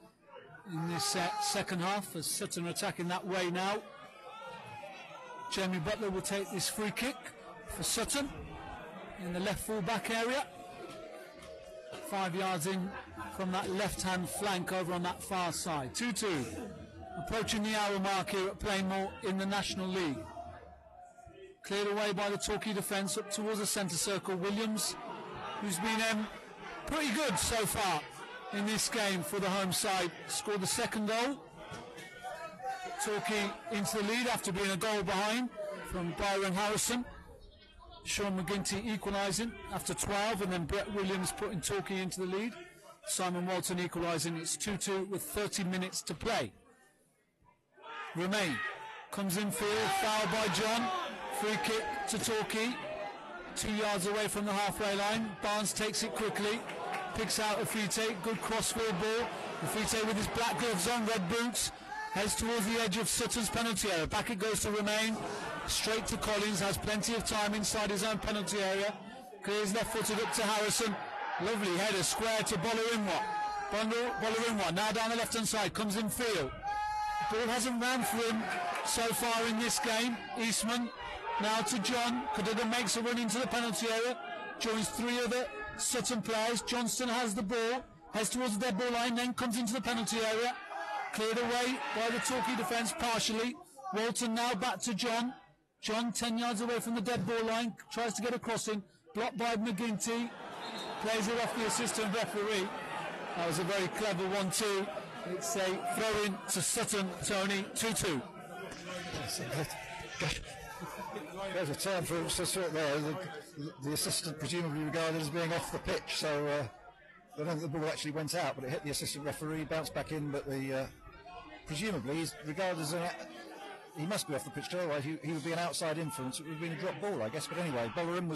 in this second half as Sutton are attacking that way now. Jamie Butler will take this free kick for Sutton in the left full back area, 5 yards in from that left hand flank over on that far side. 2-2, approaching the hour mark here at Plainmoor in the National League. Cleared away by the Torquay defence up towards the centre circle. Williams, who's been pretty good so far in this game for the home side, scored the second goal. Torquay into the lead after being a goal behind from Byron Harrison. Sean McGinty equalising after 12, and then Brett Williams putting Torquay into the lead. Simon Walton equalising. It's 2-2 with 30 minutes to play. Romain comes in field, foul by John. Free kick to Torquay, 2 yards away from the halfway line. Barnes takes it quickly, picks out Afite, good crossfield ball. Afite with his black gloves on, red boots, heads towards the edge of Sutton's penalty area. Back it goes to Romain, straight to Collins, has plenty of time inside his own penalty area. Clears left-footed up to Harrison. Lovely header, square to Bolarimwa. Bolarimwa now down the left-hand side, comes in field. Ball hasn't ran for him so far in this game. Eastman now to John. Cadogan makes a run into the penalty area, joins three other Sutton players. Johnston has the ball, heads towards the dead ball line, then comes into the penalty area. Cleared away by the Torquay defence partially. Walton now back to John. John 10 yards away from the dead ball line, tries to get a crossing, blocked by McGinty. Plays it off the assistant referee. That was a very clever one too. It's a throw-in to Sutton, Tony, 2-2. There's a term for it there. The assistant presumably regarded as being off the pitch, so I don't think the ball actually went out, but it hit the assistant referee, bounced back in, but presumably he's regarded as he must be off the pitch, otherwise he would be an outside influence. It would have been a drop ball, I guess, but anyway, Bolarim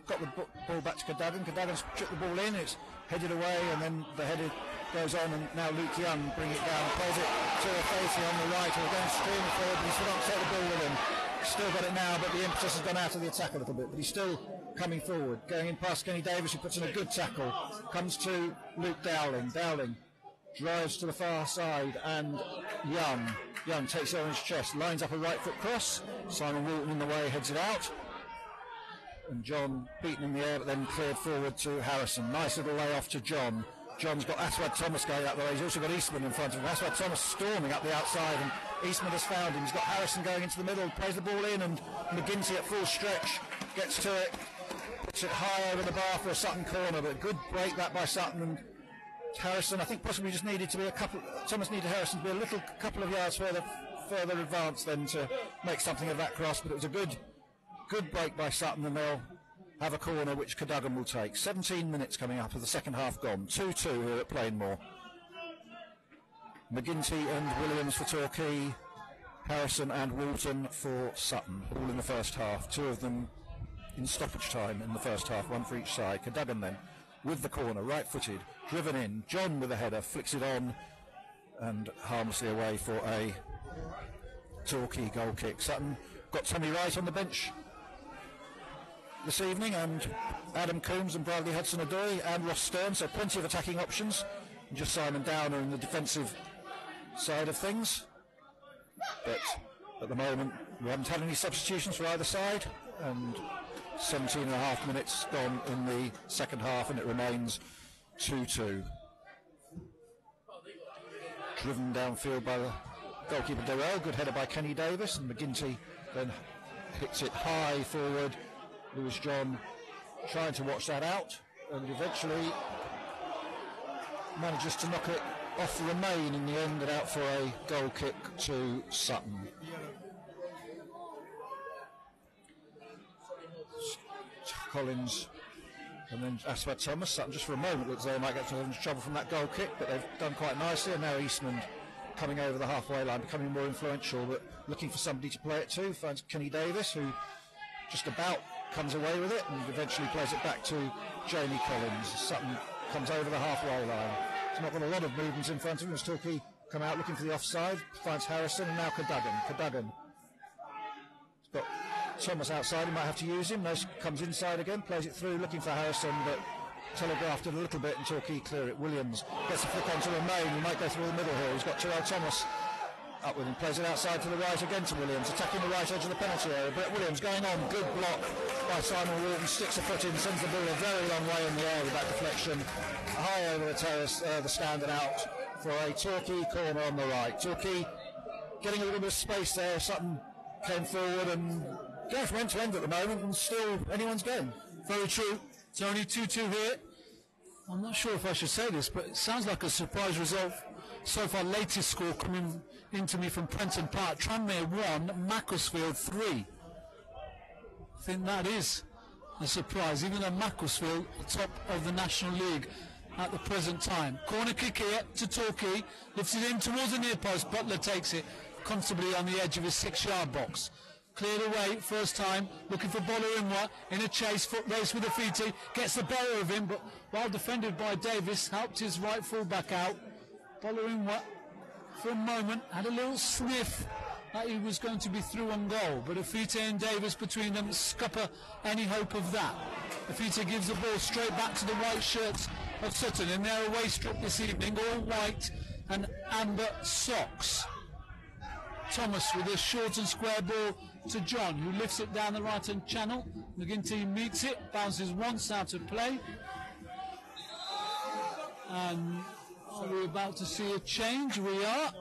got the ball back to Cadogan. Cadogan's chipped the ball in, it's headed away, and then the header goes on, and now Luke Young bring it down, plays it to Facy on the right, who are going streaming forward, but he's still not take the ball with him. Still got it now, but the impetus has gone out of the attack a little bit, but he's still coming forward, going in past Kenny Davis, who puts in a good tackle, comes to Luke Dowling. Dowling drives to the far side, and Young takes it on his chest, lines up a right foot cross. Simon Walton in the way, heads it out, and John beaten in the air, but then cleared forward to Harrison. Nice little layoff to John. John's got Aswad Thomas going out the way. He's also got Eastman in front of him. Aswad Thomas storming up the outside, and Eastman has found him. He's got Harrison going into the middle, plays the ball in, and McGinty at full stretch gets to it, puts it high over the bar for a Sutton corner, but good break that by Sutton. And Harrison, I think, possibly just needed to be Thomas needed Harrison to be a couple of yards further advanced then to make something of that cross, but it was a good break by Sutton, and they'll have a corner which Cadogan will take. 17 minutes coming up of the second half gone. 2-2 here at Plainmoor. McGinty and Williams for Torquay, Harrison and Walton for Sutton, all in the first half. Two of them in stoppage time in the first half, one for each side. Cadogan then with the corner, right-footed, driven in. John with a header, flicks it on and harmlessly away for a Torquay goal kick. Sutton got Tommy Wright on the bench this evening, and Adam Coombs and Bradley Hudson-Odoi and Ross Stern, so plenty of attacking options. And just Simon Downer in the defensive side of things. But at the moment we haven't had any substitutions for either side, and 17 and a half minutes gone in the second half, and it remains 2-2. Driven downfield by the goalkeeper Durrell, good header by Kenny Davis, and McGinty then hits it high forward. Lewis John trying to watch that out, and eventually manages to knock it off the remain in the end and out for a goal kick to Sutton. Collins and then Aswad Thomas. Sutton just for a moment looks like they might get into trouble from that goal kick, but they've done quite nicely, and now Eastman coming over the halfway line, becoming more influential, but looking for somebody to play it to. Finds Kenny Davis, who just about comes away with it and eventually plays it back to Jamie Collins. Sutton comes over the halfway line. He's not got a lot of movements in front of him as Torquay come out looking for the offside. Finds Harrison, and now Cadogan. He's got Thomas outside, he might have to use him. Nice comes inside again, plays it through, looking for Harrison, but telegraphed it a little bit and Torquay clear it. Williams gets a flick onto Remain, he might go through the middle here. He's got Terrell Thomas up with him, plays it outside to the right again to Williams, attacking the right edge of the penalty area. Brett Williams going on, good block by Simon Walton, sticks a foot in, sends the ball a very long way in the air with that deflection, high over the terrace, the stand and out for a Torquay corner on the right. Torquay getting a little bit of space there. Sutton came forward and going from end to end at the moment, and still anyone's game. Very true. It's only 2-2 here. I'm not sure if I should say this, but it sounds like a surprise result so far. Latest score coming into me from Prenton Park. Tranmere 1, Macclesfield 3. I think that is a surprise, even though Macclesfield are top of the National League at the present time. Corner kick here to Torquay, lifts it in towards the near post. Butler takes it comfortably on the edge of his 6-yard box. Cleared away, first time, looking for Bolarimwa in a chase, foot race with Afiti, gets the better of him, but while defended by Davis, helped his right full-back out. Bolarimwa, for a moment, had a little sniff that he was going to be through on goal, but Afiti and Davis between them scupper any hope of that. Afiti gives the ball straight back to the white shirts of Sutton in their away strip this evening, all white and amber socks. Thomas with a short and square ball to John, who lifts it down the right-hand channel. McGinty meets it, bounces once out of play. And are we about to see a change? We are.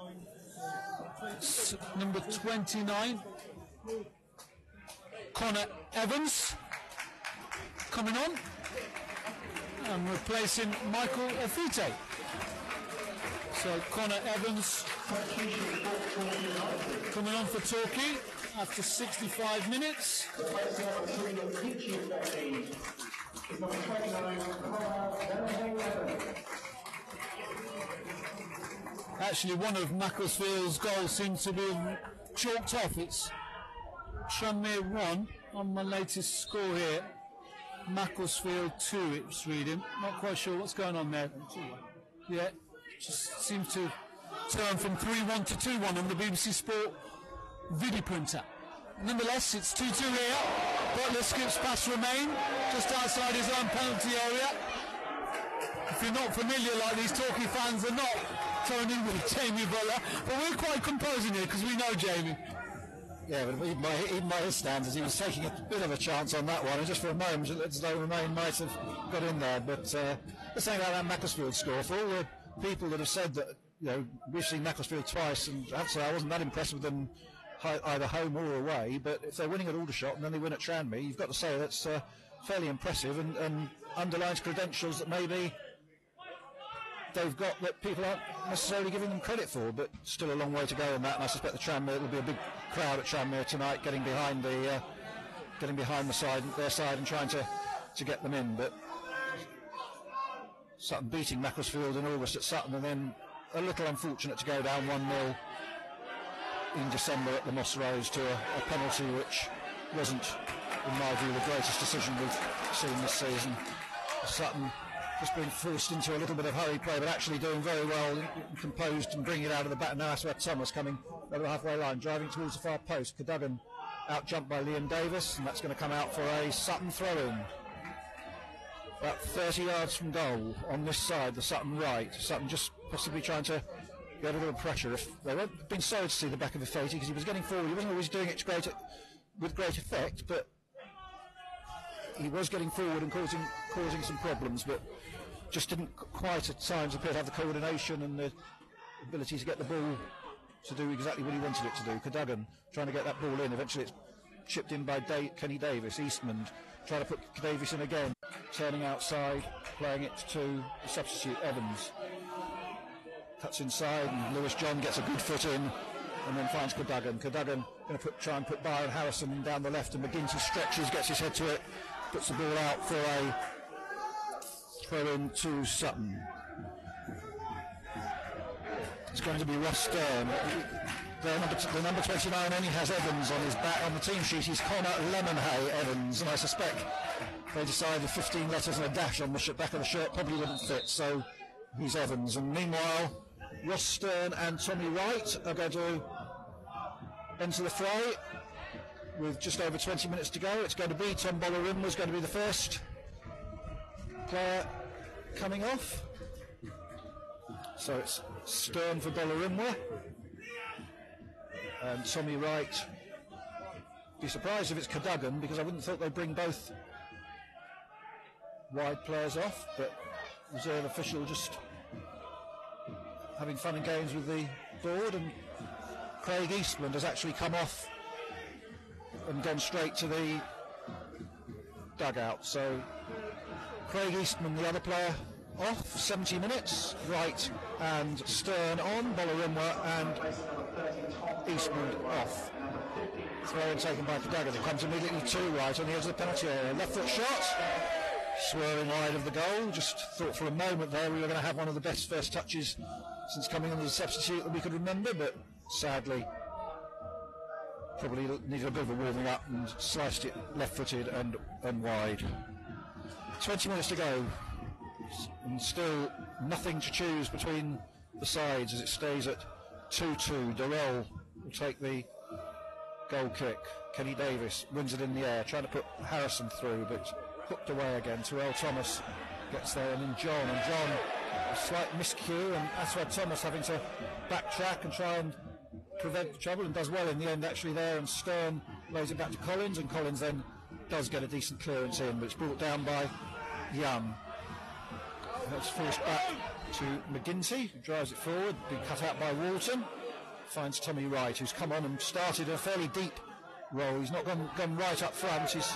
Number 29, Connor Evans, coming on and replacing Michael Afite. So Connor Evans coming on for Torquay, after 65 minutes. Actually, one of Macclesfield's goals seems to be chalked off. It's Tranmere 1 on my latest score here. Macclesfield 2, it's reading. Not quite sure what's going on there. Yeah, just seems to turn from 3-1 to 2-1 on the BBC Sport video printer. Nonetheless, it's 2-2 here. Butler skips past Romain, just outside his own penalty area. If you're not familiar, like these Torquay fans are not, Tony, with Jamie Butler, but we're quite composing here because we know Jamie. Yeah, but even by his standards, he was taking a bit of a chance on that one, and just for a moment, it looked as though Romain might have got in there. But the thing about that Macclesfield score, for all the people that have said that, you know, we've seen Macclesfield twice, and I have to say I wasn't that impressed with them either home or away, but if they're winning at Aldershot and then they win at Tranmere, you've got to say that's fairly impressive and underlines credentials that maybe they've got that people aren't necessarily giving them credit for, but still a long way to go on that, and I suspect the Tranmere will be a big crowd at Tranmere tonight, getting behind the side, their side, and trying to get them in. But Sutton beating Macclesfield in August at Sutton, and then a little unfortunate to go down 1-0 in December at the Moss Rose to a penalty which wasn't, in my view, the greatest decision we've seen this season. Sutton just being forced into a little bit of hurry play, but actually doing very well, composed and bringing it out of the back. Now that's where Thomas coming over the halfway line, driving towards the far post. Cadogan out-jumped by Liam Davis, and that's going to come out for a Sutton throw-in. About 30 yards from goal on this side, the Sutton right. Sutton just possibly trying to get a little pressure. If they won't have been sorry to see the back of Fati because he was getting forward. He wasn't always doing it with great effect, but he was getting forward and causing some problems, but just didn't quite at times appear to have the coordination and the ability to get the ball to do exactly what he wanted it to do. Cadogan trying to get that ball in. Eventually it's chipped in by Kenny Davis. Eastman trying to put Davis in again, turning outside, playing it to the substitute Evans. Cuts inside and Lewis John gets a good foot in and then finds Cadogan. Cadogan going to try and put Byron Harrison in down the left, and McGinty stretches, gets his head to it, puts the ball out for a throw-in to Sutton. It's going to be Ross Stern. The number 29 only has Evans on his back on the team sheet. He's Connor Lemonhay Evans, and I suspect they decided 15 letters and a dash on the back of the shirt probably wouldn't fit, so he's Evans. And meanwhile, Ross Stern and Tommy Wright are going to enter the fray with just over 20 minutes to go. It's going to be Tom Bolarimwa's going to be the first player coming off. So it's Stern for Bolarimwa and Tommy Wright. Be surprised if it's Cadogan, because I wouldn't have thought they'd bring both wide players off, but reserve official just having fun and games with the board, and Craig Eastman has actually come off and gone straight to the dugout. So Craig Eastman, the other player, off, 70 minutes, Wright and Stern on, Bolarimwa and Eastman off. Throw-in taken by Cadogan. It comes immediately to Wright on the edge of the penalty area. Left foot shot, swerving wide of the goal. Just thought for a moment there we were going to have one of the best first touches since coming on as a substitute that we could remember, but sadly probably needed a bit of a warming up and sliced it left-footed and wide. 20 minutes to go, and still nothing to choose between the sides as it stays at 2-2. Durrell will take the goal kick. Kenny Davis wins it in the air, trying to put Harrison through, but hooked away again. Terrell Thomas gets there, and then John, a slight miscue, and Aswad Thomas having to backtrack and try and prevent the trouble, and does well in the end actually there, and Stern lays it back to Collins, and Collins then does get a decent clearance in, but it's brought down by Young. That's forced back to McGinty, who drives it forward, being cut out by Walton. Finds Tommy Wright, who's come on and started a fairly deep role. He's not gone right up front. He's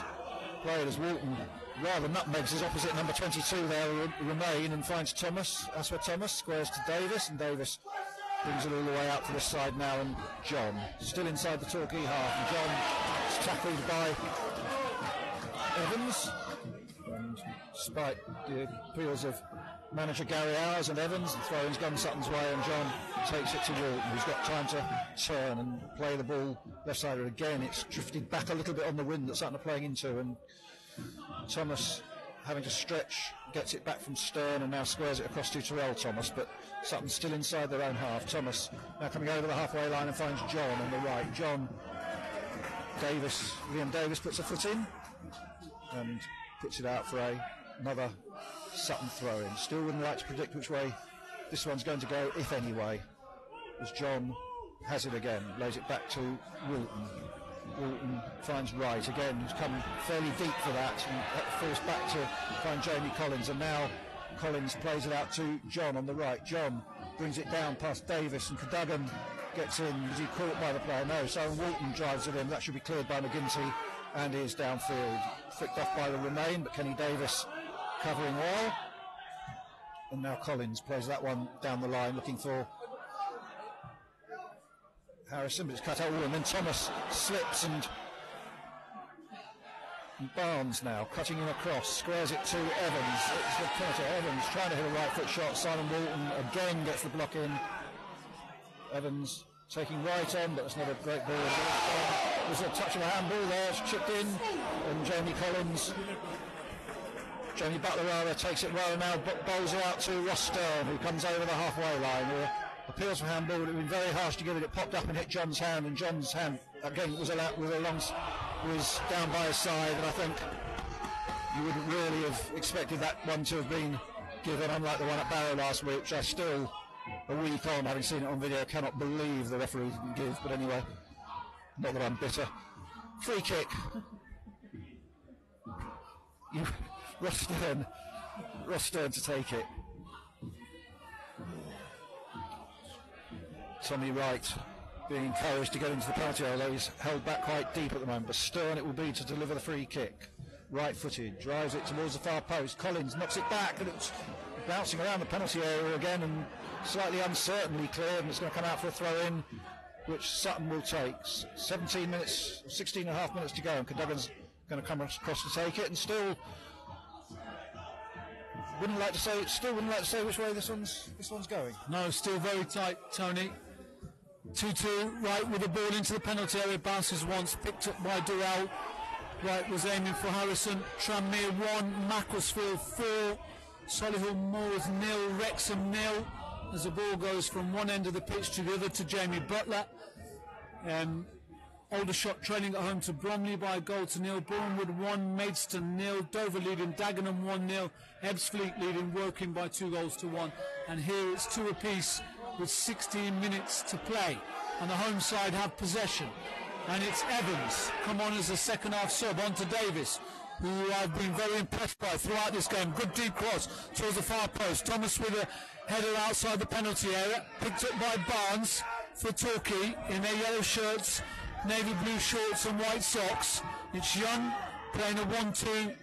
played as Walton rather nutmegs his opposite number 22 there, Remain, and finds Thomas. Aswad Thomas squares to Davis, and Davis brings it all the way out to this side now, and John still inside the Torquay half, and John is tackled by Evans, and despite the appeals of manager Gary Hours and Evans, the throw-in's gone Sutton's way, and John takes it to Walton, who's got time to turn and play the ball left side. Again, it's drifted back a little bit on the wind that Sutton are playing into, and Thomas, having to stretch, gets it back from Stern and now squares it across to Terrell Thomas, but Sutton's still inside their own half. Thomas now coming over the halfway line and finds John on the right. John Davis, Liam Davis puts a foot in and puts it out for another Sutton throw-in. Still wouldn't like to predict which way this one's going to go, if any way, as John has it again, lays it back to Walton. Walton finds Wright again, who's come fairly deep for that, and forced back to find Jamie Collins, and now Collins plays it out to John on the right. John brings it down past Davis, and Cadogan gets in. Is he caught by the player? No, so Walton drives it in. That should be cleared by McGinty, and is downfield. Flicked off by the Remain, but Kenny Davis covering well. And now Collins plays that one down the line, looking for Harrison, but it's cut out, and then Thomas slips, and Barnes now cutting in across, squares it to Evans. It's the penalty. Evans trying to hit a right foot shot. Simon Walton again gets the block in. Evans taking right on, but it's not a great ball. There's a touch of a handball there, it's chipped in, and Jamie Butler rather takes it well, and now bowls it out to Ross Stern, who comes over the halfway line. Appeals for handball, it would have been very harsh to give it. It popped up and hit John's hand, and John's hand again was down by his side, and I think you wouldn't really have expected that one to have been given, unlike the one at Barrow last week, which I still, a week on, having seen it on video, cannot believe the referee didn't give. But anyway, not that I'm bitter. Free kick. Ross Stern to take it. Tommy Wright being encouraged to get into the penalty area, although he's held back quite deep at the moment. But Stern it will be to deliver the free kick. Right-footed, drives it towards the far post. Collins knocks it back, and it's bouncing around the penalty area again, and slightly uncertainly cleared, and it's going to come out for a throw-in, which Sutton will take. 16 and a half minutes to go, and Cadogan's going to come across to take it, and still wouldn't like to say which way this one's going. No, still very tight, Tony. 2-2, Wright with the ball into the penalty area, bounces once, picked up by Durrell. Wright was aiming for Harrison. Tranmere 1, Macclesfield 4, Solihull Moors 0, Wrexham 0, as the ball goes from one end of the pitch to the other to Jamie Butler. Aldershot trailing at home to Bromley by a goal to 0, Bournemouth 1, Maidstone 0, Dover leading Dagenham 1-0, Ebbsfleet leading Woking by 2 goals to 1, and here it's 2 apiece with 16 minutes to play, and the home side have possession, and it's Evans come on as a second half sub onto Davis, who I've been very impressed by throughout this game. Good deep cross towards the far post. Thomas with a header outside the penalty area, picked up by Barnes for Torquay in their yellow shirts, navy blue shorts and white socks. It's Young playing a 1-2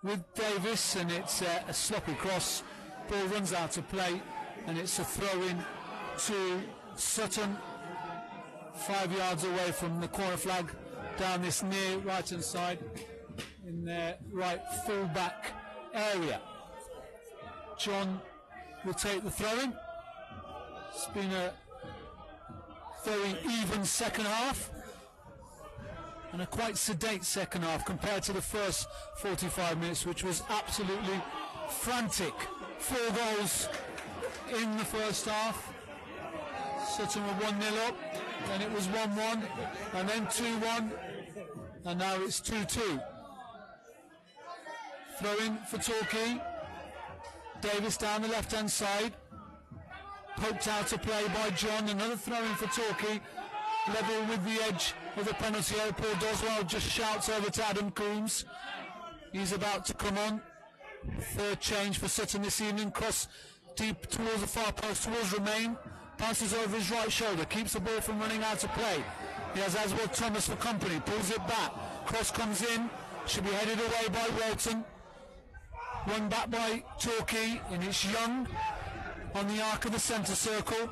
with Davis, and it's a sloppy cross. Ball runs out of play, and it's a throw-in to Sutton, 5 yards away from the corner flag, down this near right-hand side in their right full-back area. John will take the throw-in. It's been a very even second half, and a quite sedate second half compared to the first 45 minutes, which was absolutely frantic. 4 goals in the first half. Sutton were 1-0 up, then it was 1-1, and then 2-1, and now it's 2-2. Throw in for Torquay. Davis down the left-hand side, poked out to play by John. Another throw in for Torquay, level with the edge of the penalty area. Paul Doswell just shouts over to Adam Coombs. He's about to come on. Third change for Sutton this evening. Cross deep towards the far post, towards Remain. Passes over his right shoulder, keeps the ball from running out of play. He has Aswell Thomas for company, pulls it back. Cross comes in, should be headed away by Walton. Run back by Torquay, and it's Young on the arc of the centre circle,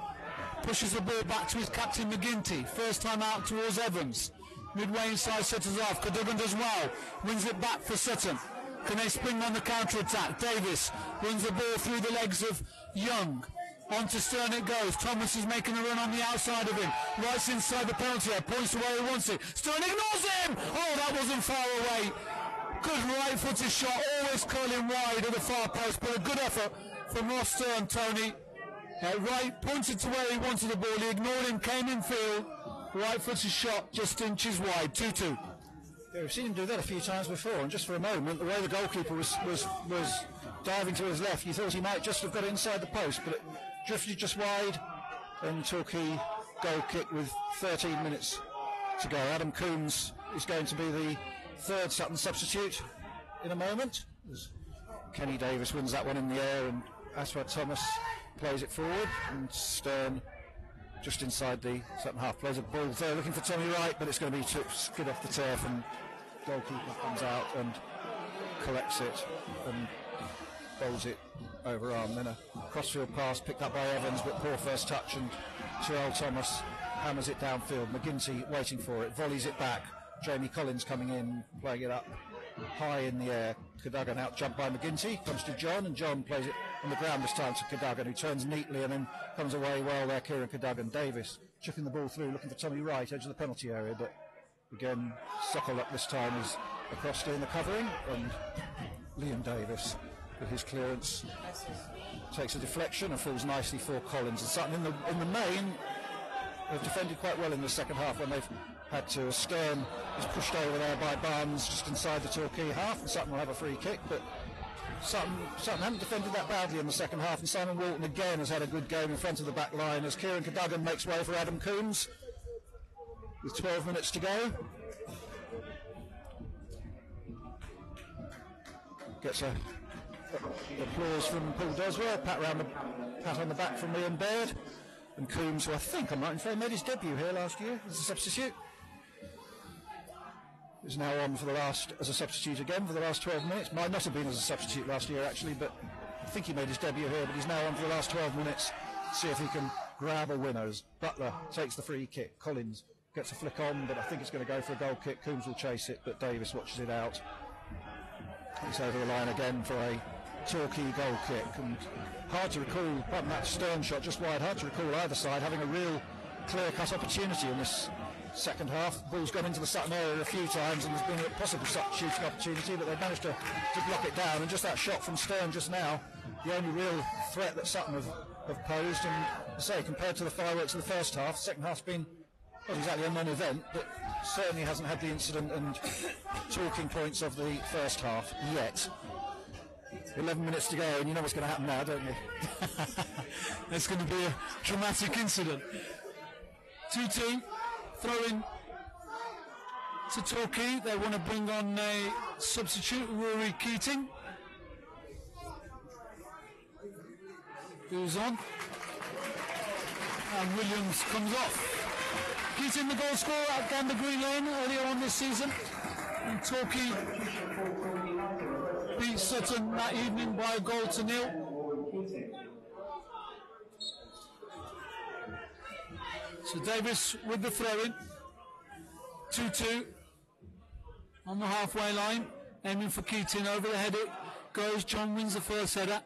pushes the ball back to his captain McGinty, first time out towards Evans, midway inside Sutton's half. Cadogan does well, wins it back for Sutton. Can they spring on the counter-attack? Davis runs the ball through the legs of Young. On to Stern it goes. Thomas is making a run on the outside of him. Right inside the penalty area. Points to where he wants it. Stern ignores him! Oh, that wasn't far away. Good right-footed shot. Always curling wide at the far post. But a good effort from Ross Stern, Tony. Right, pointed to where he wanted the ball. He ignored him, came in field. Right-footed shot, just inches wide. 2-2. Yeah, we've seen him do that a few times before, and just for a moment, the way the goalkeeper was diving to his left, you thought he might just have got it inside the post, but it drifted just wide, and Torquay goal kick with 13 minutes to go. Adam Coombs is going to be the third Sutton substitute in a moment, as Kenny Davis wins that one in the air, and Aswad Thomas plays it forward, and Stern just inside the Sutton half plays a ball there, looking for Tommy Wright, but it's going to be skid off the turf, and goalkeeper comes out and collects it and bowls it overarm. Then a crossfield pass picked up by Evans, but poor first touch, and Terrell Thomas hammers it downfield. McGinty waiting for it, volleys it back. Jamie Collins coming in, playing it up high in the air. Cadogan out jumped by McGinty, comes to John, and John plays it on the ground this time to Cadogan, who turns neatly and then comes away well there. Kieran Cadogan. Davis chipping the ball through, looking for Tommy Wright, edge of the penalty area, but again Sokolock this time is across doing the covering, and Liam Davis with his clearance takes a deflection and falls nicely for Collins. And Sutton in the main have defended quite well in the second half when they've had to. Stern is pushed over there by Barnes just inside the Torquay half, and Sutton will have a free kick, but Sutton haven't defended that badly in the second half, and Simon Walton again has had a good game in front of the back line as Kieran Cadogan makes way for Adam Coombs with 12 minutes to go. Gets a applause from Paul Doswell, pat on the back from Liam Baird, and Coombs, who I think I'm right in saying made his debut here last year as a substitute, is now on as a substitute again for the last 12 minutes. Might not have been as a substitute last year actually, but I think he made his debut here, but he's now on for the last 12 minutes. See if he can grab a winner as Butler takes the free kick. Collins gets a flick on, but I think it's going to go for a goal kick. Coombs will chase it, but Davis watches it out. He's over the line again for a Torquay goal kick, and hard to recall, apart from that Stern shot just wide, hard to recall either side having a real clear-cut opportunity in this second half. The ball's gone into the Sutton area a few times, and there's been a possible shooting opportunity, but they've managed to block it down, and just that shot from Stern just now, the only real threat that Sutton have posed. And I say, compared to the fireworks of the first half, the second half's been not exactly a non-event, but certainly hasn't had the incident and talking points of the first half yet. 11 minutes to go, and you know what's going to happen now, don't you? There's going to be a dramatic incident. 2-2, throw-in to Torquay. They want to bring on a substitute, Rory Keating, who's on, and Williams comes off. Keating, the goal scorer at Gander Green Lane earlier on this season, and Torquay beat Sutton that evening by a goal to nil. So Davis with the throw-in. 2-2 on the halfway line, aiming for Keating. Over the head it goes. John wins the first header,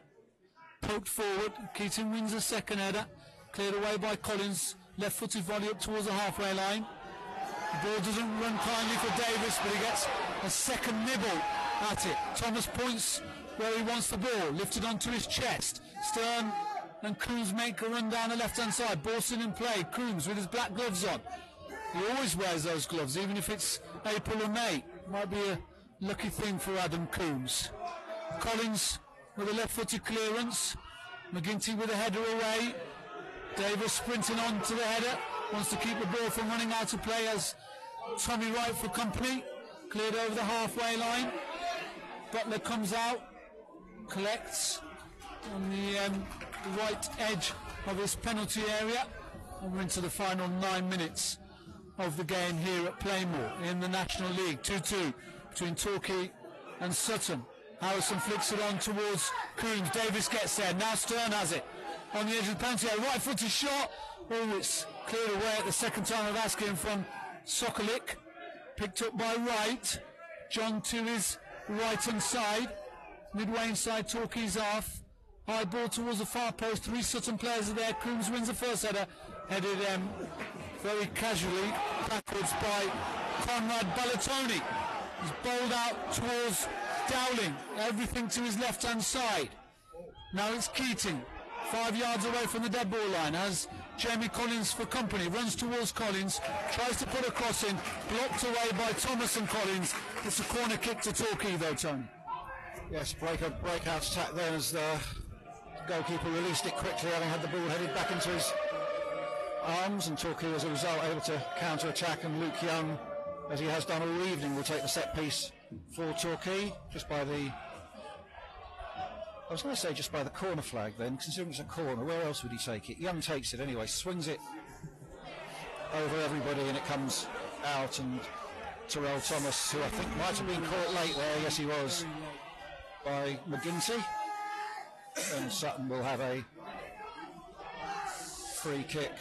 poked forward. Keating wins the second header, cleared away by Collins. Left-footed volley up towards the halfway line. The ball doesn't run kindly for Davis, but he gets a second nibble at it. Thomas points where he wants the ball, lifted onto his chest. Stern and Coombs make a run down the left-hand side. Ball still in play. Coombs with his black gloves on. He always wears those gloves, even if it's April or May. Might be a lucky thing for Adam Coombs. Collins with a left-footed clearance. McGinty with a header away. Davis sprinting on to the header. Wants to keep the ball from running out of play as Tommy Wright for company. Cleared over the halfway line. Butler comes out. Collects on the right edge of his penalty area. And we're into the final 9 minutes of the game here at Playmore in the National League. 2-2 between Torquay and Sutton. Harrison flicks it on towards Coombs. Davis gets there. Now Stern has it. on the edge of the penalty area. Right footed shot. Oh, it's cleared away at the second time of asking from Sokolik. Picked up by Wright. John to his right hand side. Midway inside Torquay's half. High ball towards the far post. 3 Sutton players are there. Coombs wins the first header. Headed very casually backwards by Conrad Ballatoni. He's bowled out towards Dowling. Everything to his left hand side. Now it's Keating. 5 yards away from the dead ball line as Jamie Collins for company runs towards Collins, tries to put a cross in, blocked away by Thomas and Collins. It's a corner kick to Torquay though, Tony. Yes, breakout attack there as the goalkeeper released it quickly, having had the ball headed back into his arms, and Torquay as a result able to counter attack, and Luke Young, as he has done all evening, will take the set piece for Torquay just by the, I was going to say just by the corner flag then, considering it's a corner. Where else would he take it? Young takes it anyway, swings it over everybody, and it comes out, and Terrell Thomas, who I think might have been caught late there, yes he was, by McGinty, and Sutton will have a free kick.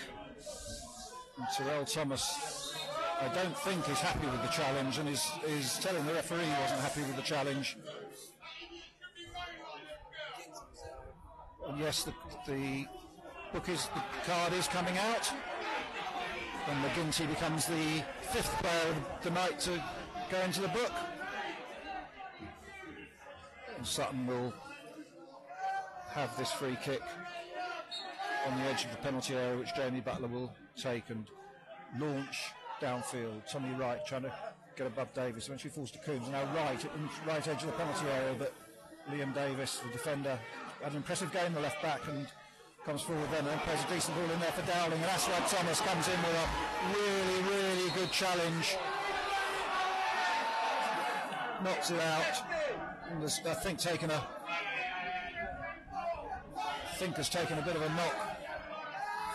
And Terrell Thomas, I don't think is happy with the challenge, and is telling the referee he wasn't happy with the challenge. And yes, the card is coming out, and McGinty becomes the 5th player of the night to go into the book. And Sutton will have this free kick on the edge of the penalty area, which Jamie Butler will take and launch downfield. Tommy Wright trying to get above Davis, eventually falls to Coombs. Now Wright at the right edge of the penalty area, but Liam Davis, the defender, had an impressive game, the left back, and comes forward then and plays a decent ball in there for Dowling, and Aswad Thomas comes in with a really, really good challenge, knocks it out, and has, I think, has taken a bit of a knock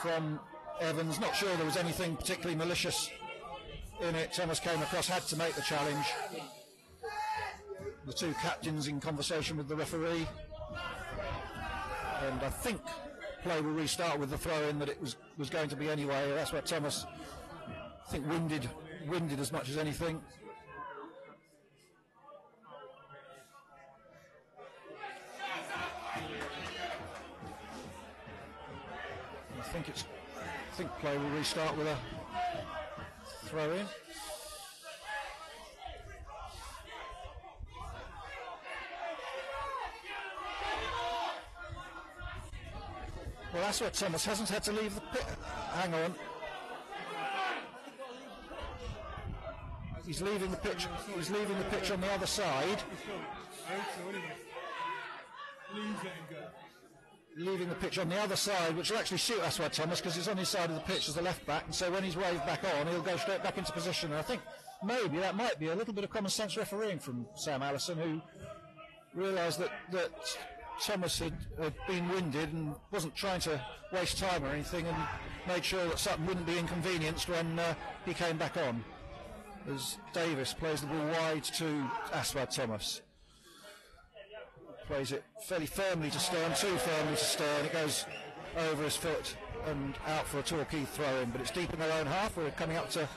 from Evans. Not sure there was anything particularly malicious in it. Thomas came across, had to make the challenge. The 2 captains in conversation with the referee, and I think play will restart with the throw-in that it was going to be anyway. That's what Thomas, I think, winded as much as anything. I think play will restart with a throw-in. Well, that's what Thomas hasn't had to leave the pit. Hang on. He's leaving the pitch. He's leaving the pitch on the other side. Leaving the pitch on the other side, which will actually suit Aswad Thomas because he's on his side of the pitch as the left back, and so when he's waved back on, he'll go straight back into position. And I think maybe that might be a little bit of common sense refereeing from Sam Allison, who realised that Thomas had been winded and wasn't trying to waste time or anything, and made sure that Sutton wouldn't be inconvenienced when he came back on, as Davis plays the ball wide to Aswad Thomas. Plays it fairly firmly to Stern, too firmly to Stern. It goes over his foot and out for a Torquay throw-in, but it's deep in their own half. We're coming up to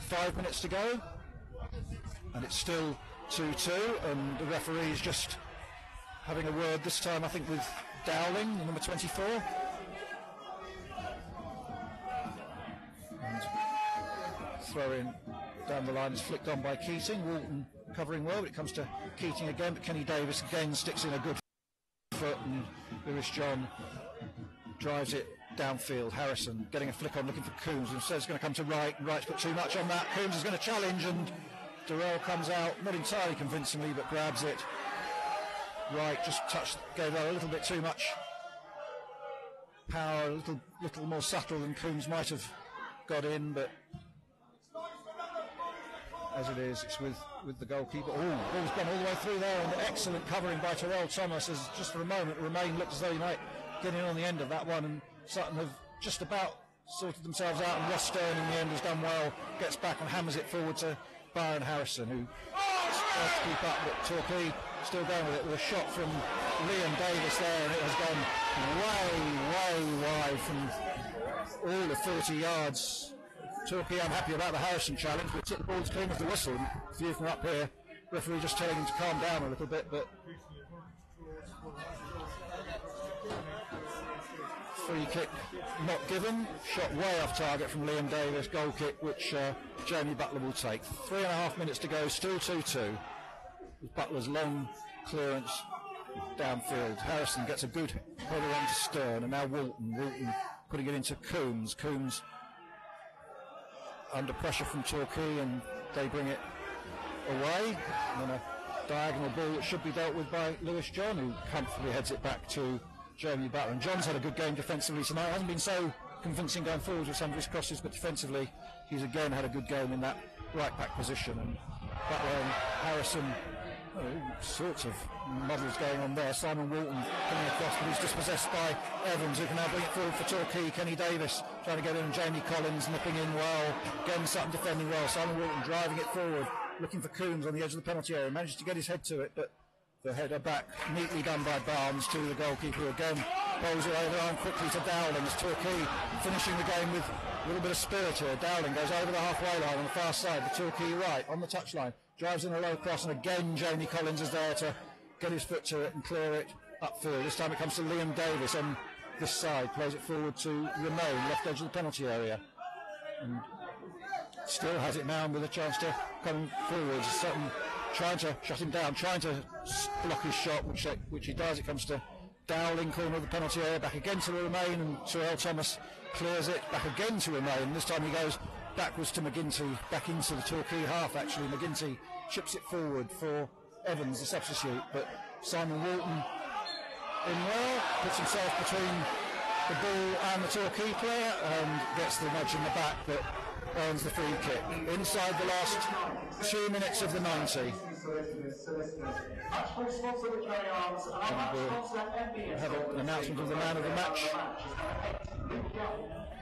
5 minutes to go, and it's still 2-2, and the referee is just having a word this time, I think, with Dowling, the number 24. And throw-in down the line is flicked on by Keating. Walton covering well, but it comes to Keating again, but Kenny Davis again sticks in a good foot, and Lewis John drives it downfield. Harrison getting a flick on, looking for Coombs, and says it's going to come to Wright, and Wright's put too much on that. Coombs is going to challenge, and Durrell comes out, not entirely convincingly, but grabs it. Wright just gave that a little bit too much power, a little more subtle than Coombs might have got in, but as it is, it's with the goalkeeper. Oh, ball's gone all the way through there, and excellent covering by Terrell Thomas, as just for a moment Romain looked as though he might get in on the end of that one, and Sutton have just about sorted themselves out, and Ross Stern in the end has done well, gets back and hammers it forward to Byron Harrison, who to keep up, but Torquay still going with it, with a shot from Liam Davis there, and it has gone way wide from all the 40 yards. Torquay unhappy about the Harrison challenge, but took the ball as clean as the whistle. View from up here, referee just telling him to calm down a little bit, but free kick not given. Shot way off target from Liam Davis. Goal kick which Jamie Butler will take. 3.5 minutes to go, still 2-2. With Butler's long clearance downfield. Harrison gets a good header onto Stern, and now Walton putting it into Coombs. Coombs under pressure from Torquay, and they bring it away. And then a diagonal ball that should be dealt with by Lewis John, who comfortably heads it back to Jamie Butler. And John's had a good game defensively tonight. Hasn't been so convincing going forward with some of his crosses, but defensively he's again had a good game in that right back position. And Butler and Harrison, all sorts of muddles going on there. Simon Walton coming across, but he's dispossessed by Evans, who can now bring it forward for Torquay. Kenny Davis trying to get in, Jamie Collins nipping in well. Again, Sutton defending well. Simon Walton driving it forward, looking for Coombs on the edge of the penalty area. Manages to get his head to it, but the header back neatly done by Barnes to the goalkeeper. Again, bowls it over arm quickly to Dowling, as Torquay finishing the game with a little bit of spirit here. Dowling goes over the halfway line on the far side, the Torquay right on the touchline, drives in a low cross, and again Jamie Collins is there to get his foot to it and clear it upfield. This time it comes to Liam Davis on this side, plays it forward to Romain, left edge of the penalty area, and still has it now with a chance to come forward. Sutton trying to shut him down, trying to block his shot, which he does. It comes to Dowling, corner of the penalty area, back again to Romain, and Terrell Thomas clears it, back again to Romain. This time he goes backwards to McGinty, back into the Torquay half actually. McGinty chips it forward for Evans, the substitute, but Simon Walton in well, puts himself between the ball and the Torquay player and gets the nudge in the back, but earns the free kick inside the last 2 minutes of the 90. And we'll have an announcement of the man of the match.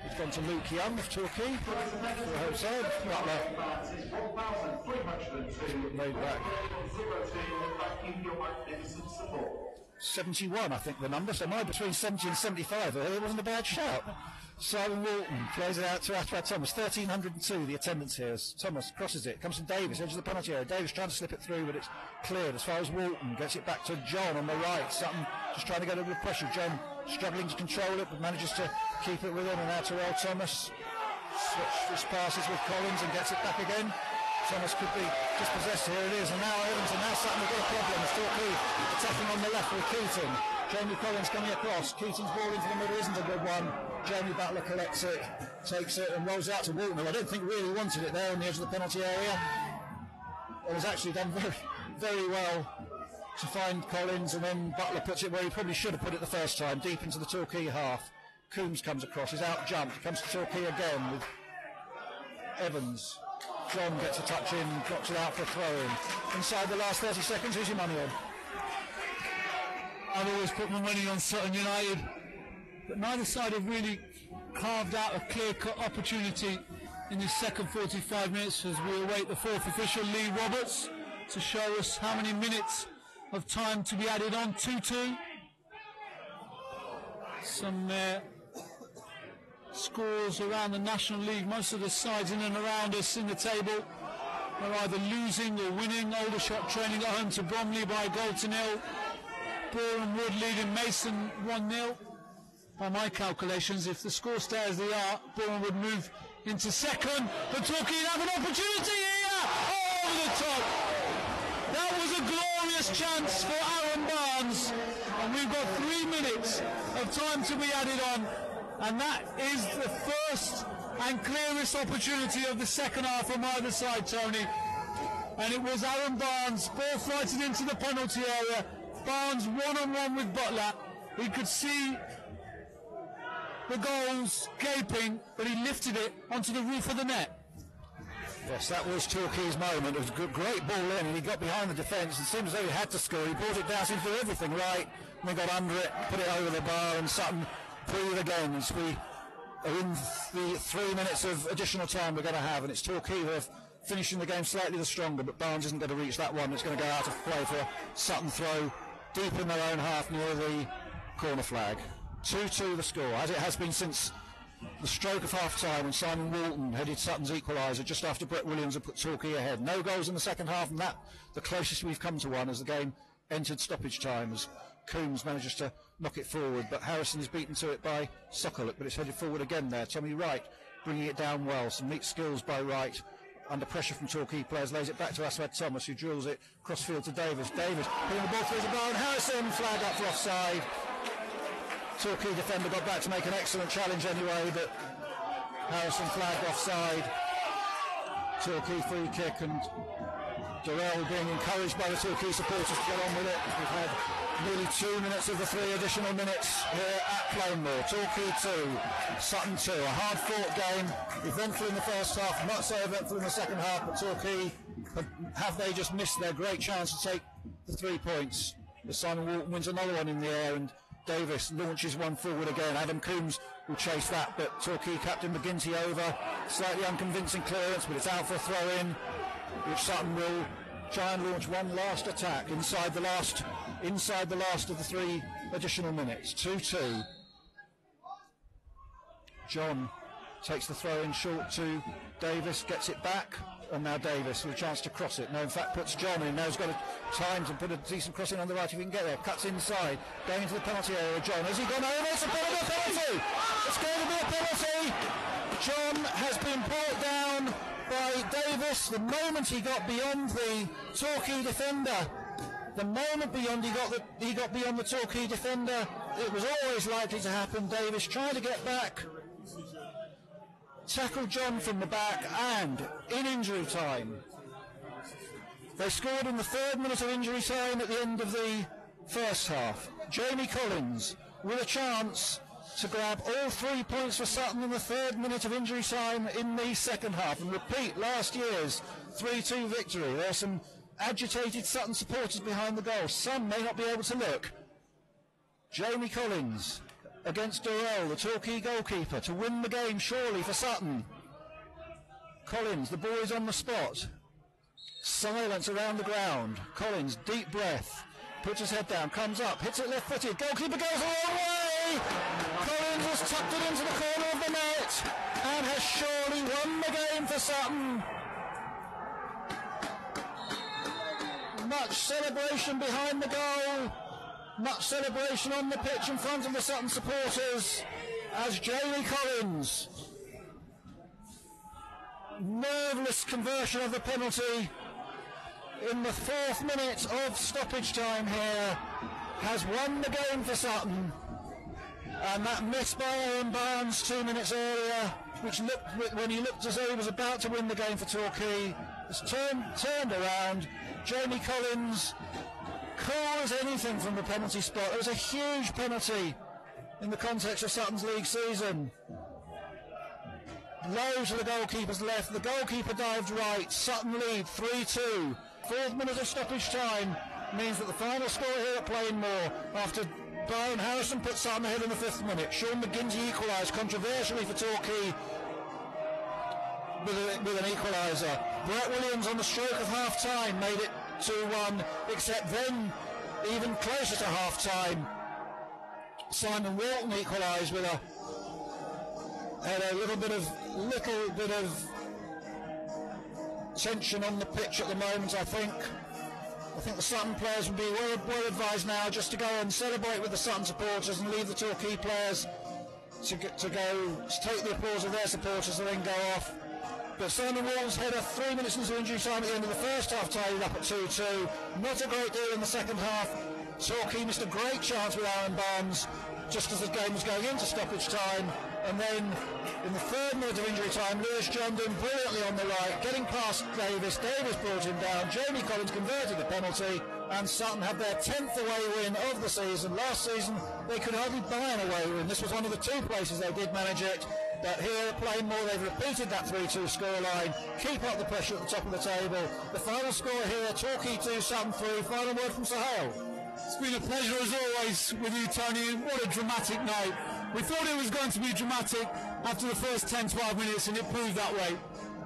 It's gone to Luke Young of Torquay for the home side. Butler laid back. 71, I think, the number, so mine between 70 and 75. It wasn't a bad shout. Simon Walton plays it out to Atherltic Thomas. 1,302 the attendance here as Thomas crosses it. Comes from Davis, edge of the penalty area. Davis trying to slip it through, but it's cleared as far as Walton gets it back to John on the right. Sutton just trying to get a bit of pressure. John struggling to control it, but manages to keep it with him. And now Terrell Thomas switches passes with Collins and gets it back again. Thomas could be dispossessed. Here it is, and now Evans, and now Sutton have got a problem. It's Torquay attacking on the left with Keating. Jamie Collins coming across. Keating's ball into the middle isn't a good one. Jamie Butler collects it, takes it, and rolls out to Walton, who I don't think really wanted it there on the edge of the penalty area. It was actually done very, very well to find Collins, and then Butler puts it where he probably should have put it the first time, deep into the Torquay half. Coombs comes across, he's out jumped, comes to Torquay again with Evans. John gets a touch in, drops it out for a throw-in. Inside the last 30 seconds, who's your money on? I've always put my money on Sutton United, but neither side have really carved out a clear-cut opportunity in this second 45 minutes as we await the fourth official, Lee Roberts, to show us how many minutes of time to be added on. 2-2. Some scores around the National League. Most of the sides in and around us in the table are either losing or winning. Aldershot trailing at home to Bromley by a goal to nil. Boreham Wood leading Mason 1-0. By my calculations, if the scores stay as they are, Boreham would move into second. But Torquay have an opportunity here! Over the top! That was a glorious chance for Aaron Barnes. And we've got 3 minutes of time to be added on. And that is the first and clearest opportunity of the second half from either side, Tony. And it was Aaron Barnes, ball flighted into the penalty area. Barnes one-on-one with Butler. He could see the goals gaping, but he lifted it onto the roof of the net. Yes, that was Torquay's moment. It was a great ball in, and he got behind the defence. It seemed as though he had to score. He brought it down, seemed to do everything right, and then got under it, put it over the bar, and Sutton pulled it again as we are in the 3 minutes of additional time we're going to have, and it's Torquay who have finishing the game slightly the stronger, but Barnes isn't going to reach that one. It's going to go out of play for a Sutton throw deep in their own half near the corner flag. 2-2 the score, as it has been since the stroke of half-time when Simon Walton headed Sutton's equaliser just after Brett Williams had put Torquay ahead. No goals in the second half, and that the closest we've come to one as the game entered stoppage time, as Coombs manages to knock it forward, but Harrison is beaten to it by Sutherland, but it's headed forward again there. Tommy Wright bringing it down well, some neat skills by Wright. Under pressure from Torquay players, lays it back to Aswad Thomas, who drills it cross-field to Davis. Davis putting the ball through the bar, and Harrison flag up for offside. Torquay defender got back to make an excellent challenge anyway, but Harrison flagged offside. Torquay free kick, and Durrell being encouraged by the Torquay supporters to get on with it. We've had nearly 2 minutes of the 3 additional minutes here at Plainmoor. Torquay 2, Sutton 2. A hard-fought game, eventful in the first half, not so eventful in the second half, but Torquay, have they just missed their great chance to take the 3 points? As Simon Walton wins another one in the air, and Davis launches one forward again. Adam Coombs will chase that, but Torquay captain McGinty over. Slightly unconvincing clearance, but it's out for a throw-in, which Sutton will try and launch one last attack inside the last of the 3 additional minutes. 2-2. John takes the throw in short to Davis, gets it back, and now Davis with a chance to cross it. No, in fact, puts John in. Now he's got time to put a decent crossing on the right if he can get there. Cuts inside, going into the penalty area. John, has he gone over? It's going to be a penalty! It's going to be a penalty! John has been brought down by Davis the moment he got beyond the Torquay defender. The moment he got beyond the Torquay defender, it was always likely to happen. Davis trying to get back, tackled John from the back, and in injury time. They scored in the 3rd minute of injury time at the end of the first half. Jamie Collins with a chance to grab all 3 points for Sutton in the 3rd minute of injury time in the second half, and repeat last year's 3-2 victory. There are some agitated Sutton supporters behind the goal. Some may not be able to look. Jamie Collins against Durrell, the Torquay goalkeeper, to win the game surely for Sutton. Collins, the ball is on the spot. Silence around the ground. Collins, deep breath, puts his head down, comes up, hits it left-footed. Goalkeeper goes the wrong way! Collins has tucked it into the corner of the net and has surely won the game for Sutton. Much celebration behind the goal. Much celebration on the pitch in front of the Sutton supporters as Jamie Collins, nerveless conversion of the penalty in the 4th minute of stoppage time here, has won the game for Sutton. And that miss by Aaron Barnes 2 minutes earlier, which looked, when he looked as though he was about to win the game for Torquay, has turned around. Jamie Collins, cool as anything from the penalty spot. It was a huge penalty in the context of Sutton's league season. Low to the goalkeeper's left, the goalkeeper dived right. Sutton lead 3-2. 4th minute of stoppage time means that the final score here at Plainmoor, after Barrow and Harrison put Sutton ahead in the 5th minute. Sean McGinty equalised controversially for Torquay with an equaliser. Brett Williams on the stroke of half-time made it 2-1, except then, even closer to half-time, Simon Walton equalised with a little bit of tension on the pitch at the moment. I think the Sutton players would be well advised now just to go and celebrate with the Sutton supporters and leave the Torquay players to take the applause of their supporters and then go off. But Simon Walton's header 3 minutes into injury time at the end of the first half tied up at 2-2. Not a great deal in the second half. Torquay missed a great chance with Aaron Barnes just as the game was going into stoppage time. And then in the 3rd minute of injury time, Lewis John doing brilliantly on the right, getting past Davis. Davis brought him down. Jamie Collins converted the penalty, and Sutton had their 10th away win of the season. Last season, they could hardly buy an away win. This was one of the 2 places they did manage it. But here at Plainmoor, they've repeated that 3-2 scoreline, keep up the pressure at the top of the table. The final score here, Torquay 2, Sutton 3. Final word from Sahel. It's been a pleasure as always with you, Tony. What a dramatic night. We thought it was going to be dramatic after the first 10-12 minutes, and it proved that way.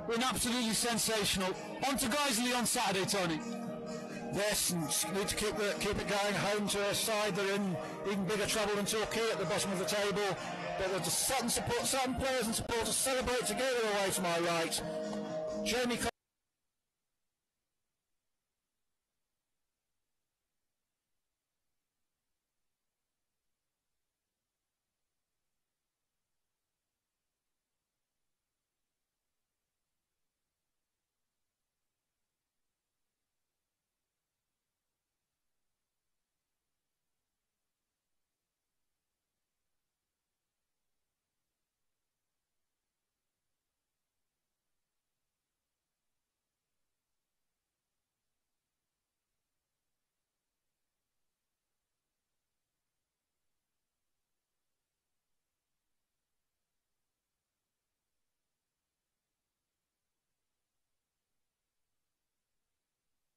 been absolutely sensational. On to Guiseley on Saturday, Tony. Yes, and need to keep it going home to a side that are in even bigger trouble than Torquay at the bottom of the table. But the Sutton players and supporters celebrate together away to my right. Jamie